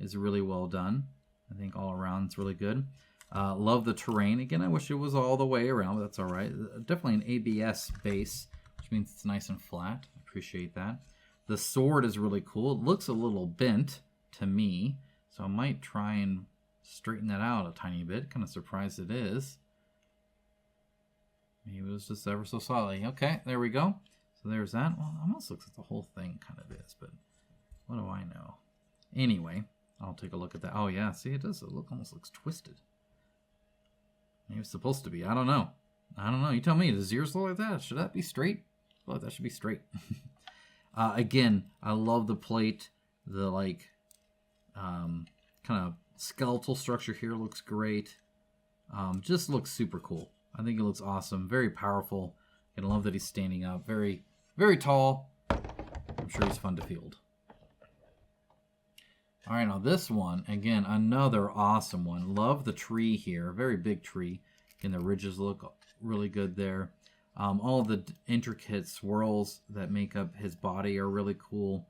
S1: is really well done. I think all around it's really good. Love the terrain. Again, I wish it was all the way around, but that's all right. Definitely an ABS base, which means it's nice and flat. I appreciate that. The sword is really cool. It looks a little bent to me, so I might try and straighten that out a tiny bit. Kind of surprised it is. Maybe it was just ever so slightly. Okay, there we go. So there's that. Well, it almost looks like the whole thing kind of is, but what do I know? Anyway, I'll take a look at that. Oh yeah, see, it does. It almost looks twisted. Maybe it's supposed to be. I don't know. You tell me. Does yours look like that? Should that be straight? Well, that should be straight. Again, I love the plate. The like kind of skeletal structure here looks great. Just looks super cool. I think it looks awesome. Very powerful. And I love that he's standing up. Very, very tall. I'm sure he's fun to field. All right, now this one, again, another awesome one. Love the tree here. Very big tree. Again, the ridges look really good there. All the intricate swirls that make up his body are really cool.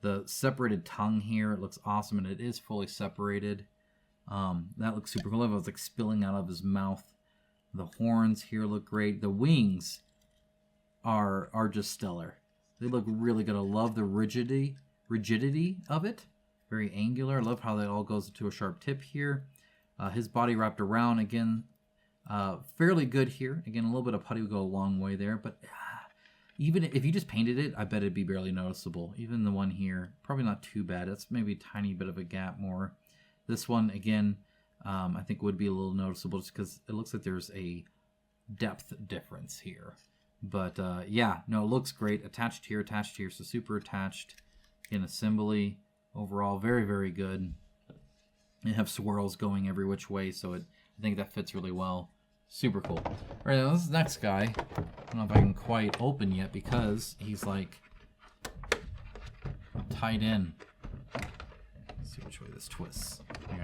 S1: The separated tongue here, it looks awesome, and it is fully separated. That looks super cool. I love how it's like spilling out of his mouth. The horns here look great. The wings are just stellar. They look really good. I love the rigidity of it. Very angular. I love how that all goes into a sharp tip here. His body wrapped around again. Fairly good here. Again, a little bit of putty would go a long way there, but even if you just painted it, I bet it'd be barely noticeable. Even the one here, probably not too bad. That's maybe a tiny bit of a gap more. This one, again, I think would be a little noticeable just because it looks like there's a depth difference here. But yeah, no, it looks great. Attached here, so super attached. In assembly, overall, very, very good. You have swirls going every which way, so I think that fits really well. Super cool. All right, now this next guy, I don't know if I can quite open yet because he's like tied in. Let's see which way this twists. I think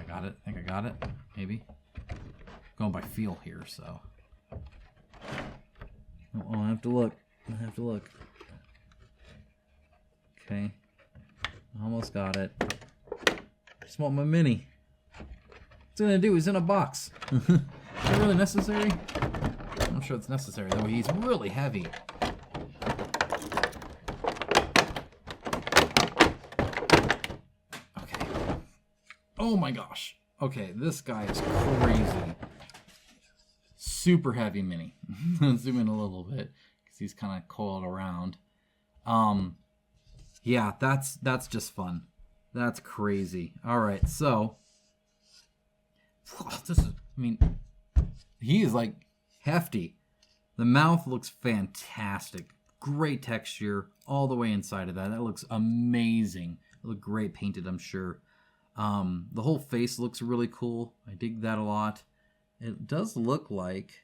S1: I got it. Maybe. Going by feel here, so. Oh, I have to look. Okay. Almost got it. Just want my mini. What's it gonna do? He's in a box. Is that really necessary? I'm sure it's necessary, though. He's really heavy. Okay. Oh my gosh. Okay, this guy is crazy. Super heavy mini. Zoom in a little bit because he's kind of coiled around. Yeah, that's just fun. That's crazy. All right, so this is, I mean, he is like hefty. The mouth looks fantastic. Great texture all the way inside of that. That looks amazing. It looked great painted, I'm sure. The whole face looks really cool. I dig that a lot. It does look like,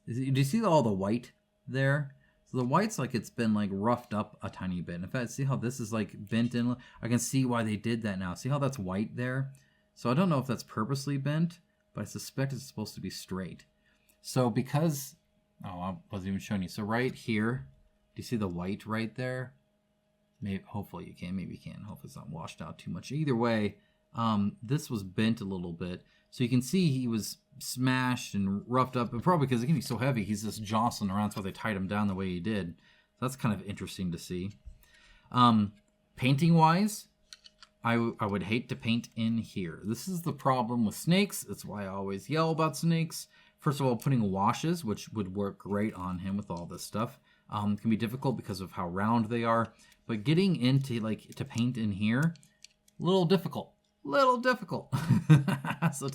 S1: do you see all the white there? So the white's like it's been like roughed up a tiny bit. In fact, see how this is like bent in? I can see why they did that now. See how that's white there? So I don't know if that's purposely bent, but I suspect it's supposed to be straight. So because, oh, I wasn't even showing you. So right here, do you see the white right there? Maybe, hopefully you can, maybe you can. Hopefully it's not washed out too much. Either way, this was bent a little bit. So you can see he was smashed and roughed up, but probably because he's so heavy, he's just jostling around. That's why they tied him down the way he did. So that's kind of interesting to see. Painting-wise, I would hate to paint in here. This is the problem with snakes. That's why I always yell about snakes. First of all, putting washes, which would work great on him with all this stuff, can be difficult because of how round they are. But getting into like to paint in here, little difficult. So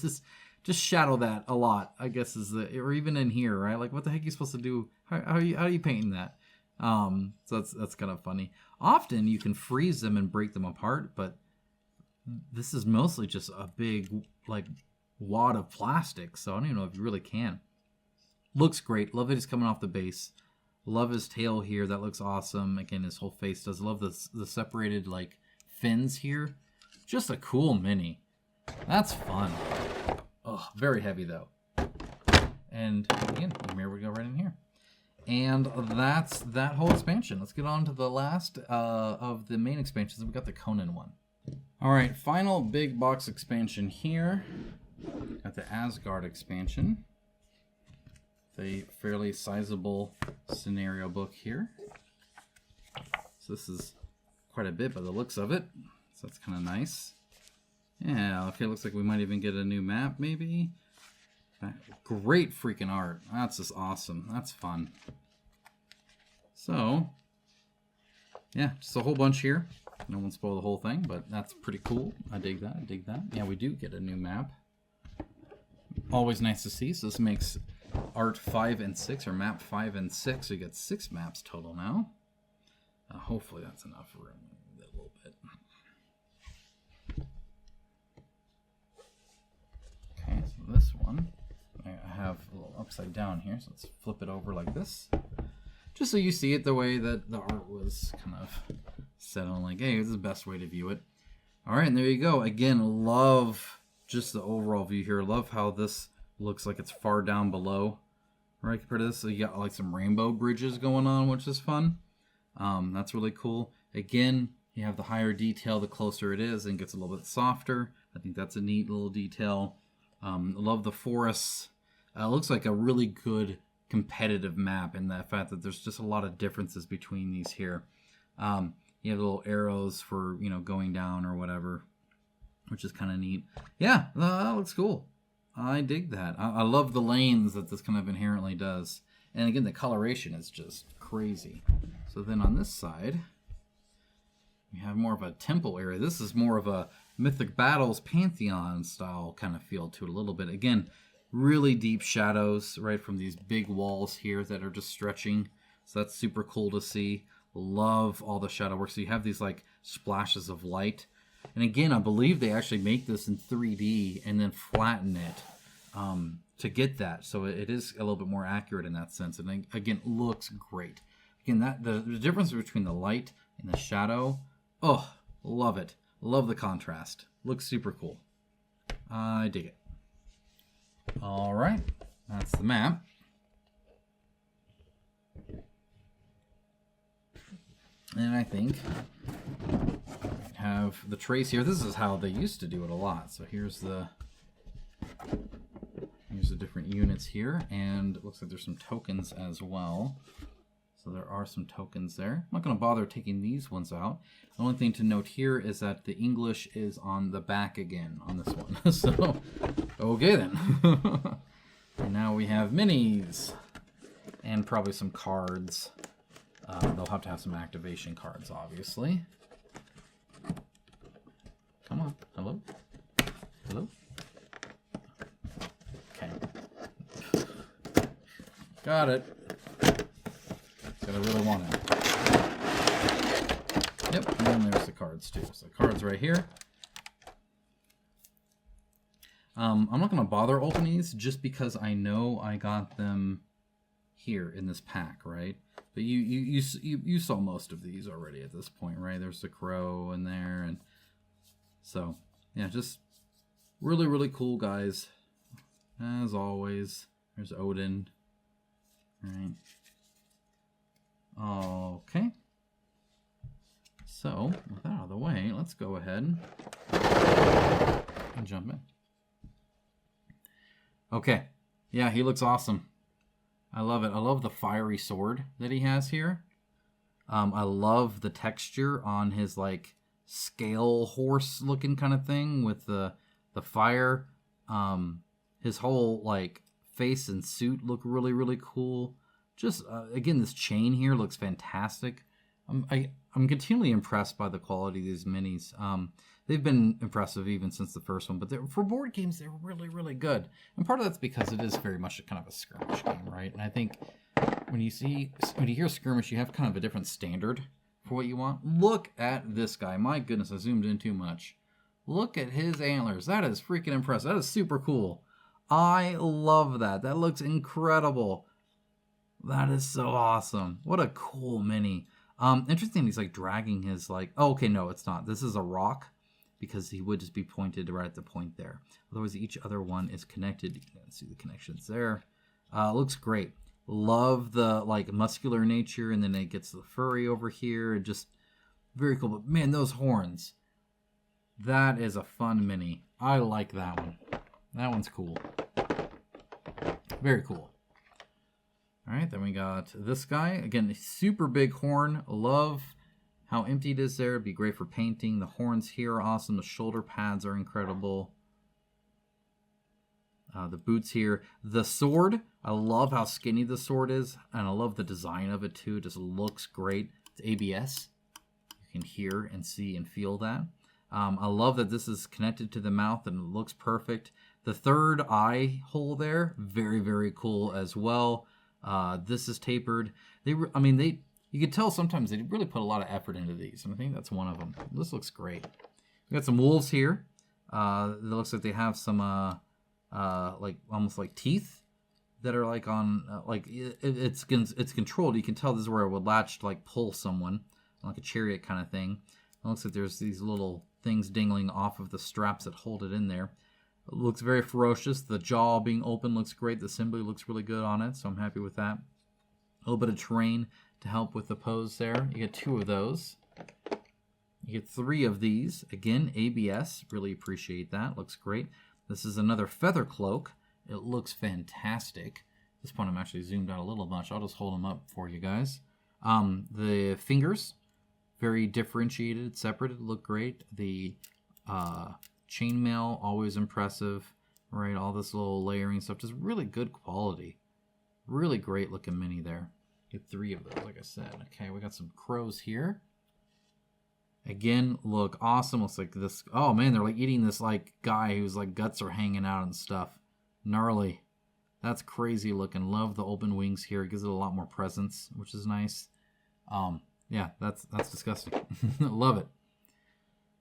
S1: just shadow that a lot, I guess, is the, or even in here, right? Like, what the heck are you supposed to do? How are you painting that? So that's kind of funny. Often you can freeze them and break them apart, but this is mostly just a big like wad of plastic, so I don't even know if you really can. Looks great. Love that he's coming off the base. Love his tail here. That looks awesome. Again, his whole face does. Love the separated like fins here. Just a cool mini. That's fun. Oh, very heavy though. And again, Ymir would go right in here. And that's that whole expansion. Let's get on to the last of the main expansions. We got the Conan one. All right, final big box expansion here. Got the Asgard expansion. The fairly sizable scenario book here. So this is quite a bit by the looks of it. So that's kind of nice. Yeah, okay, looks like we might even get a new map, maybe. Great freaking art. That's just awesome. That's fun. So, yeah, just a whole bunch here. No one spoil the whole thing, but that's pretty cool. I dig that. I dig that. Yeah, we do get a new map. Always nice to see. So this makes art 5 and 6, or map 5 and 6. So you get 6 maps total now. Hopefully that's enough room. A little bit. Okay, so this one I have a little upside down here, so let's flip it over like this, just so you see it the way that the art was kind of set on, like, hey, this is the best way to view it. All right, and there you go. Again, love just the overall view here. Love how this looks like it's far down below, right, compared to this. So you got like some rainbow bridges going on, which is fun. That's really cool. Again, you have the higher detail the closer it is, and gets a little bit softer. I think that's a neat little detail. I love the forests. It looks like a really good competitive map in that fact that there's just a lot of differences between these here. You have little arrows for, you know, going down or whatever, which is kind of neat. Yeah, that looks cool. I dig that. I love the lanes that this kind of inherently does. And again, the coloration is just crazy. So then on this side, we have more of a temple area. This is more of a Mythic Battles Pantheon style kind of feel to it a little bit. Again, really deep shadows right from these big walls here that are just stretching. So that's super cool to see. Love all the shadow work. So you have these like splashes of light. And again, I believe they actually make this in 3D and then flatten it to get that. So it is a little bit more accurate in that sense. And again, looks great. Again, the difference between the light and the shadow, oh, love it. Love the contrast. Looks super cool. I dig it. All right, that's the map. And I think we have the trace here. This is how they used to do it a lot. So here's the different units here, and it looks like there's some tokens as well. So there are some tokens there. I'm not going to bother taking these ones out. The only thing to note here is that the English is on the back again on this one. So, okay then. And now we have minis. And probably some cards. They'll have to have some activation cards, obviously. Come on. Hello? Hello? Okay. Got it. I really want it. Yep, and then there's the cards too. So the cards right here. I'm not going to bother opening these just because I know I got them here in this pack, right? But you saw most of these already at this point, right? There's the crow in there, and so yeah, just really, really cool guys. As always, there's Odin, right? Okay. So, with that out of the way, let's go ahead and jump in. Okay. Yeah, he looks awesome. I love it. I love the fiery sword that he has here. I love the texture on his, like, scale horse looking kind of thing with the fire. His whole, like, face and suit look really, really cool. Just, again, this chain here looks fantastic. I'm continually impressed by the quality of these minis. They've been impressive even since the first one, but for board games, they're really, really good. And part of that's because it is very much kind of a skirmish game, right? And I think when you hear skirmish, you have kind of a different standard for what you want. Look at this guy. My goodness, I zoomed in too much. Look at his antlers. That is freaking impressive. That is super cool. I love that. That looks incredible. That is so awesome. What a cool mini. Interesting, he's like dragging his like... Oh, okay, no, it's not. This is a rock because he would just be pointed right at the point there. Otherwise, each other one is connected. You can see the connections there. Looks great. Love the like muscular nature, and then it gets the furry over here. Just very cool. But man, those horns. That is a fun mini. I like that one. That one's cool. Very cool. All right, then we got this guy. Again, super big horn. Love how empty it is there. It'd be great for painting. The horns here are awesome. The shoulder pads are incredible. The boots here. The sword. I love how skinny the sword is. And I love the design of it too. It just looks great. It's ABS. You can hear and see and feel that. I love that this is connected to the mouth and it looks perfect. The third eye hole there, very, very cool as well. This is tapered. You could tell sometimes they really put a lot of effort into these, and I think that's one of them. This looks great. We got some wolves here. It looks like they have some like almost like teeth that are like on it's controlled. You can tell this is where it would latch to like pull someone, like a chariot kind of thing. It looks like there's these little things dangling off of the straps that hold it in there. It looks very ferocious. The jaw being open looks great. The assembly looks really good on it, so I'm happy with that. A little bit of terrain to help with the pose there. You get 2 of those. You get 3 of these. Again, ABS. Really appreciate that. Looks great. This is another feather cloak. It looks fantastic. At this point, I'm actually zoomed out a little much. I'll just hold them up for you guys. The fingers, very differentiated, separated, look great. The chainmail, always impressive, right? All this little layering stuff, just really good quality. Really great looking mini there. Get 3 of those, like I said. Okay, we got some crows here. Again, look awesome. Looks like this. Oh man, they're like eating this like guy whose like guts are hanging out and stuff. Gnarly. That's crazy looking. Love the open wings here. It gives it a lot more presence, which is nice. Yeah, that's disgusting. Love it.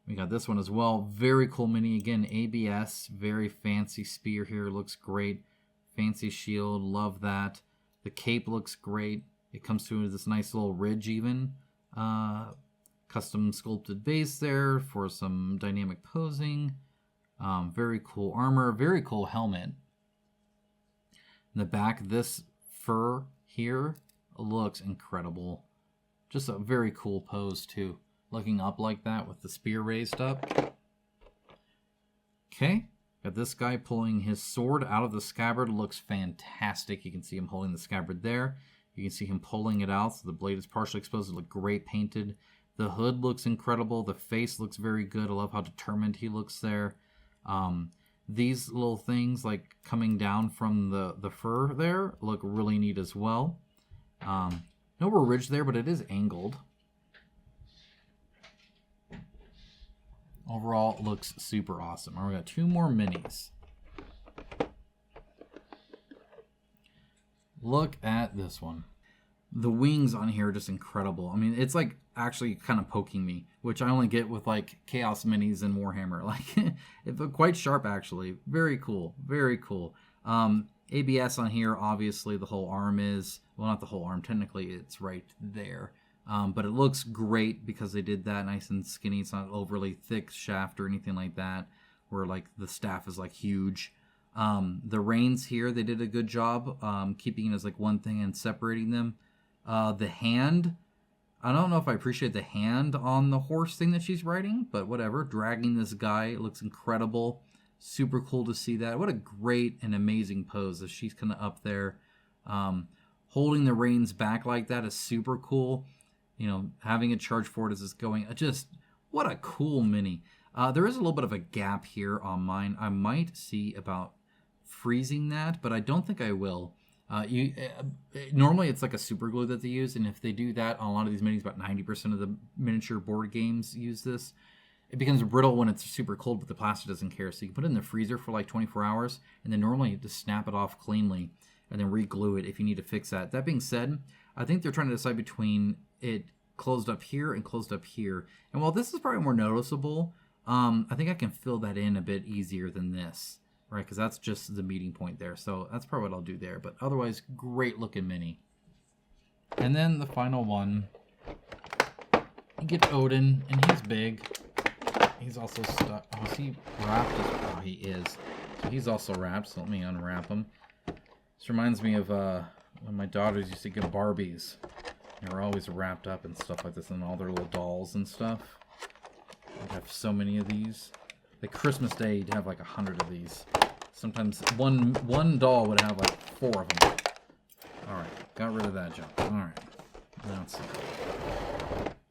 S1: We got this one as well. Very cool mini. Again, ABS. Very fancy spear here. Looks great. Fancy shield. Love that. The cape looks great. It comes to this nice little ridge even. Custom sculpted base there for some dynamic posing. Very cool armor. Very cool helmet. In the back, this fur here looks incredible. Just a very cool pose too. Looking up like that with the spear raised up. Okay. Got this guy pulling his sword out of the scabbard. Looks fantastic. You can see him holding the scabbard there. You can see him pulling it out, so the blade is partially exposed. It looks great painted. The hood looks incredible. The face looks very good. I love how determined he looks there. These little things like coming down from the fur there look really neat as well. No real ridge there, but it is angled. Overall, it looks super awesome. All right, we got 2 more minis. Look at this one. The wings on here are just incredible. I mean, it's like actually kind of poking me, which I only get with like Chaos Minis and Warhammer. Like, it's quite sharp actually. Very cool. Very cool. ABS on here, obviously the whole arm is, well, not the whole arm, technically it's right there. But it looks great because they did that nice and skinny. It's not overly thick shaft or anything like that, where like the staff is like huge. The reins here, they did a good job keeping it as like one thing and separating them. The hand, I don't know if I appreciate the hand on the horse thing that she's riding, but whatever. Dragging this guy, it looks incredible. Super cool to see that. What a great and amazing pose as she's kind of up there. Holding the reins back like that is super cool. You know, having it charge forward as it's going. Just, what a cool mini. There is a little bit of a gap here on mine. I might see about freezing that, but I don't think I will. Normally it's like a super glue that they use, and if they do that on a lot of these minis, about 90% of the miniature board games use this. It becomes brittle when it's super cold, but the plastic doesn't care. So you can put it in the freezer for like 24 hours, and then normally you just snap it off cleanly and then re-glue it if you need to fix that. That being said, I think they're trying to decide between it closed up here and closed up here. And while this is probably more noticeable, I think I can fill that in a bit easier than this, right? Because that's just the meeting point there. So that's probably what I'll do there. But otherwise, great looking mini. And then the final one, you get Odin, and he's big. He's also stuck. Oh, is he wrapped? Oh, he is. So he's also wrapped. So let me unwrap him. This reminds me of when my daughters used to get Barbies, they were always wrapped up and stuff like this, and all their little dolls and stuff. I'd have so many of these. Like Christmas Day, you'd have like 100 of these. Sometimes one doll would have like 4 of them. All right, got rid of that junk. All right, let's see.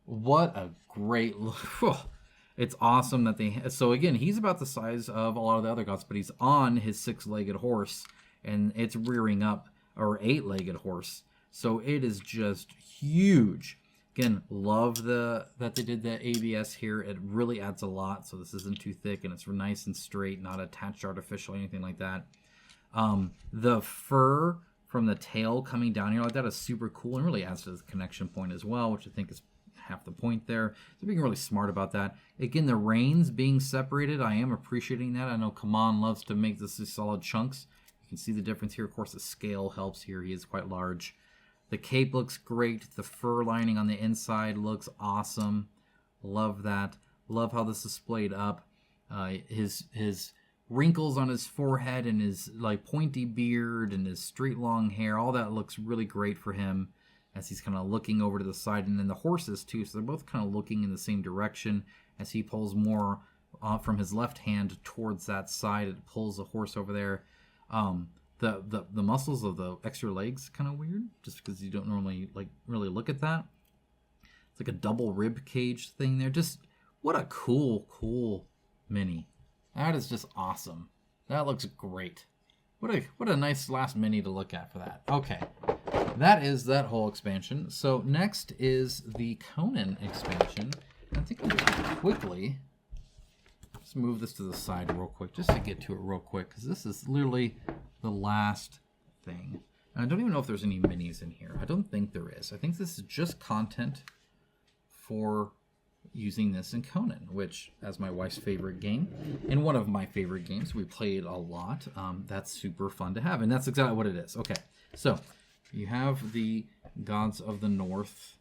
S1: What a great look. It's awesome that they... So again, he's about the size of a lot of the other gods, but he's on his 6-legged horse, and it's rearing up, or 8-legged horse. So it is just huge. Again, love that they did the ABS here. It really adds a lot, so this isn't too thick, and it's nice and straight, not attached artificial or anything like that. The fur from the tail coming down here like that is super cool, and really adds to the connection point as well, which I think is half the point there. So being really smart about that. Again, the reins being separated, I am appreciating that. I know Conan loves to make this solid chunks. You can see the difference here. Of course, the scale helps here. He is quite large. The cape looks great. The fur lining on the inside looks awesome. Love that. Love how this is splayed up. His wrinkles on his forehead and his like pointy beard and his straight long hair, all that looks really great for him as he's kind of looking over to the side. And then the horses too, so they're both kind of looking in the same direction as he pulls more from his left hand towards that side. It pulls the horse over there. The muscles of the extra legs kind of weird, just because you don't normally like really look at that. It's like a double rib cage thing there. Just what a cool mini. That is just awesome. That looks great. What a nice last mini to look at for that. Okay, that is that whole expansion. So next is the Conan expansion. I think I'm just gonna quickly just move this to the side real quick, just to get to it real quick, because this is literally the last thing. And I don't even know if there's any minis in here. I don't think there is. I think this is just content for using this in Conan, which, as my wife's favorite game, and one of my favorite games, we played a lot. That's super fun to have, and that's exactly what it is. Okay, so you have the Gods of the North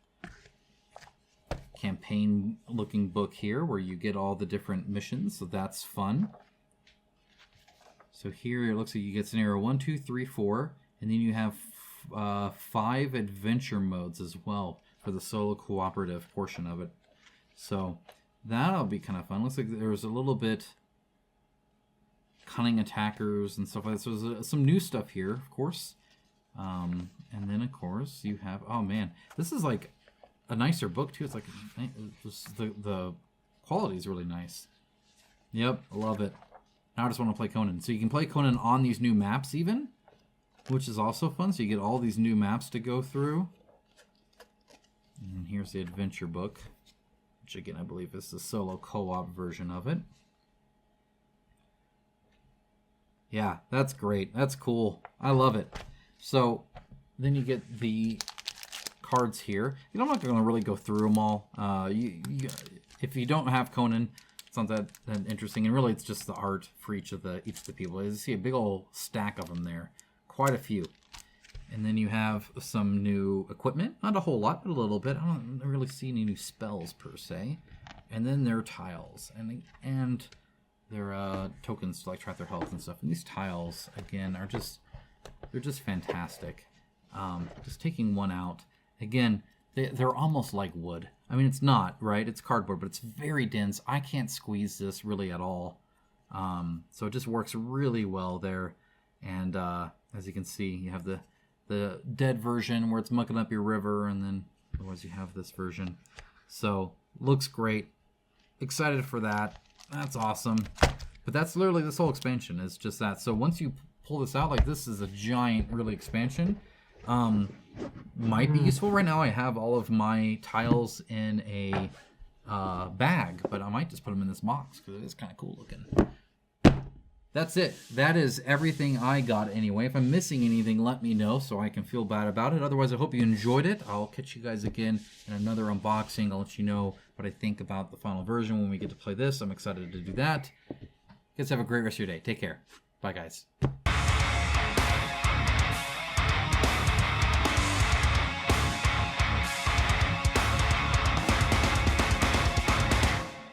S1: campaign looking book here where you get all the different missions, so that's fun. So here it looks like you get scenario 1, 2, 3, 4, and then you have 5 adventure modes as well for the solo cooperative portion of it. So that'll be kind of fun. Looks like there's a little bit cunning attackers and stuff like that. So there's some new stuff here, of course. And then of course you have, oh man, this is like a nicer book too. It's like the quality is really nice. Yep, I love it. Now I just want to play Conan. So you can play Conan on these new maps even, which is also fun. So you get all these new maps to go through. And here's the adventure book, which again I believe is the solo co-op version of it. Yeah, that's great. That's cool. I love it. So then you get the cards here. I'm not going to really go through them all. If you don't have Conan, it's not that interesting. And really, it's just the art for each of the people. You see a big old stack of them there. Quite a few. And then you have some new equipment. Not a whole lot, but a little bit. I don't really see any new spells per se. And then their tiles. And their tokens to like track their health and stuff. And these tiles, again, are just... they're just fantastic. Just taking one out. Again, they're almost like wood. I mean, it's not, right? It's cardboard, but it's very dense. I can't squeeze this really at all. So it just works really well there. And as you can see, you have the dead version where it's mucking up your river, and then otherwise you have this version. So looks great. Excited for that. That's awesome. But that's literally this whole expansion is just that. So once you pull this out, like this is a giant really expansion. Might be useful. Right now I have all of my tiles in a bag, but I might just put them in this box because it is kind of cool looking. That's it. That is everything I got anyway. If I'm missing anything, let me know so I can feel bad about it. Otherwise, I hope you enjoyed it. I'll catch you guys again in another unboxing. I'll let you know what I think about the final version when we get to play this. I'm excited to do that. You guys have a great rest of your day. Take care. Bye, guys.